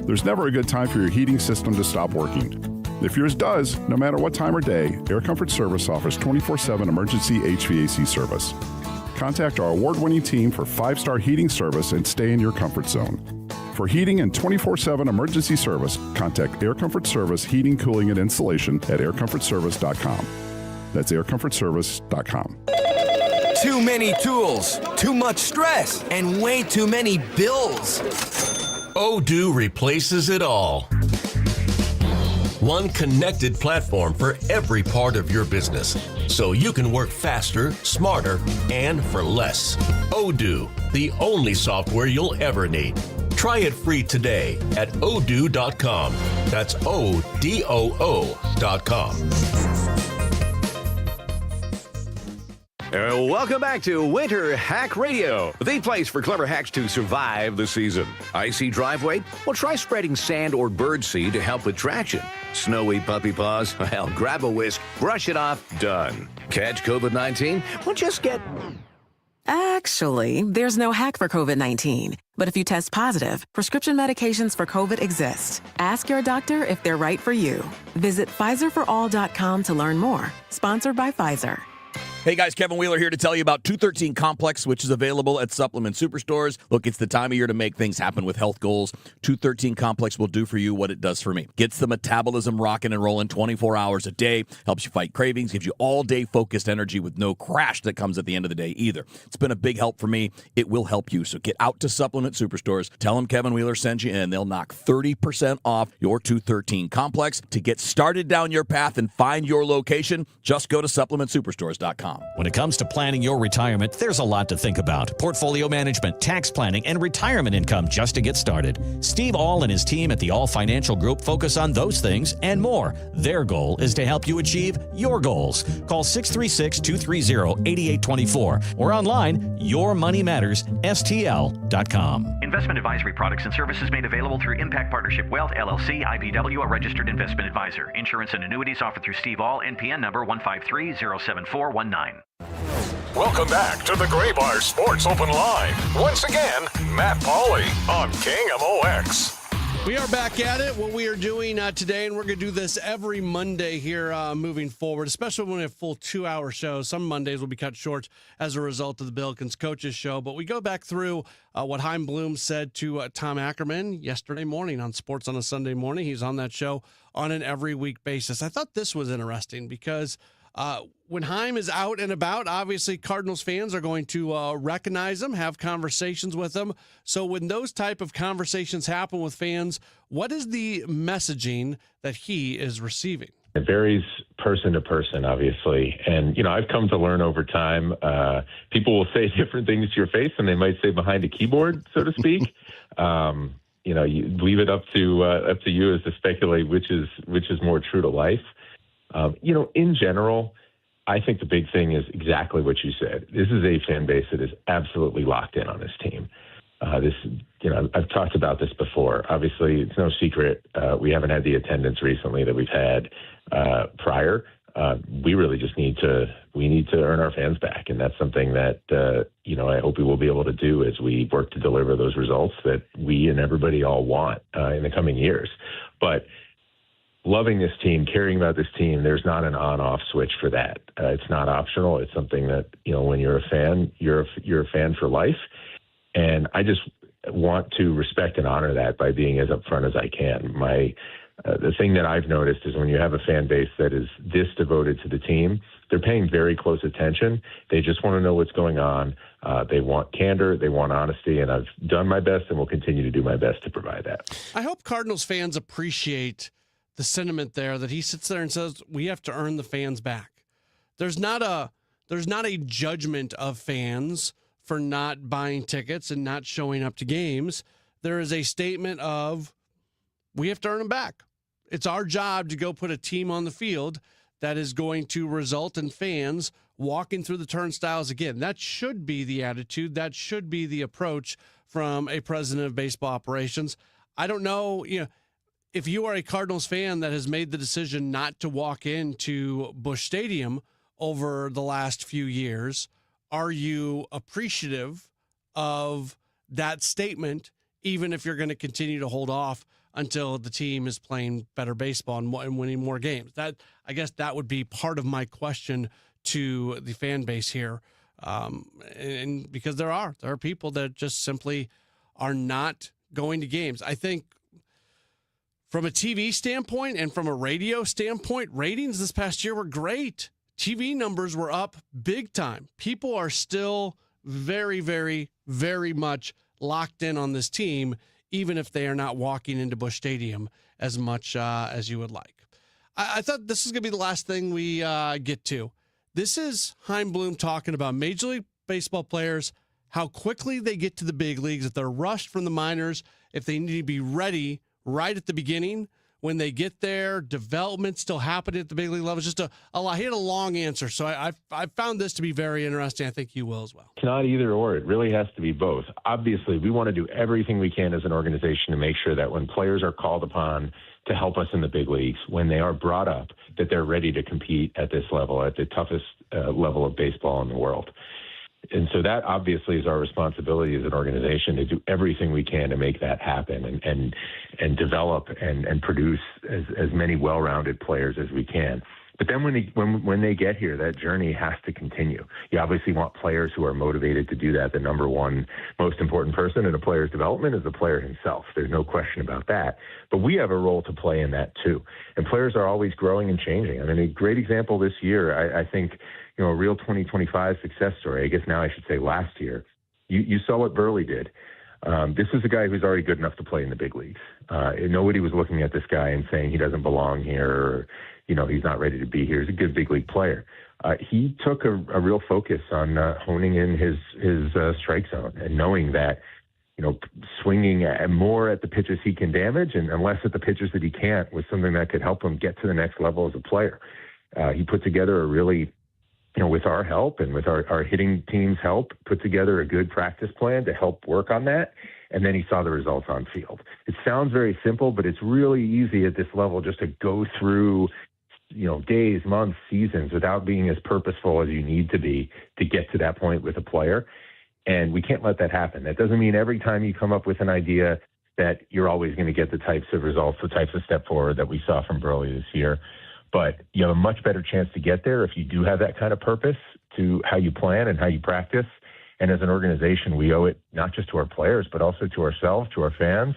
There's never a good time for your heating system to stop working. If yours does, no matter what time or day, Air Comfort Service offers 24/7 emergency HVAC service. Contact our award-winning team for 5-star heating service and stay in your comfort zone. For heating and 24/7 emergency service, contact Air Comfort Service Heating, Cooling, and Installation at aircomfortservice.com. That's aircomfortservice.com. Too many tools, too much stress, and way too many bills. Odoo replaces it all. One connected platform for every part of your business, so you can work faster, smarter, and for less. Odoo, the only software you'll ever need. Try it free today at odoo.com. That's ODOO.com. Welcome back to Winter Hack Radio, the place for clever hacks to survive the season. Icy driveway? Well, try spreading sand or birdseed to help with traction. Snowy puppy paws? Well, grab a whisk, brush it off, done. Catch COVID-19? Well, just get... Actually, there's no hack for COVID-19. But if you test positive, prescription medications for COVID exist. Ask your doctor if they're right for you. Visit PfizerForAll.com to learn more. Sponsored by Pfizer. Hey guys, Kevin Wheeler here to tell you about 213 Complex, which is available at supplement superstores. Look, it's the time of year to make things happen with health goals. 213 Complex will do for you what it does for me. Gets the metabolism rocking and rolling 24 hours a day, helps you fight cravings, gives you all-day focused energy with no crash that comes at the end of the day either. It's been a big help for me. It will help you. So get out to supplement superstores. Tell them Kevin Wheeler sent you in. They'll knock 30% off your 213 Complex. To get started down your path and find your location, just go to supplementsuperstores.com. When it comes to planning your retirement, there's a lot to think about. Portfolio management, tax planning, and retirement income just to get started. Steve All and his team at the All Financial Group focus on those things and more. Their goal is to help you achieve your goals. Call 636-230-8824 or online, yourmoneymattersstl.com. Investment advisory products and services made available through Impact Partnership Wealth, LLC, IBW, a registered investment advisor. Insurance and annuities offered through Steve All, NPN number 153-07419. Welcome back to the Gray Bar Sports Open Line. Once again, Matt Pauley on KMOX. We are back at it. What we are doing today, and we're going to do this every Monday here moving forward, especially when we have full 2-hour shows. Some Mondays will be cut short as a result of the Billikens Coaches Show. But we go back through what Chaim Bloom said to Tom Ackerman yesterday morning on Sports on a Sunday Morning. He's on that show on an every week basis. I thought this was interesting because when Chaim is out and about, obviously Cardinals fans are going to recognize him, have conversations with him. So when those type of conversations happen with fans, what is the messaging that he is receiving? It varies person to person, obviously. And, I've come to learn over time, people will say different things to your face than they might say behind a keyboard, so to speak. You leave it up to you as to speculate which is more true to life. In general, I think the big thing is exactly what you said. This is a fan base that is absolutely locked in on this team. I've talked about this before. Obviously, it's no secret. We haven't had the attendance recently that we've had prior. We really just need to earn our fans back. And that's something that, I hope we will be able to do as we work to deliver those results that we and everybody all want in the coming years. But loving this team, caring about this team, there's not an on-off switch for that. It's not optional. It's something that, when you're a fan, you're a fan for life. And I just want to respect and honor that by being as upfront as I can. The thing that I've noticed is when you have a fan base that is this devoted to the team, they're paying very close attention. They just want to know what's going on. They want candor. They want honesty. And I've done my best and will continue to do my best to provide that. I hope Cardinals fans appreciate the sentiment there that he sits there and says, we have to earn the fans back. There's not a judgment of fans for not buying tickets and not showing up to games. There is a statement of, we have to earn them back. It's our job to go put a team on the field that is going to result in fans walking through the turnstiles again. That should be the attitude. That should be the approach from a president of baseball operations. I don't know, if you are a Cardinals fan that has made the decision not to walk into Busch Stadium over the last few years, are you appreciative of that statement, even if you're going to continue to hold off until the team is playing better baseball and winning more games? I guess that would be part of my question to the fan base here. And because there are people that just simply are not going to games. I think from a TV standpoint and from a radio standpoint, ratings this past year were great. TV numbers were up big time. People are still very, very, very much locked in on this team, even if they are not walking into Busch Stadium as much as you would like. I thought this is going to be the last thing we get to. This is Chaim Bloom talking about Major League Baseball players, how quickly they get to the big leagues, if they're rushed from the minors, if they need to be ready right at the beginning. When they get there, development still happening at the big league level. Just a lot. He had a long answer, so I found this to be very interesting. I think you will as well. It's not either or. It really has to be both. Obviously, we want to do everything we can as an organization to make sure that when players are called upon to help us in the big leagues, when they are brought up, that they're ready to compete at this level, at the toughest level of baseball in the world. And so that obviously is our responsibility as an organization to do everything we can to make that happen and develop and produce as many well-rounded players as we can. But then when they get here, that journey has to continue. You obviously want players who are motivated to do that. The number one most important person in a player's development is the player himself. There's no question about that. But we have a role to play in that too. And players are always growing and changing. I mean, a great example this year, I think, a real 2025 success story, I guess now I should say last year, you saw what Burley did. This is a guy who's already good enough to play in the big leagues. Nobody was looking at this guy and saying he doesn't belong here or, he's not ready to be here. He's a good big league player. He took a real focus on honing in his strike zone and knowing that, swinging more at the pitches he can damage and less at the pitches that he can't was something that could help him get to the next level as a player. He put together a really, with our help and with our hitting team's help, put together a good practice plan to help work on that. And then he saw the results on field. It sounds very simple, but it's really easy at this level just to go through, days, months, seasons without being as purposeful as you need to be to get to that point with a player. And we can't let that happen. That doesn't mean every time you come up with an idea that you're always going to get the types of results, the types of step forward that we saw from Burley this year. But you have a much better chance to get there if you do have that kind of purpose to how you plan and how you practice. And as an organization, we owe it not just to our players, but also to ourselves, to our fans,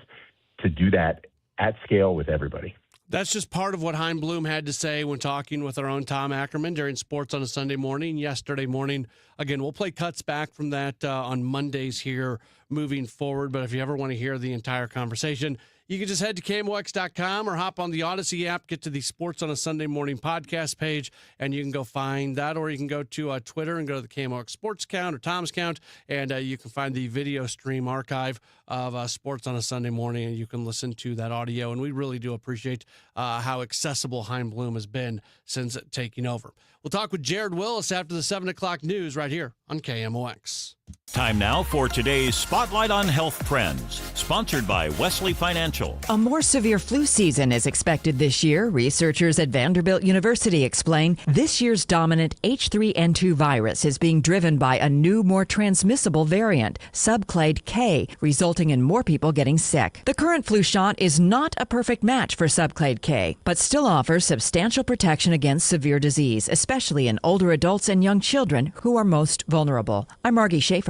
to do that at scale with everybody. That's just part of what Chaim Bloom had to say when talking with our own Tom Ackerman during Sports on a Sunday Morning, yesterday morning. Again, we'll play cuts back from that on Mondays here moving forward. But if you ever want to hear the entire conversation, you can just head to KMOX.com or hop on the Odyssey app, get to the Sports on a Sunday Morning podcast page, and you can go find that. Or you can go to Twitter and go to the KMOX Sports Count or Tom's Count, and you can find the video stream archive of Sports on a Sunday Morning, and you can listen to that audio. And we really do appreciate how accessible Chaim Bloom has been since taking over. We'll talk with Jared Willis after the 7 o'clock news right here on KMOX. Time now for today's Spotlight on Health Trends, sponsored by Wesley Financial. A more severe flu season is expected this year. Researchers at Vanderbilt University explain this year's dominant H3N2 virus is being driven by a new, more transmissible variant, subclade K, resulting in more people getting sick. The current flu shot is not a perfect match for subclade K, but still offers substantial protection against severe disease, especially in older adults and young children who are most vulnerable. I'm Margie Schaefer.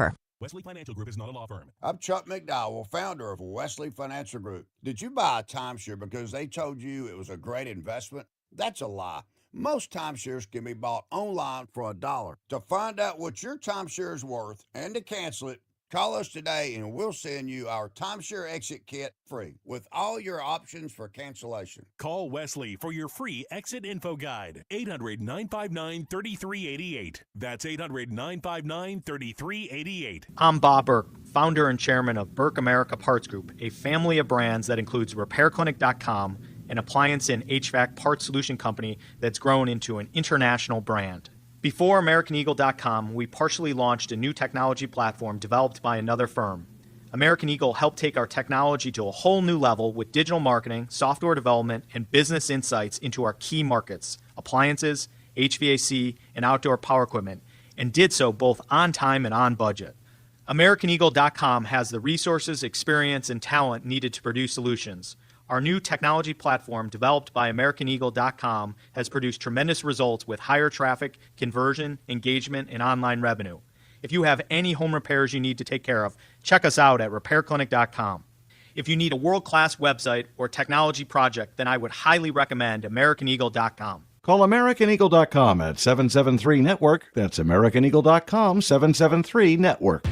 Wesley Financial Group is not a law firm. I'm Chuck McDowell, founder of Wesley Financial Group. Did you buy a timeshare because they told you it was a great investment? That's a lie. Most timeshares can be bought online for $1. To find out what your timeshare is worth and to cancel it, call us today and we'll send you our timeshare exit kit free with all your options for cancellation. Call Wesley for your free exit info guide. 800-959-3388. That's 800-959-3388. I'm Bob Burke, founder and chairman of Burke America Parts Group, a family of brands that includes RepairClinic.com, an appliance and HVAC parts solution company that's grown into an international brand. Before AmericanEagle.com, we partially launched a new technology platform developed by another firm. American Eagle helped take our technology to a whole new level with digital marketing, software development, and business insights into our key markets, appliances, HVAC, and outdoor power equipment, and did so both on time and on budget. AmericanEagle.com has the resources, experience, and talent needed to produce solutions. Our new technology platform, developed by AmericanEagle.com, has produced tremendous results with higher traffic, conversion, engagement, and online revenue. If you have any home repairs you need to take care of, check us out at RepairClinic.com. If you need a world-class website or technology project, then I would highly recommend AmericanEagle.com. Call AmericanEagle.com at 773-NETWORK. That's AmericanEagle.com, 773-NETWORK.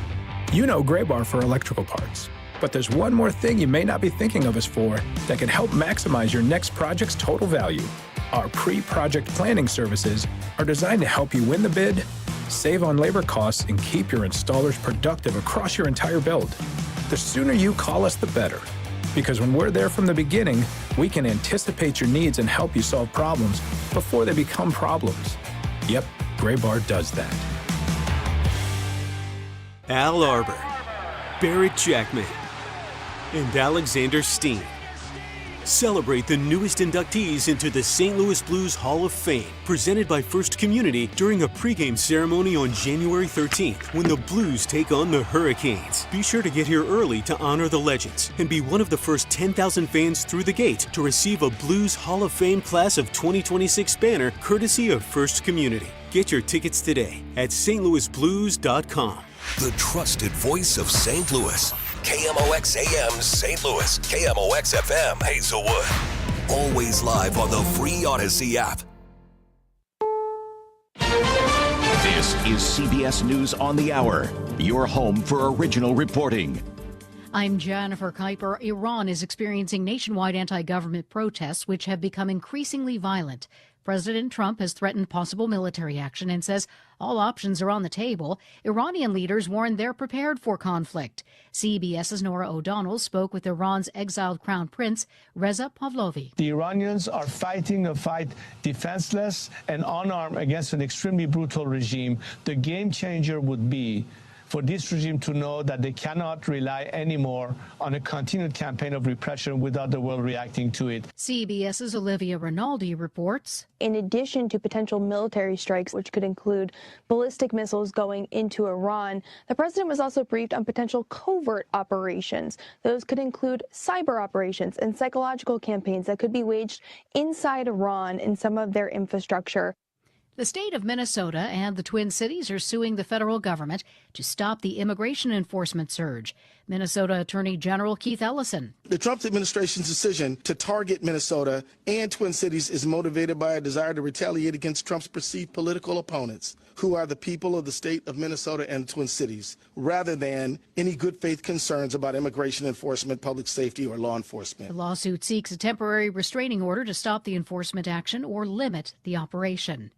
You know Graybar for electrical parts, but there's one more thing you may not be thinking of us for that can help maximize your next project's total value. Our pre-project planning services are designed to help you win the bid, save on labor costs, and keep your installers productive across your entire build. The sooner you call us, the better. Because when we're there from the beginning, we can anticipate your needs and help you solve problems before they become problems. Yep, Graybar does that. Al Arbor, Barrett Jackman, and Alexander Steen. Celebrate the newest inductees into the St. Louis Blues Hall of Fame, presented by First Community during a pregame ceremony on January 13th when the Blues take on the Hurricanes. Be sure to get here early to honor the legends and be one of the first 10,000 fans through the gate to receive a Blues Hall of Fame Class of 2026 banner courtesy of First Community. Get your tickets today at stlouisblues.com. The trusted voice of St. Louis. KMOX AM St. Louis, KMOX FM Hazelwood. Always live on the free Odyssey app. This is CBS News on the Hour, your home for original reporting. I'm Jennifer Kuiper. Iran is experiencing nationwide anti-government protests, which have become increasingly violent. President Trump has threatened possible military action and says all options are on the table. Iranian leaders warn they're prepared for conflict. CBS's Nora O'Donnell spoke with Iran's exiled crown prince, Reza Pahlavi. The Iranians are fighting a fight defenseless and unarmed against an extremely brutal regime. The game changer would be for this regime to know that they cannot rely anymore on a continued campaign of repression without the world reacting to it. CBS's Olivia Rinaldi reports. In addition to potential military strikes, which could include ballistic missiles going into Iran, the president was also briefed on potential covert operations. Those could include cyber operations and psychological campaigns that could be waged inside Iran in some of their infrastructure. The state of Minnesota and the Twin Cities are suing the federal government to stop the immigration enforcement surge. Minnesota Attorney General Keith Ellison. The Trump administration's decision to target Minnesota and Twin Cities is motivated by a desire to retaliate against Trump's perceived political opponents, who are the people of the state of Minnesota and the Twin Cities, rather than any good faith concerns about immigration enforcement, public safety, or law enforcement. The lawsuit seeks a temporary restraining order to stop the enforcement action or limit the operation.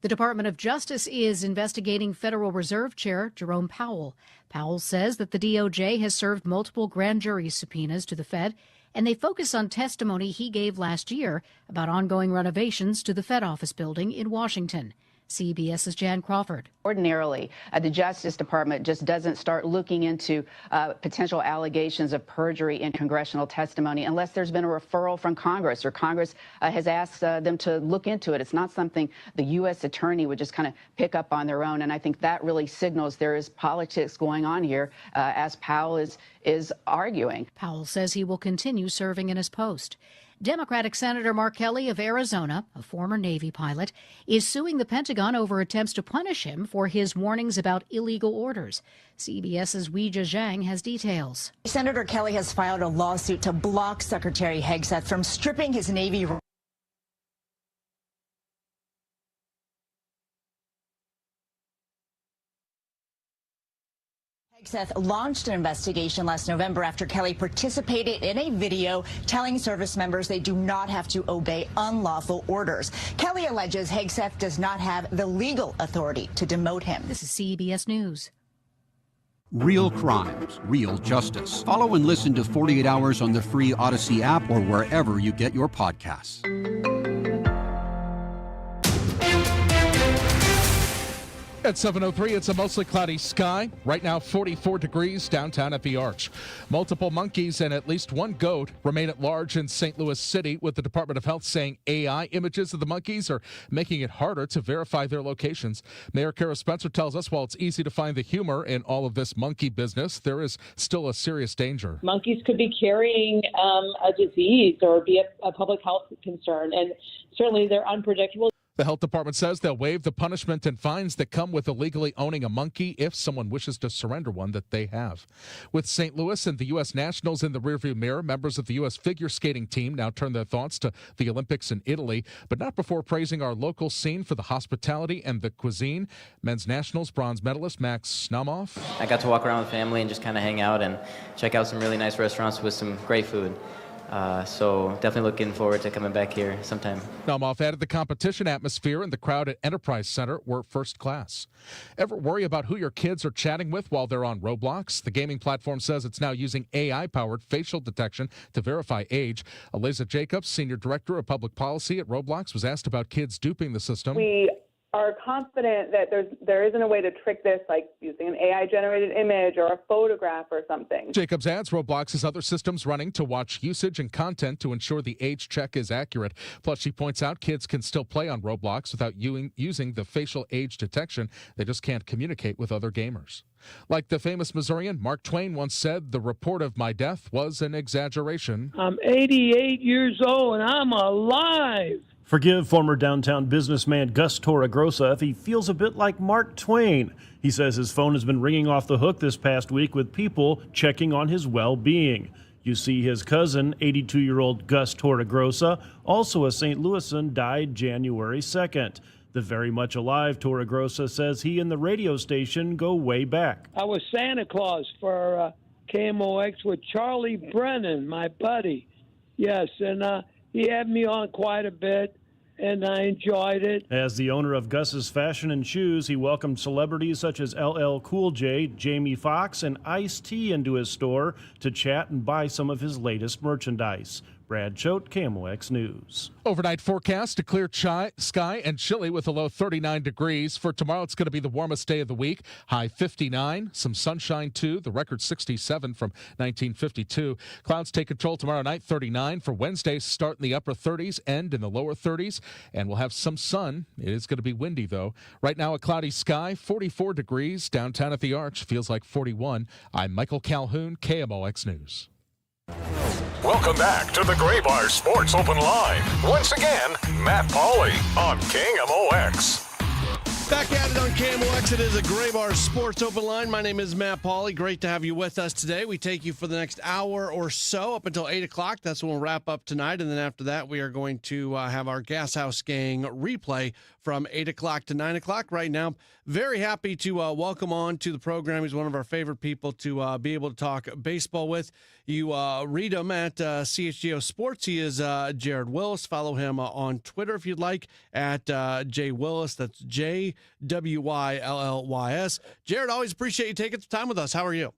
The Department of Justice is investigating Federal Reserve Chair Jerome Powell. Powell says that the DOJ has served multiple grand jury subpoenas to the Fed, and they focus on testimony he gave last year about ongoing renovations to the Fed office building in Washington. CBS's Jan Crawford. Ordinarily, the Justice Department just doesn't start looking into potential allegations of perjury in congressional testimony unless there's been a referral from Congress or Congress has asked them to look into it. It's not something the U.S. attorney would just kind of pick up on their own. And I think that really signals there is politics going on here, as Powell is arguing. Powell says he will continue serving in his post. Democratic Senator Mark Kelly of Arizona, a former Navy pilot, is suing the Pentagon over attempts to punish him for his warnings about illegal orders. CBS's Weijia Zhang has details. Senator Kelly has filed a lawsuit to block Secretary Hegseth from stripping his Navy Hegseth launched an investigation last November after Kelly participated in a video telling service members they do not have to obey unlawful orders. Kelly alleges Hegseth does not have the legal authority to demote him. This is CBS News. Real crimes, real justice. Follow and listen to 48 Hours on the free Odyssey app or wherever you get your podcasts. At 7:03, it's a mostly cloudy sky. Right now, 44 degrees downtown at the Arch. Multiple monkeys and at least one goat remain at large in St. Louis City, with the Department of Health saying AI images of the monkeys are making it harder to verify their locations. Mayor Kara Spencer tells us while it's easy to find the humor in all of this monkey business, there is still a serious danger. Monkeys could be carrying a disease or be a public health concern, and certainly they're unpredictable. The health department says they'll waive the punishment and fines that come with illegally owning a monkey if someone wishes to surrender one that they have. With St. Louis and the U.S. Nationals in the rearview mirror, members of the U.S. figure skating team now turn their thoughts to the Olympics in Italy, but not before praising our local scene for the hospitality and the cuisine. Men's Nationals bronze medalist Max Naumoff. I got to walk around with family and just kind of hang out and check out some really nice restaurants with some great food. So definitely looking forward to coming back here sometime. Naumoff added the competition atmosphere and the crowd at Enterprise Center were first class. Ever worry about who your kids are chatting with while they're on Roblox? The gaming platform says it's now using AI-powered facial detection to verify age. Eliza Jacobs, Senior Director of Public Policy at Roblox, was asked about kids duping the system. We are confident that there isn't a way to trick this, like using an AI-generated image or a photograph or something. Jacobs adds Roblox has other systems running to watch usage and content to ensure the age check is accurate. Plus, she points out kids can still play on Roblox without using the facial age detection. They just can't communicate with other gamers. Like the famous Missourian, Mark Twain once said, the report of my death was an exaggeration. I'm 88 years old and I'm alive. Forgive former downtown businessman Gus Torregrossa if he feels a bit like Mark Twain. He says his phone has been ringing off the hook this past week with people checking on his well-being. You see, his cousin, 82-year-old Gus Torregrossa, also a St. Louisan, died January 2nd. The very much alive Torregrossa says he and the radio station go way back. I was Santa Claus for KMOX with Charlie Brennan, my buddy. Yes, and he had me on quite a bit, and I enjoyed it. As the owner of Gus's Fashion and Shoes, he welcomed celebrities such as LL Cool J, Jamie Foxx, and Ice-T into his store to chat and buy some of his latest merchandise. Brad Choate, KMOX News. Overnight forecast, a clear sky and chilly with a low 39 degrees. For tomorrow, it's going to be the warmest day of the week. High 59, some sunshine too. The record 67 from 1952. Clouds take control tomorrow night, 39. For Wednesday, start in the upper 30s, end in the lower 30s. And we'll have some sun. It is going to be windy, though. Right now, a cloudy sky, 44 degrees. Downtown at the Arch feels like 41. I'm Michael Calhoun, KMOX News. Welcome back to the Gray Bar Sports Open Line. Once again, Matt Pauley on KMOX. Back at it on KMOX. It is a Gray Bar Sports Open Line. My name is Matt Pauley. Great to have you with us today. We take you for the next hour or so up until 8 o'clock. That's when we'll wrap up tonight. And then after that, we are going to have our Gas House Gang replay from 8 o'clock to 9 o'clock. Right now, very happy to welcome on to the program. He's one of our favorite people to be able to talk baseball with. You read him at CHGO Sports. He is Jared Willis. Follow him on Twitter if you'd like at Jay Willis. That's JWYLLYS. Jared, always appreciate you taking the time with us. How are you?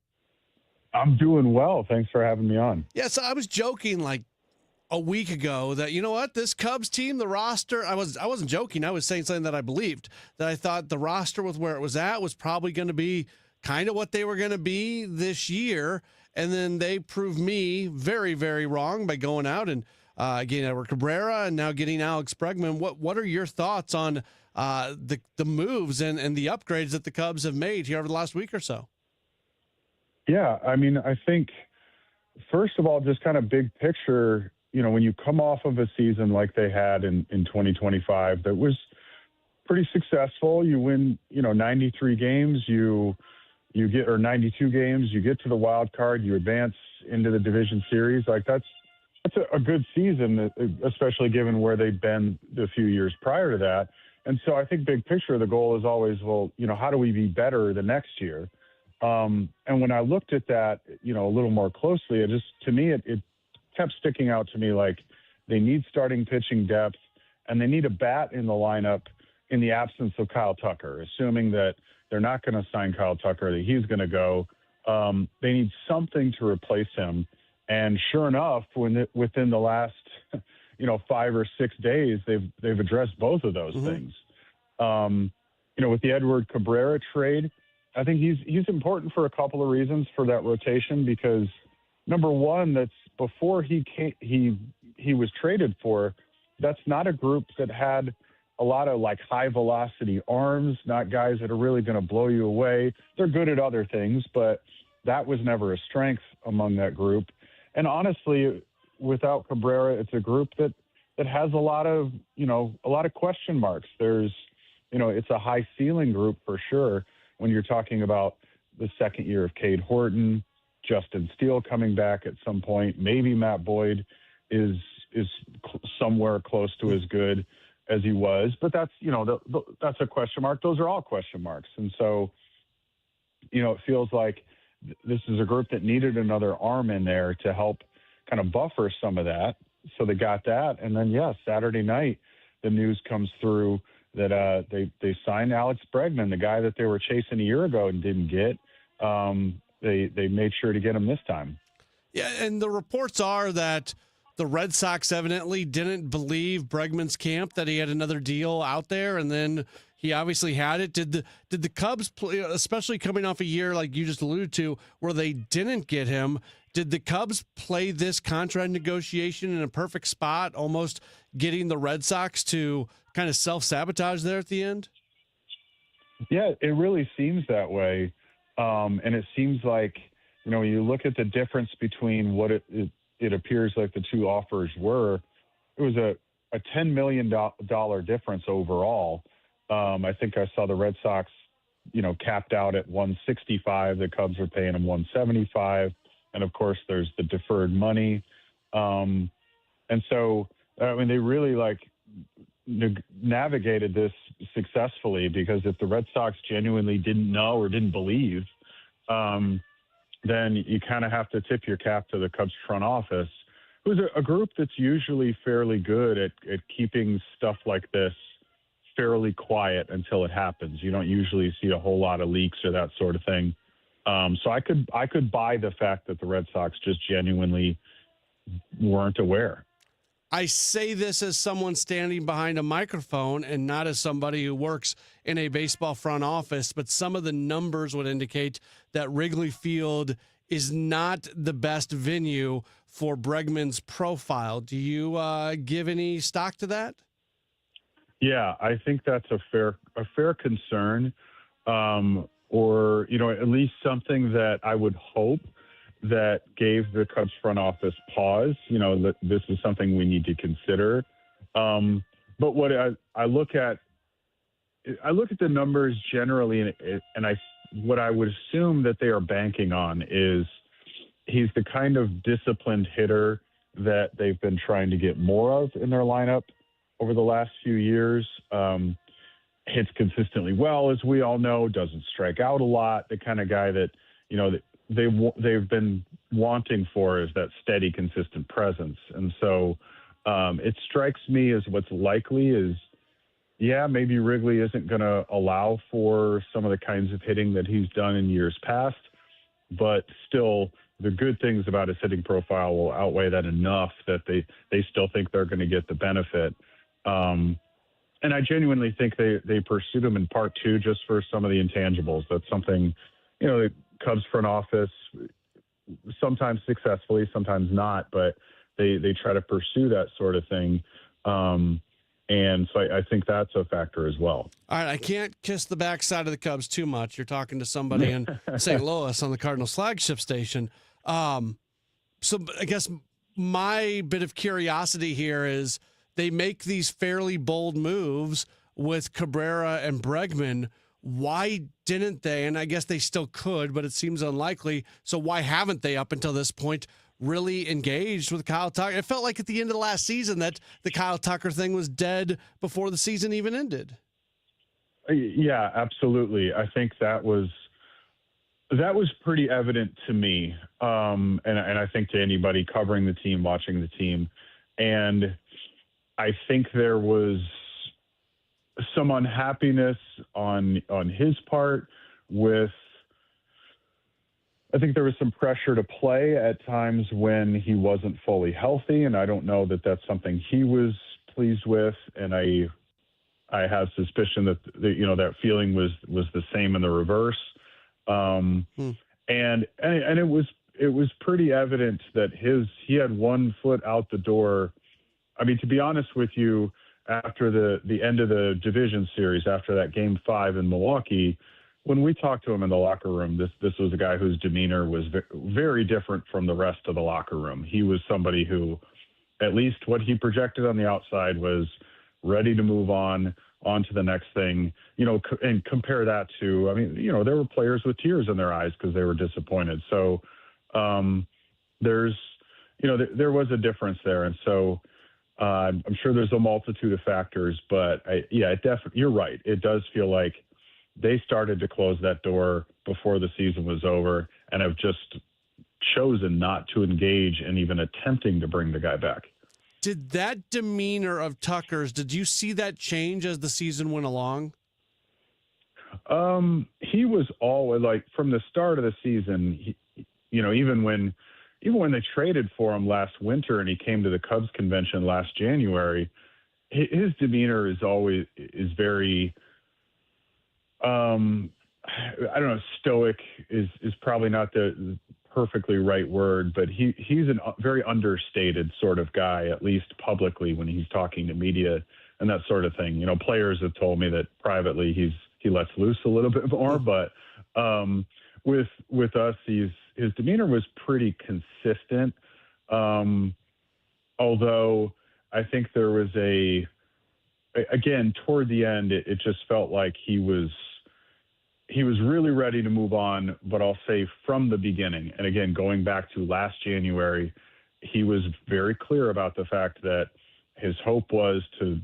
I'm doing well. Thanks for having me on. Yes, I was joking like a week ago that, you know what, this Cubs team, the roster, I wasn't joking. I was saying something that I believed, that I thought the roster with where it was at was probably going to be kind of what they were going to be this year. And then they proved me very, very wrong by going out and getting Edward Cabrera and now getting Alex Bregman. What are your thoughts on the moves and the upgrades that the Cubs have made here over the last week or so? Yeah, I mean, I think, first of all, just kind of big picture, you know, when you come off of a season like they had in 2025, that was pretty successful. You win, 93 games, you get, or 92 games, you get to the wild card, you advance into the division series. Like that's a good season, especially given where they've been the few years prior to that. And so I think big picture, the goal is always, well, how do we be better the next year? And when I looked at that, a little more closely, it kept sticking out to me like they need starting pitching depth and they need a bat in the lineup in the absence of Kyle Tucker, assuming that they're not going to sign Kyle Tucker, that he's going to go. They need something to replace him. And sure enough, within the last, 5 or 6 days, they've addressed both of those things. With the Edward Cabrera trade, I think he's important for a couple of reasons for that rotation, because number one, that's before he was traded for, that's not a group that had a lot of like high velocity arms, not guys that are really going to blow you away. They're good at other things, but that was never a strength among that group. And honestly, without Cabrera, it's a group that that has a lot of question marks. There's, it's a high ceiling group for sure when you're talking about the second year of Cade Horton, Justin Steele coming back at some point. Maybe Matt Boyd is somewhere close to as good as he was, but that's, that's a question mark. Those are all question marks. And so, it feels like this is a group that needed another arm in there to help kind of buffer some of that. So they got that. And then, Saturday night, the news comes through that they signed Alex Bregman, the guy that they were chasing a year ago and didn't get. They made sure to get him this time. Yeah, and the reports are that the Red Sox evidently didn't believe Bregman's camp that he had another deal out there, and then he obviously had it. Did the Cubs play, especially coming off a year like you just alluded to, where they didn't get him? Did the Cubs play this contract negotiation in a perfect spot, almost getting the Red Sox to kind of self-sabotage there at the end? Yeah, it really seems that way. And it seems like, when you look at the difference between what it appears like the two offers were, it was a $10 million difference overall. I think I saw the Red Sox, capped out at 165. The Cubs are paying them 175. And of course, there's the deferred money. And so, they really navigated this successfully, because if the Red Sox genuinely didn't know or didn't believe, then you kind of have to tip your cap to the Cubs front office, who's a group that's usually fairly good at keeping stuff like this fairly quiet until it happens. You don't usually see a whole lot of leaks or that sort of thing. So I could buy the fact that the Red Sox just genuinely weren't aware. I say this as someone standing behind a microphone and not as somebody who works in a baseball front office, but some of the numbers would indicate that Wrigley Field is not the best venue for Bregman's profile. Do you give any stock to that? Yeah, I think that's a fair concern, or at least something that I would hope that gave the Cubs front office pause. That this is something we need to consider. But what I look at the numbers generally, and what I would assume that they are banking on is he's the kind of disciplined hitter that they've been trying to get more of in their lineup over the last few years. Hits consistently well, as we all know, doesn't strike out a lot. The kind of guy that, they've been wanting for is that steady, consistent presence. And so it strikes me as what's likely is, maybe Wrigley isn't going to allow for some of the kinds of hitting that he's done in years past, but still the good things about his hitting profile will outweigh that enough that they still think they're going to get the benefit. And I genuinely think they pursued him in part two just for some of the intangibles. That's something, the Cubs front office, sometimes successfully, sometimes not, but they try to pursue that sort of thing. And so I think that's a factor as well. All right, I can't kiss the backside of the Cubs too much. You're talking to somebody in St. Louis on the Cardinals flagship station. So I guess my bit of curiosity here is they make these fairly bold moves with Cabrera and Bregman. Why didn't they? And I guess they still could, but it seems unlikely. So why haven't they, up until this point, really engaged with Kyle Tucker? It felt like at the end of the last season that the Kyle Tucker thing was dead before the season even ended. Yeah, absolutely. I think that was pretty evident to me, and I think to anybody covering the team, watching the team. And I think there was some unhappiness on his part with, I think there was some pressure to play at times when he wasn't fully healthy, and I don't know that that's something he was pleased with. And I have suspicion that that feeling was the same in the reverse. And it was pretty evident that he had 1 foot out the door. I mean, to be honest with you, after the end of the division series, after that Game 5 in Milwaukee, when we talked to him in the locker room, this was a guy whose demeanor was very different from the rest of the locker room. He was somebody who at least what he projected on the outside was ready to move on to the next thing, and compare that to, there were players with tears in their eyes because they were disappointed. So there was a difference there. And so I'm sure there's a multitude of factors, but you're right. It does feel like they started to close that door before the season was over and have just chosen not to engage in even attempting to bring the guy back. Did that demeanor of Tucker's, did you see that change as the season went along? He was always, like, from the start of the season, even when they traded for him last winter and he came to the Cubs convention last January, his demeanor is very, I don't know, stoic is probably not the perfectly right word, but he's a very understated sort of guy, at least publicly when he's talking to media and that sort of thing. Players have told me that privately he lets loose a little bit more, but with us, his demeanor was pretty consistent. Although I think there was again, toward the end, it just felt like he was really ready to move on, but I'll say from the beginning, and again, going back to last January, he was very clear about the fact that his hope was to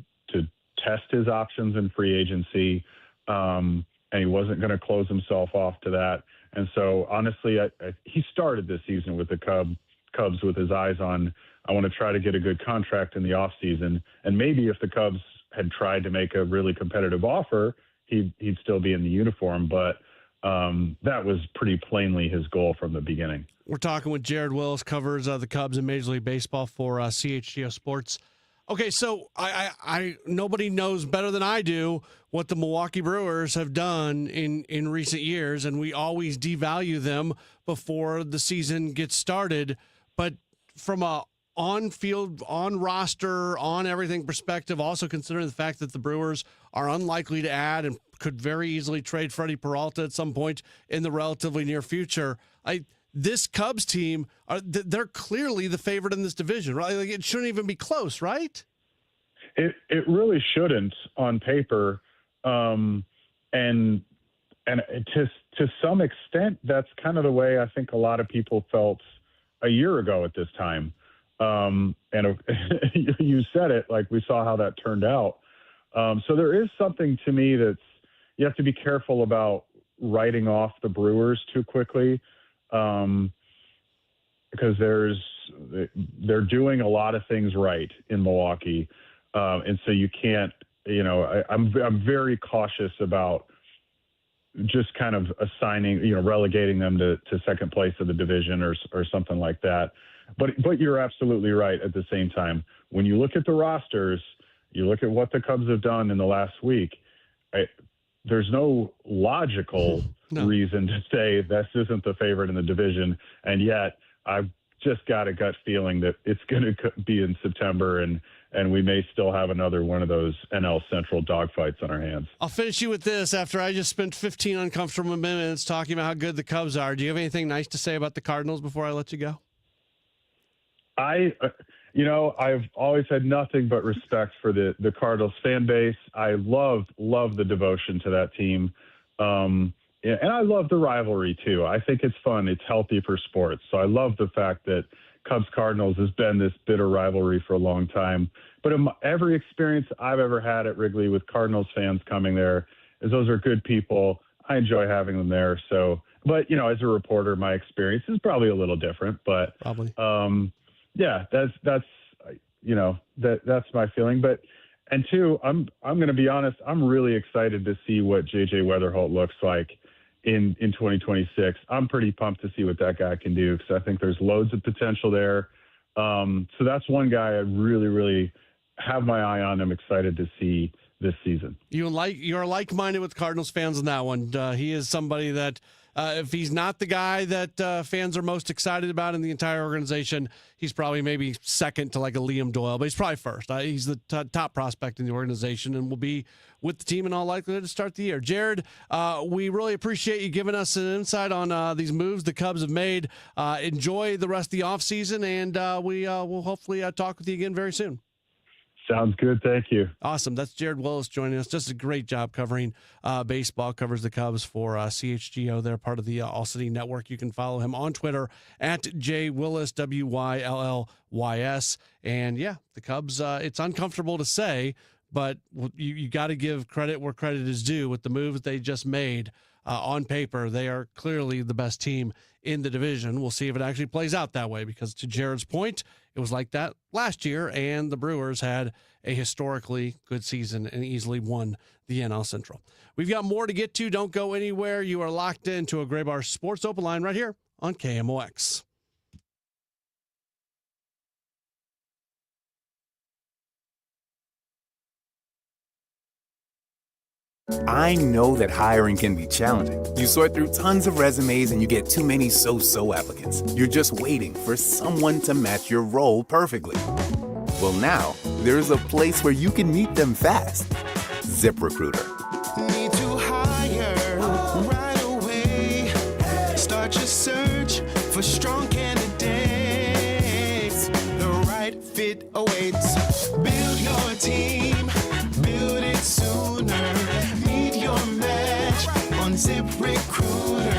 test his options in free agency, and he wasn't going to close himself off to that. And so, honestly, he started this season with the Cubs with his eyes on, I want to try to get a good contract in the offseason, and maybe if the Cubs had tried to make a really competitive offer, he'd still be in the uniform, but that was pretty plainly his goal from the beginning. We're talking with Jared Willis, covers the Cubs in Major League Baseball for CHGO Sports. Okay, so I nobody knows better than I do what the Milwaukee Brewers have done in recent years, and we always devalue them before the season gets started. But from a on-field, on-roster, on-everything perspective, also considering the fact that the Brewers are unlikely to add and could very easily trade Freddie Peralta at some point in the relatively near future, this Cubs team, they're clearly the favorite in this division, right? Like, it shouldn't even be close, right? It really shouldn't on paper. And to some extent, that's kind of the way I think a lot of people felt a year ago at this time. And you said it, like, we saw how that turned out. So there is something to me that's, you have to be careful about writing off the Brewers too quickly, because they're doing a lot of things right in Milwaukee. And so you can't, I'm very cautious about just kind of assigning, relegating them to second place of the division or something like that. But you're absolutely right at the same time. When you look at the rosters, you look at what the Cubs have done in the last week, there's no logical reason to say this isn't the favorite in the division. And yet I've just got a gut feeling that it's going to be in September, and we may still have another one of those NL Central dogfights on our hands. I'll finish you with this. After I just spent 15 uncomfortable minutes talking about how good the Cubs are, do you have anything nice to say about the Cardinals before I let you go? I've always had nothing but respect for the Cardinals fan base. I love the devotion to that team. And I love the rivalry too. I think it's fun. It's healthy for sports. So I love the fact that Cubs Cardinals has been this bitter rivalry for a long time. But in every experience I've ever had at Wrigley with Cardinals fans coming there, is those are good people. I enjoy having them there. So, but as a reporter, my experience is probably a little different, but probably. Yeah, that's my feeling. But, and two, I'm going to be honest, I'm really excited to see what JJ Weatherholt looks like in 2026. I'm pretty pumped to see what that guy can do, because I think there's loads of potential there. So that's one guy I really, really have my eye on. I'm excited to see this season. You're like-minded with Cardinals fans on that one. He is somebody that If he's not the guy that fans are most excited about in the entire organization, he's probably maybe second to like a Liam Doyle, but he's probably first. He's the top prospect in the organization and will be with the team in all likelihood to start the year. Jared, we really appreciate you giving us an insight on these moves the Cubs have made. Enjoy the rest of the offseason, and we will hopefully talk with you again very soon. Sounds good. Thank you. Awesome. That's Jared Willis joining us. Just a great job covering baseball, covers the Cubs for CHGO. They're part of the All City Network. You can follow him on Twitter at JWillis, WYLLYS. And yeah, the Cubs, it's uncomfortable to say, but you got to give credit where credit is due with the moves they just made. On paper, they are clearly the best team in the division. We'll see if it actually plays out that way, because to Jared's point, it was like that last year, and the Brewers had a historically good season and easily won the NL Central. We've got more to get to. Don't go anywhere. You are locked into a Gray Bar Sports Open Line right here on KMOX. I know that hiring can be challenging. You sort through tons of resumes and you get too many so-so applicants. You're just waiting for someone to match your role perfectly. Well, now, there's a place where you can meet them fast. ZipRecruiter. Need to hire right away. Start your search for strong candidates. The right fit awaits. Build your team. Build it sooner. Meet your match on ZipRecruiter.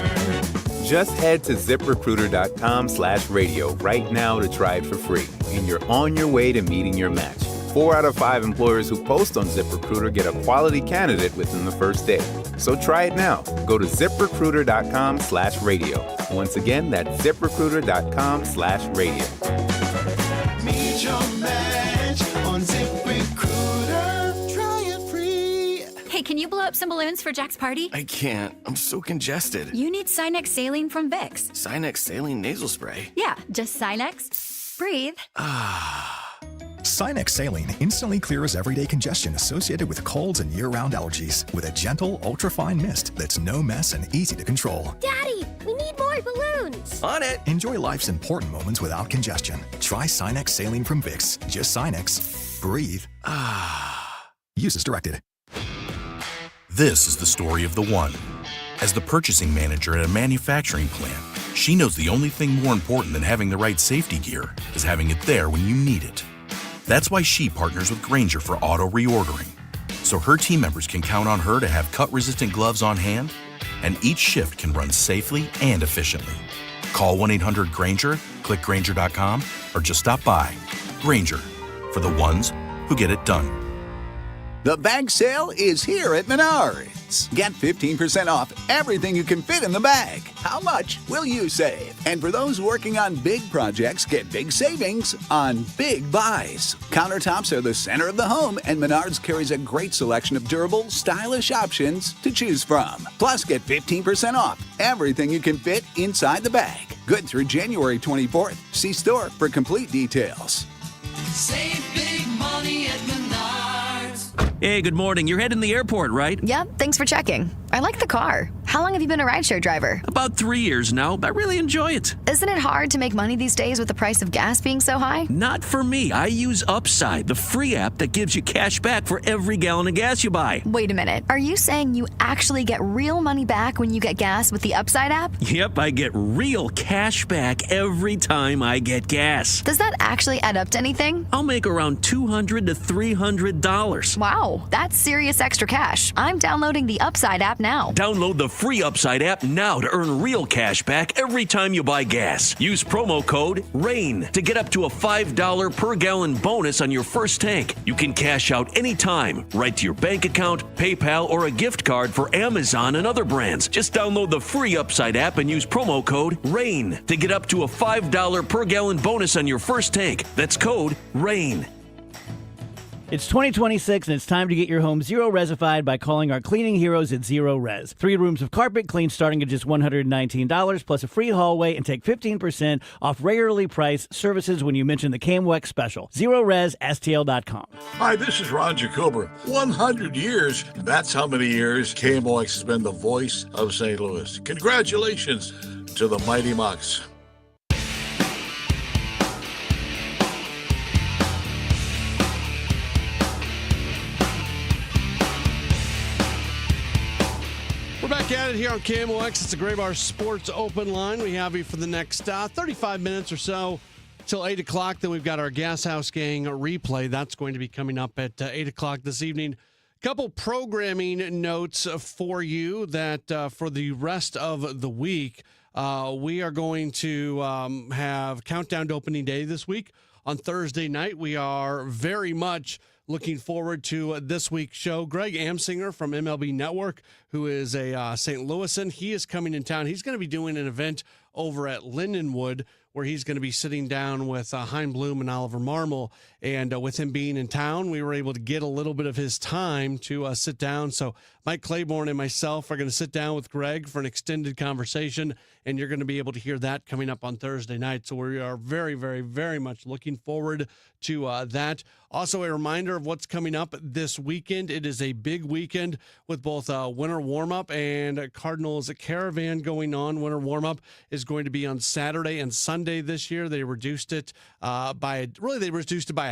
Just head to ZipRecruiter.com/radio right now to try it for free, and you're on your way to meeting your match. 4 out of 5 employers who post on ZipRecruiter get a quality candidate within the first day. So try it now. Go to ZipRecruiter.com/radio. Once again, that's ZipRecruiter.com/radio. Meet your match on ZipRecruiter. Try it free. Hey, can you blow up some balloons for Jack's party? I can't. I'm so congested. You need Sinex Saline from Vicks. Sinex Saline nasal spray. Yeah, just Sinex. Breathe. Sinex Saline instantly clears everyday congestion associated with colds and year-round allergies with a gentle, ultra-fine mist that's no mess and easy to control. Daddy, we need more balloons. On it. Enjoy life's important moments without congestion. Try Sinex Saline from Vicks. Just Sinex. Breathe. Use as directed. This is the story of the one. As the purchasing manager at a manufacturing plant, she knows the only thing more important than having the right safety gear is having it there when you need it. That's why she partners with Grainger for auto reordering, so her team members can count on her to have cut-resistant gloves on hand, and each shift can run safely and efficiently. Call 1-800-GRAINGER, click Grainger.com, or just stop by. Grainger, for the ones who get it done. The bag sale is here at Menards. Get 15% off everything you can fit in the bag. How much will you save? And for those working on big projects, get big savings on big buys. Countertops are the center of the home, and Menards carries a great selection of durable, stylish options to choose from. Plus, get 15% off everything you can fit inside the bag. Good through January 24th. See store for complete details. Save big money at Menards. Hey, good morning. You're heading to the airport, right? Yep, thanks for checking. I like the car. How long have you been a rideshare driver? About 3 years now. I really enjoy it. Isn't it hard to make money these days with the price of gas being so high? Not for me. I use Upside, the free app that gives you cash back for every gallon of gas you buy. Wait a minute. Are you saying you actually get real money back when you get gas with the Upside app? Yep, I get real cash back every time I get gas. Does that actually add up to anything? I'll make around $200 to $300. Wow, that's serious extra cash. I'm downloading the Upside app now. Download the free Upside app now to earn real cash back every time you buy gas. Use promo code RAIN to get up to a $5 per gallon bonus on your first tank. You can cash out anytime, right to your bank account, PayPal, or a gift card for Amazon and other brands. Just download the free Upside app and use promo code RAIN to get up to a $5 per gallon bonus on your first tank. That's code RAIN. It's 2026 and it's time to get your home zero resified by calling our cleaning heroes at Zero Res. 3 rooms of carpet cleaned starting at just $119 plus a free hallway, and take 15% off regularly priced services when you mention the KMOX special. ZeroResSTL.com. Hi, this is Ron Jacobra. 100 years. That's how many years KMOX has been the voice of St. Louis. Congratulations to the Mighty Mocs. We're back at it here on KMOX. It's the Graybar Sports Open Line. We have you for the next 35 minutes or so till 8 o'clock. Then we've got our Gas House Gang replay. That's going to be coming up at 8 o'clock this evening. Couple programming notes for you that for the rest of the week, we are going to have Countdown to Opening Day this week. On Thursday night, we are very much looking forward to this week's show. Greg Amsinger from MLB Network, who is a St. Louisan, he is coming in town. He's going to be doing an event over at Lindenwood where he's going to be sitting down with Hein Bloom and Oliver Marmol. And with him being in town, we were able to get a little bit of his time to sit down. So Mike Claiborne and myself are going to sit down with Greg for an extended conversation, and you're going to be able to hear that coming up on Thursday night. So we are very, very, very much looking forward to that. Also, a reminder of what's coming up this weekend. It is a big weekend with both winter warm-up and Cardinals Caravan going on. Winter warm-up is going to be on Saturday and Sunday this year. They reduced it by a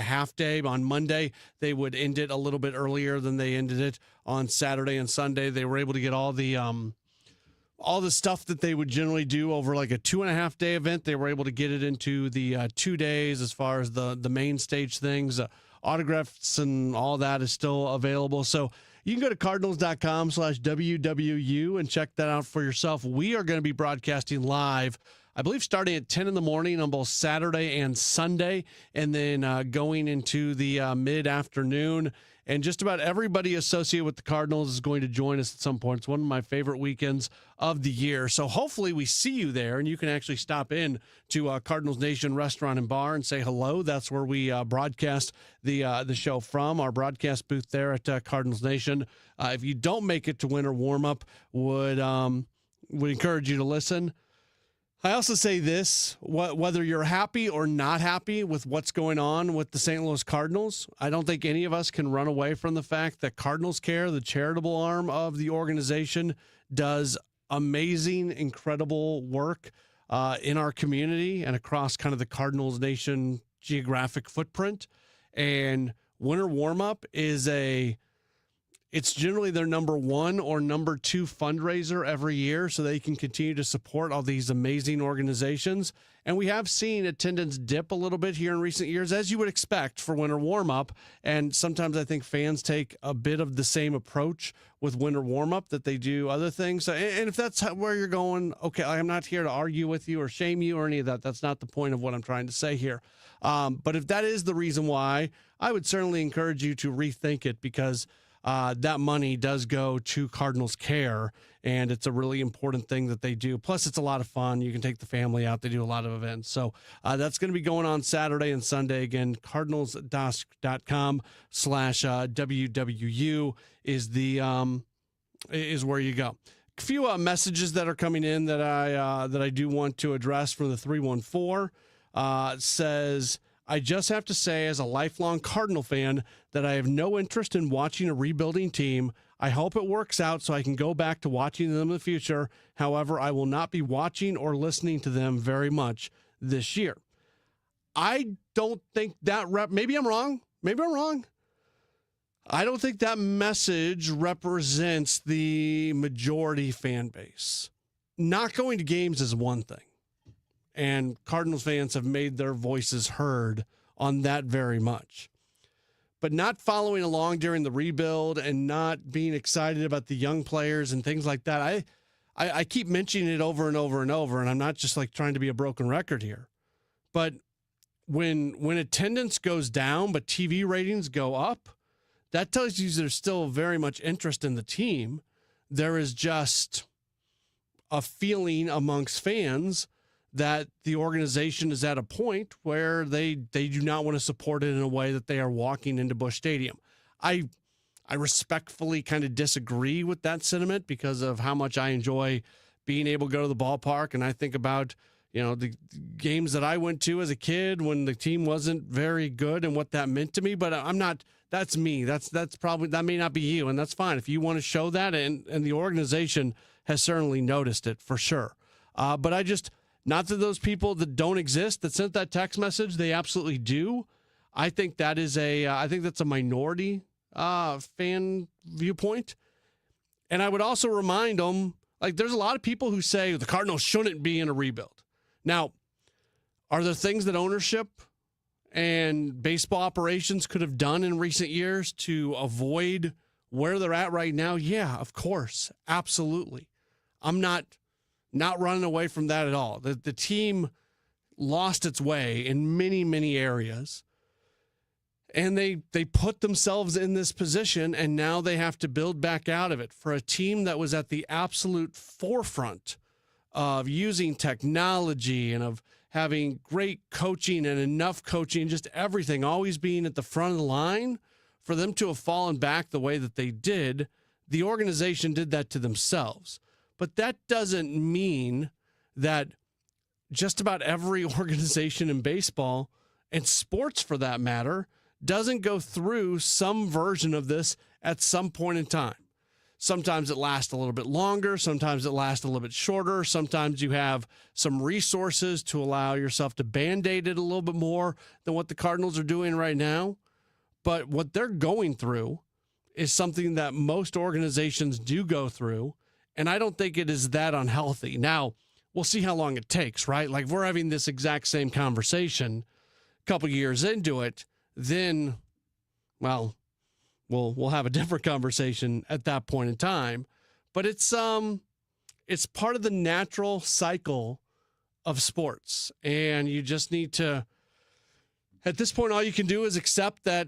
half day. On Monday, they would end it a little bit earlier than they ended it on Saturday and Sunday. They were able to get all the stuff that they would generally do over like a 2.5 day event. They were able to get it into the 2 days as far as the main stage things. Autographs and all that is still available. So you can go to cardinals.com/WWU and check that out for yourself. We are going to be broadcasting live, I believe, starting at 10 in the morning on both Saturday and Sunday, and then going into the mid-afternoon. And just about everybody associated with the Cardinals is going to join us at some point. It's one of my favorite weekends of the year. So hopefully we see you there, and you can actually stop in to Cardinals Nation Restaurant and Bar and say hello. That's where we broadcast the show from, our broadcast booth there at Cardinals Nation. If you don't make it to winter warm-up, would encourage you to listen. I also say this, whether you're happy or not happy with what's going on with the St. Louis Cardinals, I don't think any of us can run away from the fact that Cardinals Care, the charitable arm of the organization, does amazing, incredible work in our community and across kind of the Cardinals Nation geographic footprint. And winter warm-up it's generally their number 1 or number 2 fundraiser every year, so they can continue to support all these amazing organizations. And we have seen attendance dip a little bit here in recent years, as you would expect for winter warm-up. And sometimes I think fans take a bit of the same approach with winter warm-up that they do other things. And if that's where you're going, okay, I'm not here to argue with you or shame you or any of that. That's not the point of what I'm trying to say here. But if that is the reason why, I would certainly encourage you to rethink it, because that money does go to Cardinals Care, and it's a really important thing that they do. Plus, it's a lot of fun. You can take the family out. They do a lot of events. So that's going to be going on Saturday and Sunday. Again, cardinals.com/WWU is where you go. A few messages that are coming in that I do want to address from the 314. Says, I just have to say, as a lifelong Cardinal fan, that I have no interest in watching a rebuilding team. I hope it works out so I can go back to watching them in the future. However, I will not be watching or listening to them very much this year. I don't think that maybe I'm wrong. I don't think that message represents the majority fan base. Not going to games is one thing, and Cardinals fans have made their voices heard on that very much. But not following along during the rebuild and not being excited about the young players and things like that, I keep mentioning it over and over and over, and I'm not just like trying to be a broken record here. But when attendance goes down but TV ratings go up, that tells you there's still very much interest in the team. There is just a feeling amongst fans that the organization is at a point where they do not want to support it in a way that they are walking into Busch Stadium. I respectfully kind of disagree with that sentiment because of how much I enjoy being able to go to the ballpark. And I think about, the games that I went to as a kid when the team wasn't very good and what that meant to me. But I'm not, that's me. That's probably, that may not be you. And that's fine. If you want to show that, and the organization has certainly noticed it for sure. But I just, not that those people that don't exist that sent that text message, they absolutely do. I think that is I think that's a minority fan viewpoint. And I would also remind them, like, there's a lot of people who say the Cardinals shouldn't be in a rebuild. Now, are there things that ownership and baseball operations could have done in recent years to avoid where they're at right now? Yeah, of course. Absolutely. I'm not running away from that at all. The team lost its way in many, many areas. And they put themselves in this position, and now they have to build back out of it. For a team that was at the absolute forefront of using technology and of having great coaching and enough coaching, just everything, always being at the front of the line, for them to have fallen back the way that they did, the organization did that to themselves. But that doesn't mean that just about every organization in baseball, and sports for that matter, doesn't go through some version of this at some point in time. Sometimes it lasts a little bit longer. Sometimes it lasts a little bit shorter. Sometimes you have some resources to allow yourself to Band-Aid it a little bit more than what the Cardinals are doing right now. But what they're going through is something that most organizations do go through, and I don't think it is that unhealthy. Now, we'll see how long it takes, right? Like, if we're having this exact same conversation a couple years into it, then, well, we'll have a different conversation at that point in time. But it's part of the natural cycle of sports. And you just need to, at this point, all you can do is accept that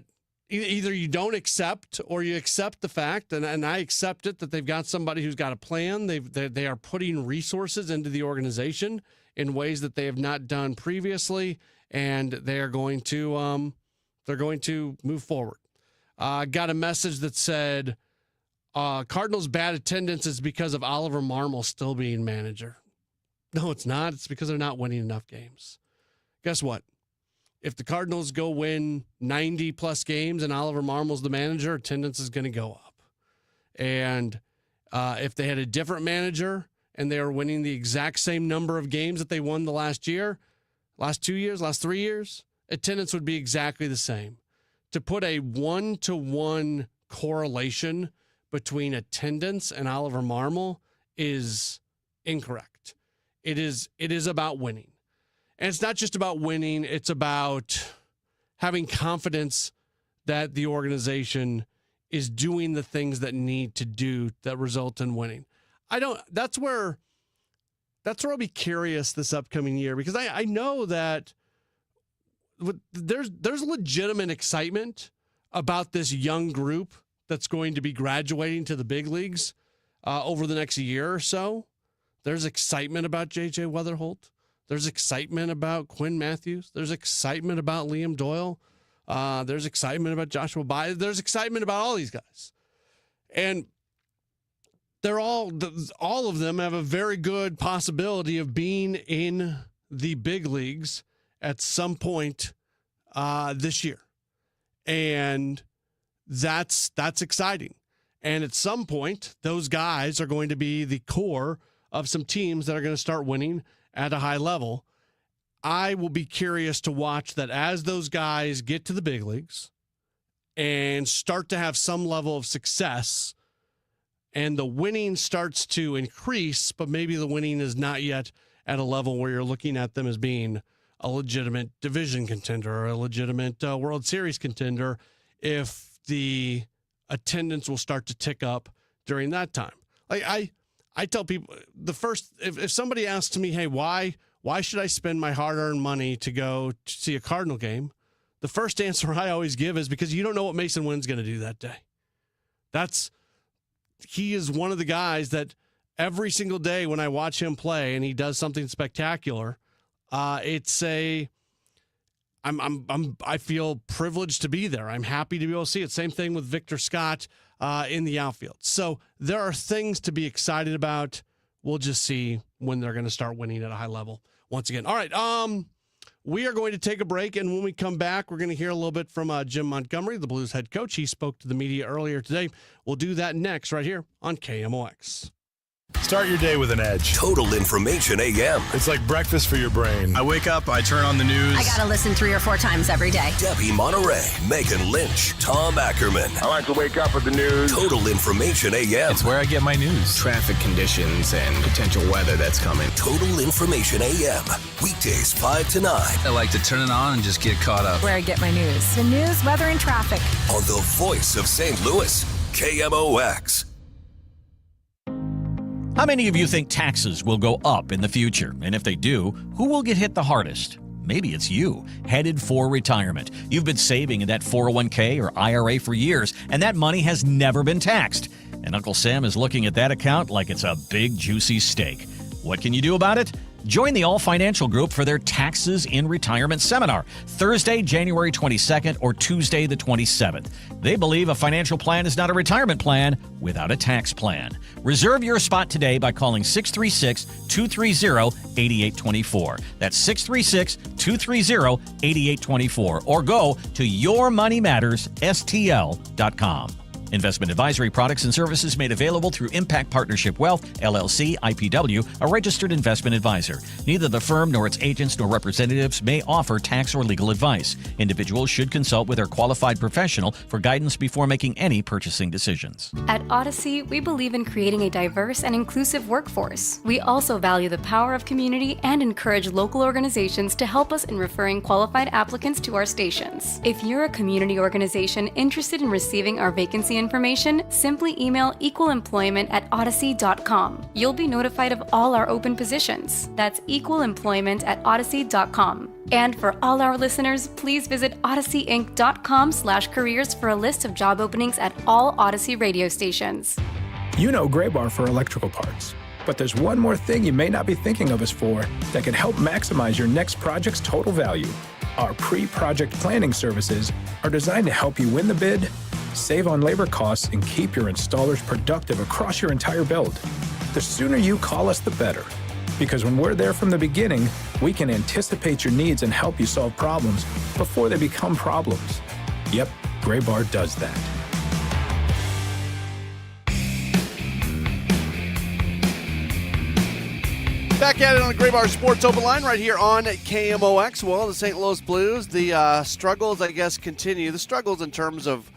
either you don't accept or you accept the fact, and I accept it, that they've got somebody who's got a plan. They are putting resources into the organization in ways that they have not done previously, and they're going to move forward. Got a message that said, Cardinals' bad attendance is because of Oliver Marmol still being manager. No, it's not. It's because they're not winning enough games. Guess what? If the Cardinals go win 90-plus games and Oliver Marmol's the manager, attendance is going to go up. And if they had a different manager and they were winning the exact same number of games that they won the last year, last 2 years, last 3 years, attendance would be exactly the same. To put a 1-to-1 correlation between attendance and Oliver Marmol is incorrect. It is about winning. And it's not just about winning, it's about having confidence that the organization is doing the things that need to do that result in winning. That's where I'll be curious this upcoming year, because I know that there's legitimate excitement about this young group that's going to be graduating to the big leagues over the next year or so. There's excitement about J.J. Weatherholt. There's excitement about Quinn Matthews. There's excitement about Liam Doyle. There's excitement about Joshua Baez. There's excitement about all these guys. And they're all of them have a very good possibility of being in the big leagues at some point this year. And that's exciting. And at some point, those guys are going to be the core of some teams that are going to start winning at a high level. I will be curious to watch that as those guys get to the big leagues and start to have some level of success and the winning starts to increase, but maybe the winning is not yet at a level where you're looking at them as being a legitimate division contender or a legitimate World Series contender, if the attendance will start to tick up during that time. Like I tell people, if somebody asks me, hey, why should I spend my hard-earned money to go to see a Cardinal game? The first answer I always give is because you don't know what Mason Wynn's going to do that day. He is one of the guys that every single day when I watch him play and he does something spectacular, I feel privileged to be there. I'm happy to be able to see it. Same thing with Victor Scott in the outfield. So there are things to be excited about. We'll just see when they're going to start winning at a high level once again. All right. We are going to take a break, and when we come back, we're going to hear a little bit from Jim Montgomery, the Blues head coach. He spoke to the media earlier today. We'll do that next right here on KMOX. Start your day with an edge. Total Information AM. It's like breakfast for your brain. I wake up, I turn on the news. I gotta listen 3 or 4 times every day. Debbie Monterey, Megan Lynch, Tom Ackerman. I like to wake up with the news. Total Information AM. It's where I get my news. Traffic conditions and potential weather that's coming. Total Information AM. Weekdays 5 to 9. I like to turn it on and just get caught up. Where I get my news. The news, weather, and traffic. On the voice of St. Louis, KMOX. How many of you think taxes will go up in the future? And if they do, who will get hit the hardest? Maybe it's you, headed for retirement. You've been saving in that 401k or IRA for years, and that money has never been taxed. And Uncle Sam is looking at that account like it's a big, juicy steak. What can you do about it? Join the All Financial Group for their Taxes in Retirement Seminar, Thursday, January 22nd or Tuesday the 27th. They believe a financial plan is not a retirement plan without a tax plan. Reserve your spot today by calling 636-230-8824. That's 636-230-8824. Or go to yourmoneymattersstl.com. Investment advisory products and services made available through Impact Partnership Wealth, LLC, IPW, a registered investment advisor. Neither the firm nor its agents nor representatives may offer tax or legal advice. Individuals should consult with their qualified professional for guidance before making any purchasing decisions. At Odyssey, we believe in creating a diverse and inclusive workforce. We also value the power of community and encourage local organizations to help us in referring qualified applicants to our stations. If you're a community organization interested in receiving our vacancy information, simply email equalemployment@odyssey.com. You'll be notified of all our open positions. That's equalemployment@odyssey.com. And for all our listeners, please visit odysseyinc.com/careers for a list of job openings at all Odyssey radio stations. You know Graybar for electrical parts, but there's one more thing you may not be thinking of us for that can help maximize your next project's total value. Our pre-project planning services are designed to help you win the bid, save on labor costs, and keep your installers productive across your entire build. The sooner you call us, the better. Because when we're there from the beginning, we can anticipate your needs and help you solve problems before they become problems. Yep, Graybar does that. Back at it on the Graybar Sports Open Line right here on KMOX. Well, the St. Louis Blues, the struggles, I guess, continue. The struggles in terms of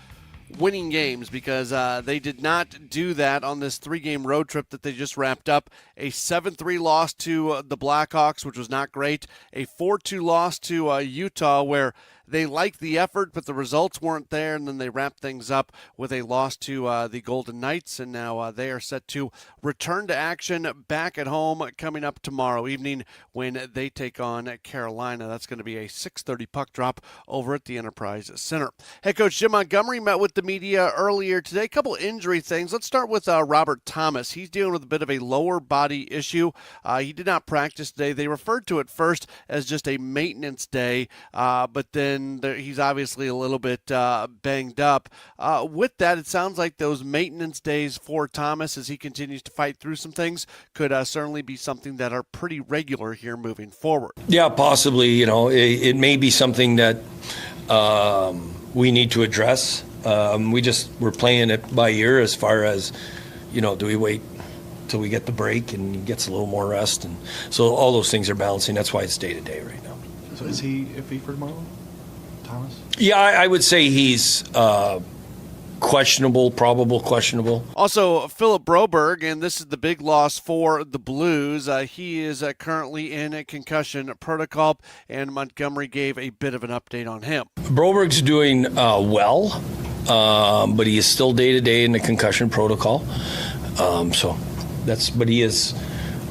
winning games, because they did not do that on this 3-game road trip that they just wrapped up. A 7-3 loss to the Blackhawks, which was not great. A 4-2 loss to Utah, where they liked the effort, but the results weren't there, and then they wrapped things up with a loss to the Golden Knights, and now they are set to return to action back at home coming up tomorrow evening when they take on Carolina. That's going to be a 6:30 puck drop over at the Enterprise Center. Head coach Jim Montgomery met with the media earlier today. A couple injury things. Let's start with Robert Thomas. He's dealing with a bit of a lower body issue. He did not practice today. They referred to it first as just a maintenance day, but then he's obviously a little bit banged up. With that, it sounds like those maintenance days for Thomas, as he continues to fight through some things, could certainly be something that are pretty regular here moving forward. Yeah, possibly. You know, it may be something that we need to address. We're playing it by ear as far as, you know, do we wait till we get the break and he gets a little more rest? And so all those things are balancing. That's why it's day to day right now. So is he iffy for tomorrow, Thomas? Yeah, I would say he's questionable, probable questionable. Also, Philip Broberg, and this is the big loss for the Blues. He is currently in a concussion protocol, and Montgomery gave a bit of an update on him. Broberg's doing well, but he is still day-to-day in the concussion protocol.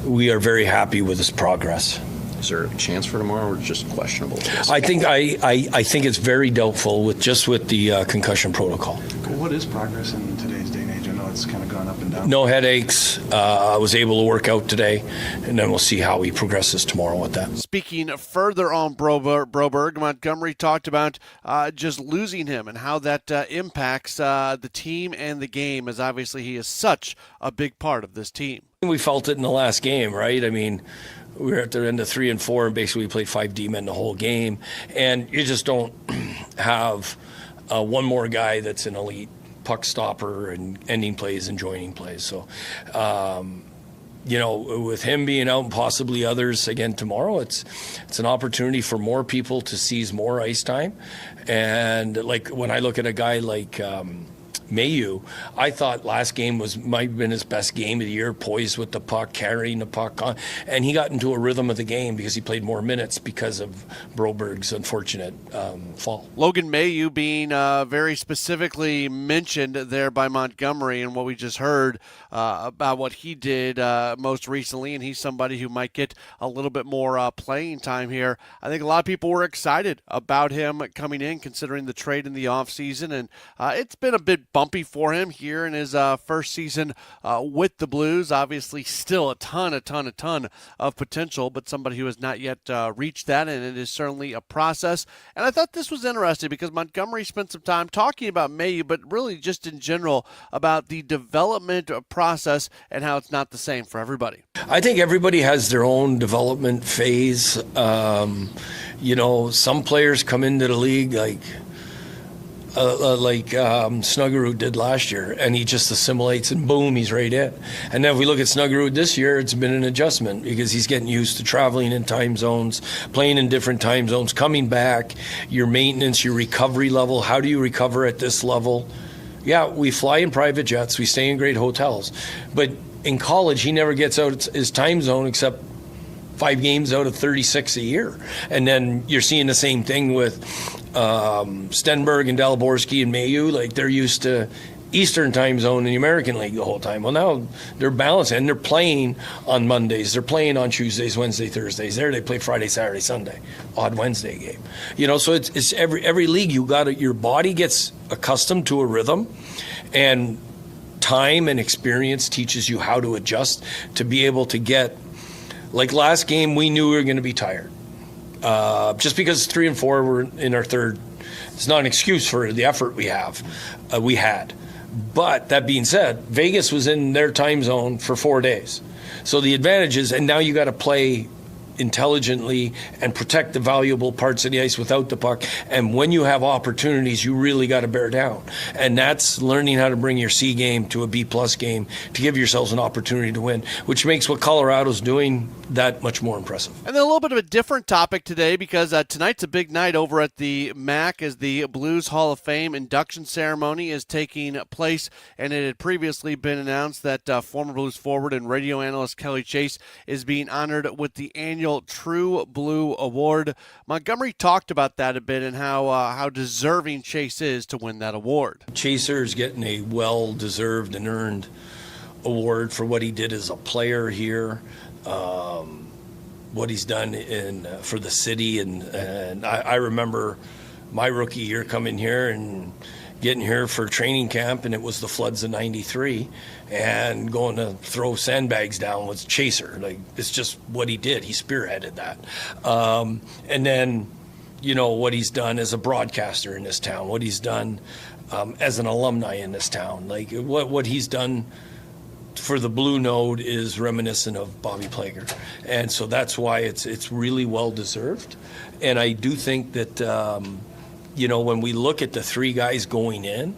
We are very happy with his progress. Is there a chance for tomorrow, or just questionable? I think it's very doubtful with the concussion protocol. What is progress in today's day and age? I know It's kind of gone up and down. No headaches. I was able to work out today, and then we'll see how he progresses tomorrow with that. Speaking further on Broberg, Montgomery talked about just losing him and how that impacts the team and the game, as obviously he is such a big part of this team. We felt it in the last game, right? I mean, we were at the end of 3 and 4, and basically we played 5 D-men the whole game, and you just don't have one more guy that's an elite puck stopper and ending plays and joining plays. So, with him being out and possibly others again tomorrow, it's an opportunity for more people to seize more ice time. And like when I look at a guy like Mayu, I thought last game might have been his best game of the year, poised with the puck, carrying the puck on, and he got into a rhythm of the game because he played more minutes because of Broberg's unfortunate fall. Logan Mayu being very specifically mentioned there by Montgomery, and what we just heard about what he did most recently, and he's somebody who might get a little bit more playing time here. I think a lot of people were excited about him coming in, considering the trade in the offseason, and it's been a bit bumpy for him here in his first season with the Blues. Obviously still a ton of potential, but somebody who has not yet reached that, and it is certainly a process. And I thought this was interesting because Montgomery spent some time talking about Mayu, but really just in general about the development process and how it's not the same for everybody. I think everybody has their own development phase. Some players come into the league like Snuggerud did last year, and he just assimilates and boom, he's right in. And then if we look at Snuggerud this year, it's been an adjustment because he's getting used to traveling in time zones, playing in different time zones, coming back, your maintenance, your recovery level. How do you recover at this level? Yeah, we fly in private jets, we stay in great hotels, but in college he never gets out his time zone except 5 games out of 36 a year. And then you're seeing the same thing with Stenberg and Dalaborski and Mayu. Like, they're used to Eastern time zone in the American League the whole time. Well, now they're balanced, and they're playing on Mondays. They're playing on Tuesdays, Wednesdays, Thursdays. There they play Friday, Saturday, Sunday. Odd Wednesday game. So it's every league your body gets accustomed to a rhythm, and time and experience teaches you how to adjust to be able to get. Like last game, we knew we were going to be tired. Just because 3 and 4 were in our third, it's not an excuse for the effort we had. But that being said, Vegas was in their time zone for 4 days. So the advantage is, and now you got to play intelligently and protect the valuable parts of the ice without the puck. And when you have opportunities, you really got to bear down. And that's learning how to bring your C game to a B+ game to give yourselves an opportunity to win, which makes what Colorado's doing that much more impressive. And then a little bit of a different topic today, because tonight's a big night over at the MAC as the Blues Hall of Fame induction ceremony is taking place. And it had previously been announced that former Blues forward and radio analyst Kelly Chase is being honored with the annual True Blue Award. Montgomery talked about that a bit and how deserving Chase is to win that award. Chaser is getting a well-deserved and earned award for what he did as a player here, what he's done for the city, and I remember my rookie year coming here and getting here for training camp, and it was the floods of '93, and going to throw sandbags down was Chaser. Like, it's just what he did. He spearheaded that. And then, what he's done as a broadcaster in this town, what he's done as an alumni in this town, like what he's done for the Blue Node is reminiscent of Bobby Plager. And so that's why it's really well deserved. And I do think that when we look at the 3 guys going in,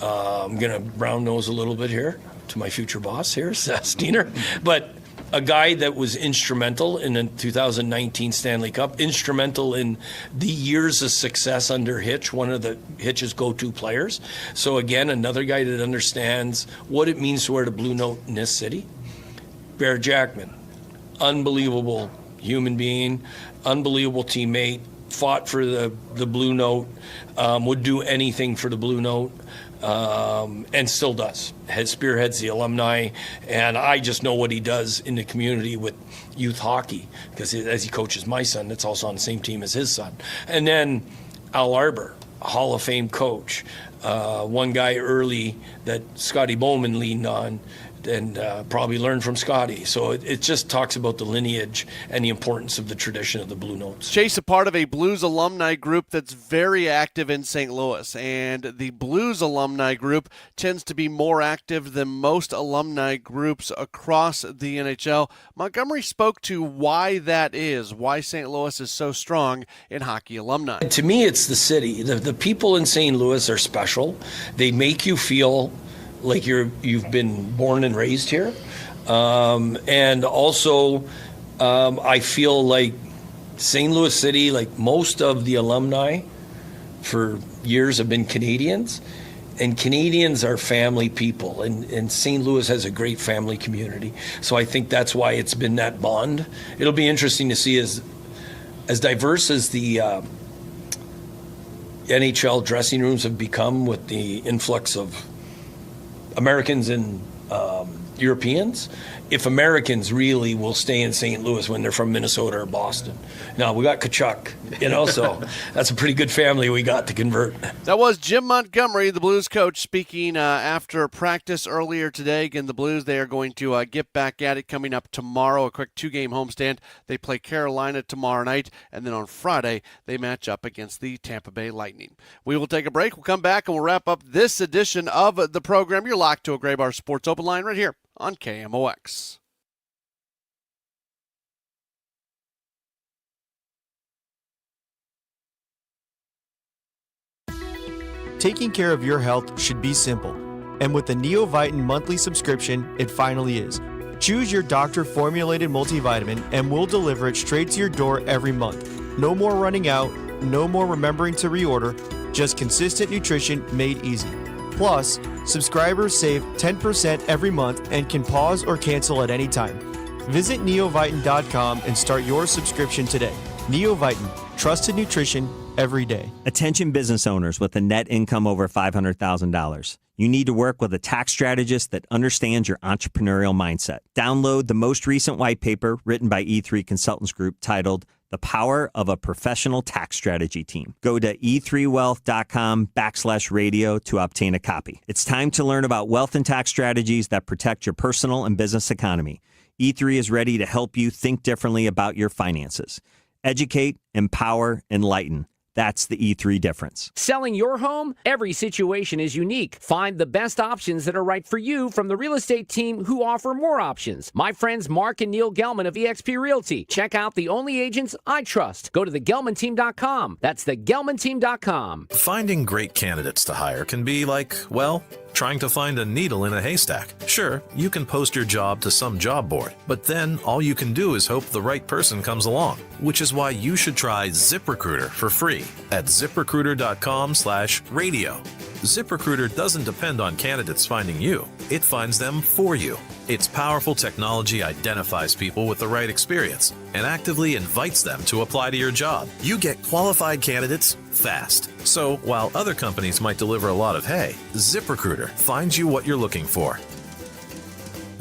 I'm going to brown nose a little bit here to my future boss here, Steiner, but a guy that was instrumental in the 2019 Stanley Cup, instrumental in the years of success under Hitch, one of the Hitch's go-to players. So again, another guy that understands what it means to wear the Blue Note in this city. Bear Jackman, unbelievable human being, unbelievable teammate, fought for the Blue Note, would do anything for the Blue Note, and still does. Spearheads the alumni, and I just know what he does in the community with youth hockey, because as he coaches my son, that's also on the same team as his son. And then Al Arbor, a Hall of Fame coach, one guy early that Scotty Bowman leaned on and probably learned from Scotty. So it just talks about the lineage and the importance of the tradition of the Blue Notes. Chase, a part of a Blues alumni group that's very active in St. Louis, and the Blues alumni group tends to be more active than most alumni groups across the NHL. Montgomery spoke to why that is, why St. Louis is so strong in hockey alumni. To me, it's the city. The people in St. Louis are special. They make you feel like you've been born and raised here. And also, I feel like St. Louis City, like most of the alumni for years have been Canadians, and Canadians are family people, and St. Louis has a great family community. So I think that's why it's been that bond. It'll be interesting to see as diverse as the NHL dressing rooms have become with the influx of Americans and Europeans, if Americans really will stay in St. Louis when they're from Minnesota or Boston. Now, we got Tkachuk, so that's a pretty good family we got to convert. That was Jim Montgomery, the Blues coach, speaking after practice earlier today. Again, the Blues, they are going to get back at it coming up tomorrow, a quick 2-game homestand. They play Carolina tomorrow night, and then on Friday, they match up against the Tampa Bay Lightning. We will take a break. We'll come back, and we'll wrap up this edition of the program. You're locked to a Gray Bar Sports Open Line right here on KMOX. Taking care of your health should be simple. And with the Neovitin monthly subscription, it finally is. Choose your doctor-formulated multivitamin and we'll deliver it straight to your door every month. No more running out, no more remembering to reorder, just consistent nutrition made easy. Plus, subscribers save 10% every month and can pause or cancel at any time. Visit neovitin.com and start your subscription today. Neovitin, trusted nutrition every day. Attention business owners with a net income over $500,000. You need to work with a tax strategist that understands your entrepreneurial mindset. Download the most recent white paper written by E3 Consultants Group titled The Power of a Professional Tax Strategy Team. Go to e3wealth.com/radio to obtain a copy. It's time to learn about wealth and tax strategies that protect your personal and business economy. E3 is ready to help you think differently about your finances. Educate, empower, enlighten. That's the E3 difference. Selling your home? Every situation is unique. Find the best options that are right for you from the real estate team who offer more options. My friends Mark and Neil Gelman of eXp Realty. Check out the only agents I trust. Go to thegelmanteam.com. That's thegelmanteam.com. Finding great candidates to hire can be like, well, trying to find a needle in a haystack. Sure, you can post your job to some job board, but then all you can do is hope the right person comes along, which is why you should try ZipRecruiter for free at ZipRecruiter.com/radio. ZipRecruiter doesn't depend on candidates finding you. It finds them for you. Its powerful technology identifies people with the right experience and actively invites them to apply to your job. You get qualified candidates fast. So while other companies might deliver a lot of hay, ZipRecruiter finds you what you're looking for.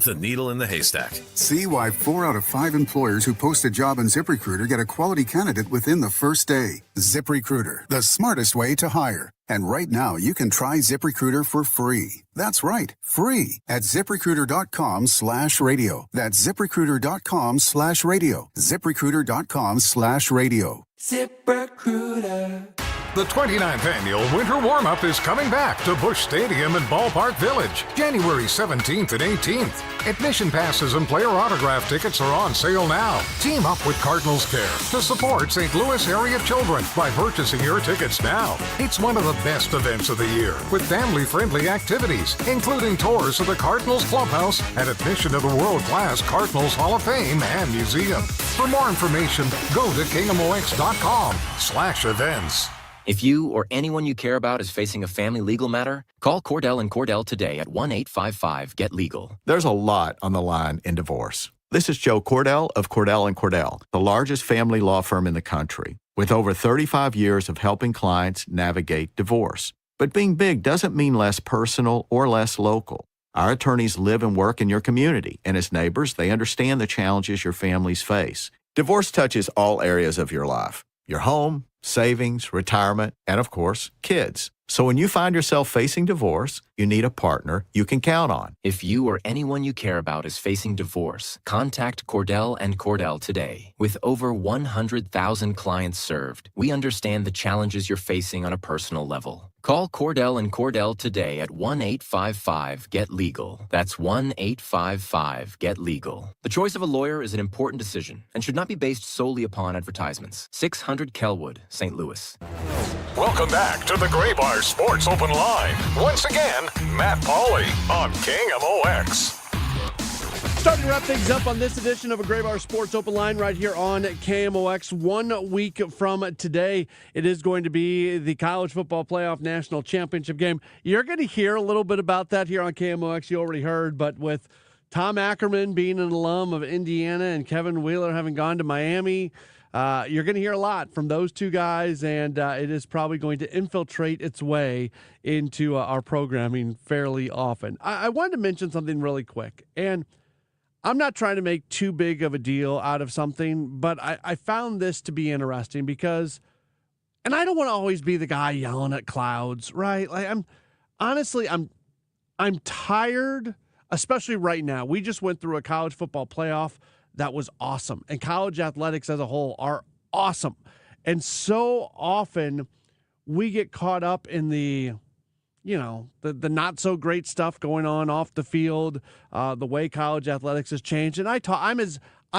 The needle in the haystack. See why 4 out of 5 employers who post a job on ZipRecruiter get a quality candidate within the first day. ZipRecruiter, the smartest way to hire. And right now, you can try ZipRecruiter for free. That's right, free at ZipRecruiter.com/radio. That's ZipRecruiter.com/radio. ZipRecruiter.com/radio. ZipRecruiter. The 29th annual Winter Warm-Up is coming back to Busch Stadium in Ballpark Village, January 17th and 18th. Admission passes and player autograph tickets are on sale now. Team up with Cardinals Care to support St. Louis area children by purchasing your tickets now. It's one of the best events of the year with family-friendly activities, including tours of the Cardinals Clubhouse and admission to the world-class Cardinals Hall of Fame and Museum. For more information, go to KMOX.com/events. If you or anyone you care about is facing a family legal matter, call Cordell & Cordell today at 1-855-GET-LEGAL. There's a lot on the line in divorce. This is Joe Cordell of Cordell & Cordell, the largest family law firm in the country, with over 35 years of helping clients navigate divorce. But being big doesn't mean less personal or less local. Our attorneys live and work in your community, and as neighbors, they understand the challenges your families face. Divorce touches all areas of your life: your home, savings, retirement, and of course, kids. So when you find yourself facing divorce, you need a partner you can count on. If you or anyone you care about is facing divorce, contact Cordell and Cordell today. With over 100,000 clients served, we understand the challenges you're facing on a personal level. Call Cordell and Cordell today at 1-855-GET-LEGAL. That's 1-855-GET-LEGAL. The choice of a lawyer is an important decision and should not be based solely upon advertisements. 600 Kelwood, St. Louis. Welcome back to the Gray Bar Sports Open Line. Once again, Matt Pauley on KMOX. Starting to wrap things up on this edition of a Gray Bar Sports Open Line right here on KMOX. 1 week from today, it is going to be the College Football Playoff National Championship game. You're going to hear a little bit about that here on KMOX. You already heard, but with Tom Ackerman being an alum of Indiana and Kevin Wheeler having gone to Miami, you're going to hear a lot from those two guys, and it is probably going to infiltrate its way into our programming fairly often. I wanted to mention something really quick, and I'm not trying to make too big of a deal out of something, but I found this to be interesting because, and I don't want to always be the guy yelling at clouds, right? Like I'm tired, especially right now. We just went through a college football playoff that was awesome, and college athletics as a whole are awesome. And so often we get caught up in the not so great stuff going on off the field, the way college athletics has changed. And I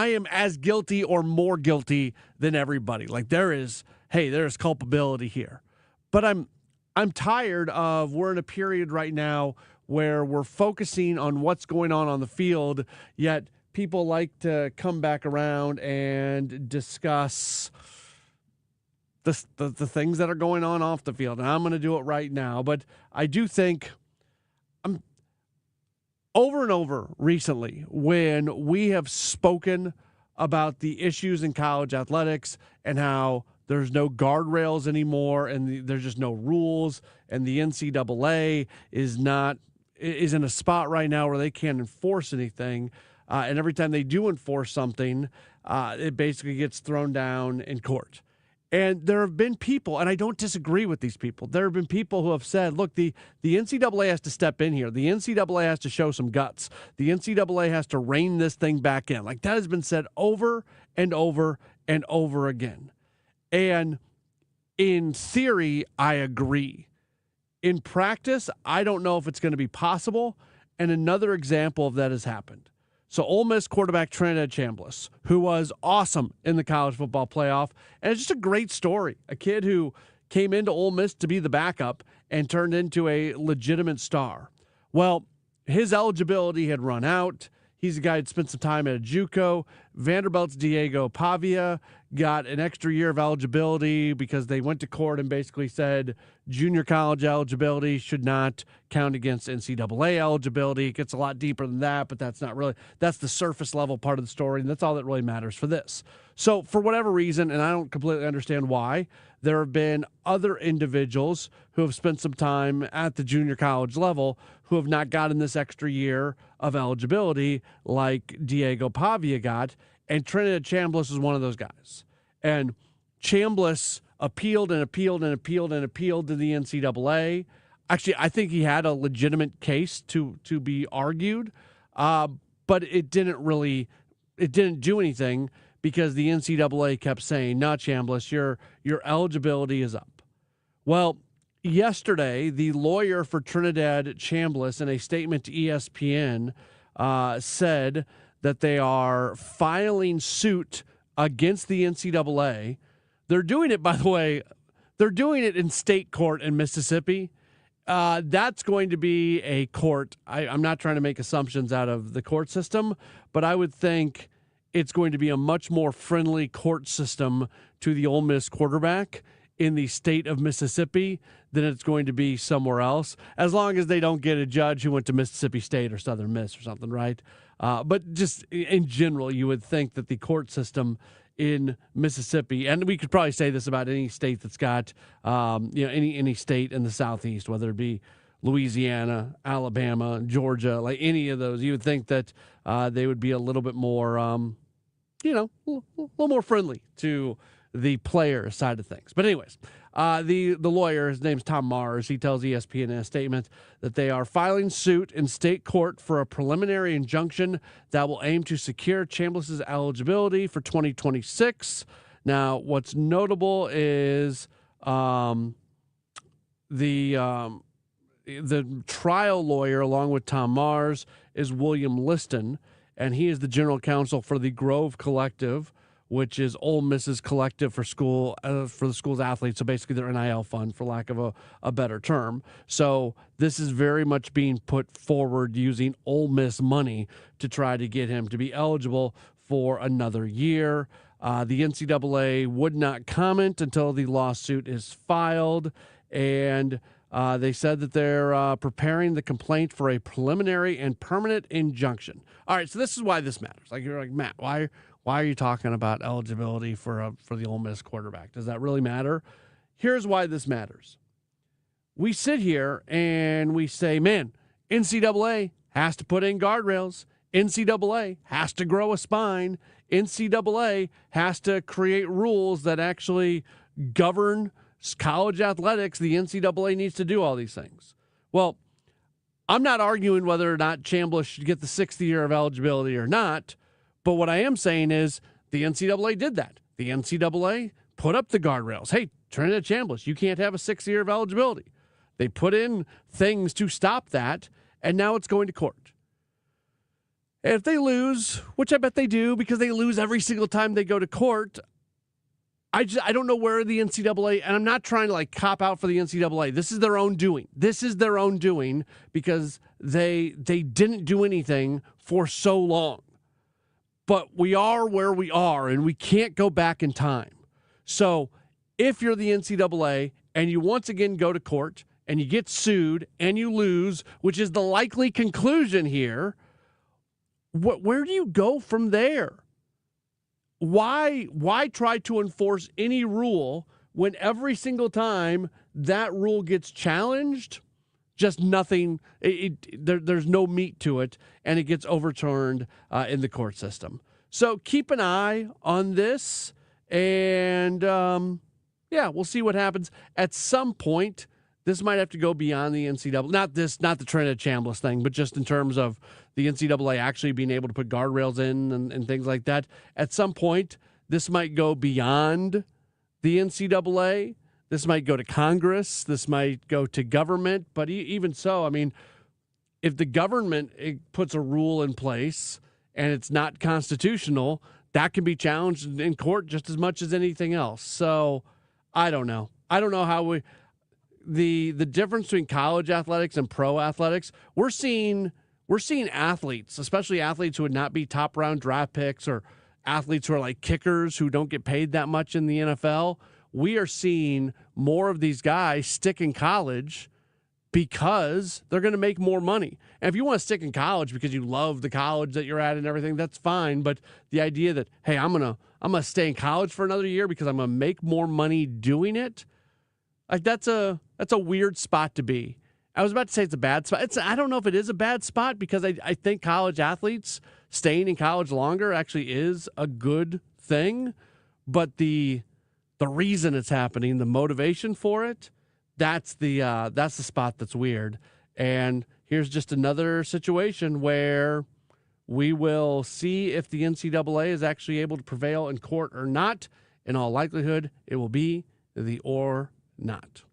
am as guilty or more guilty than everybody. Like there's culpability here. But I'm tired of, we're in a period right now where we're focusing on what's going on the field, yet people like to come back around and discuss the things that are going on off the field. And I'm going to do it right now. But I do think over and over recently when we have spoken about the issues in college athletics and how there's no guardrails anymore and there's just no rules, and the NCAA is in a spot right now where they can't enforce anything. And every time they do enforce something, it basically gets thrown down in court. And there have been people, and I don't disagree with these people, there have been people who have said, look, the NCAA has to step in here. The NCAA has to show some guts. The NCAA has to rein this thing back in. Like that has been said over and over and over again. And in theory, I agree. In practice, I don't know if it's going to be possible. And another example of that has happened. So Ole Miss quarterback Trinidad Chambliss, who was awesome in the college football playoff, and it's just a great story. A kid who came into Ole Miss to be the backup and turned into a legitimate star. Well, his eligibility had run out. He's a guy who'd spent some time at a JUCO. Vanderbilt's Diego Pavia got an extra year of eligibility because they went to court and basically said junior college eligibility should not count against NCAA eligibility. It gets a lot deeper than that, but that's the surface level part of the story, and that's all that really matters for this. So for whatever reason, and I don't completely understand why, there have been other individuals who have spent some time at the junior college level who have not gotten this extra year of eligibility like Diego Pavia got, and Trinidad Chambliss is one of those guys. And Chambliss appealed and appealed and appealed and appealed to the NCAA. Actually, I think he had a legitimate case to be argued, but it didn't do anything because the NCAA kept saying, "No, Chambliss, your eligibility is up." Well, yesterday, the lawyer for Trinidad Chambliss, in a statement to ESPN, said that they are filing suit against the NCAA. They're doing it, by the way, they're doing it in state court in Mississippi. That's going to be a court. I'm not trying to make assumptions out of the court system, but I would think it's going to be a much more friendly court system to the Ole Miss quarterback in the state of Mississippi than it's going to be somewhere else, as long as they don't get a judge who went to Mississippi State or Southern Miss or something, right? But just in general, you would think that the court system in Mississippi, and we could probably say this about any state that's got, any state in the Southeast, whether it be Louisiana, Alabama, Georgia, like any of those, you would think that they would be a little bit more, a little more friendly to the player side of things. But anyways, the lawyer, his name's Tom Mars, he tells ESPN in a statement that they are filing suit in state court for a preliminary injunction that will aim to secure Chambliss' eligibility for 2026. Now, what's notable is the trial lawyer, along with Tom Mars, is William Liston, and he is the general counsel for the Grove Collective, which is Ole Miss's collective for the school's athletes. So basically their NIL fund, for lack of a better term. So this is very much being put forward using Ole Miss money to try to get him to be eligible for another year. The NCAA would not comment until the lawsuit is filed, and they said that they're preparing the complaint for a preliminary and permanent injunction. All right, so this is why this matters. Like, you're like, Matt, why are you talking about eligibility for the Ole Miss quarterback? Does that really matter? Here's why this matters. We sit here and we say, man, NCAA has to put in guardrails. NCAA has to grow a spine. NCAA has to create rules that actually govern college athletics. The NCAA needs to do all these things. Well, I'm not arguing whether or not Chambliss should get the 6th year of eligibility or not, but what I am saying is the NCAA did that. The NCAA put up the guardrails. Hey, Trinidad Chambliss, you can't have a 6th year of eligibility. They put in things to stop that, and now it's going to court. And if they lose, which I bet they do because they lose every single time they go to court, I don't know where the NCAA, and I'm not trying to like cop out for the NCAA. This is their own doing. This is their own doing because they didn't do anything for so long. But we are where we are, and we can't go back in time. So if you're the NCAA and you once again go to court and you get sued and you lose, which is the likely conclusion here, where do you go from there? Why try to enforce any rule when every single time that rule gets challenged, just nothing, there's no meat to it, and it gets overturned in the court system. So keep an eye on this, and we'll see what happens. At some point, this might have to go beyond the NCAA. Not the Trinidad Chambliss thing, but just in terms of the NCAA actually being able to put guardrails in and things like that. At some point, this might go beyond the NCAA. This might go to Congress. This might go to government. But even so, I mean, if the government puts a rule in place and it's not constitutional, that can be challenged in court just as much as anything else. So I don't know. I don't know how the difference between college athletics and pro athletics. We're seeing athletes, especially athletes who would not be top round draft picks or athletes who are like kickers who don't get paid that much in the NFL. We are seeing more of these guys stick in college because they're going to make more money. And if you want to stick in college because you love the college that you're at and everything, that's fine. But the idea that, hey, I'm gonna stay in college for another year because I'm gonna make more money doing it, like that's a weird spot to be. I was about to say it's a bad spot. I don't know if it is a bad spot because I think college athletes staying in college longer actually is a good thing. But the reason it's happening, the motivation for it, that's the spot that's weird. And here's just another situation where we will see if the NCAA is actually able to prevail in court or not. In all likelihood, it will be the or not.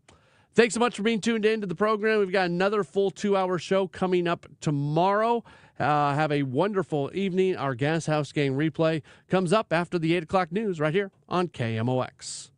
Thanks so much for being tuned in to the program. We've got another full 2-hour show coming up tomorrow. Have a wonderful evening. Our Gas House Gang replay comes up after the 8 o'clock news right here on KMOX.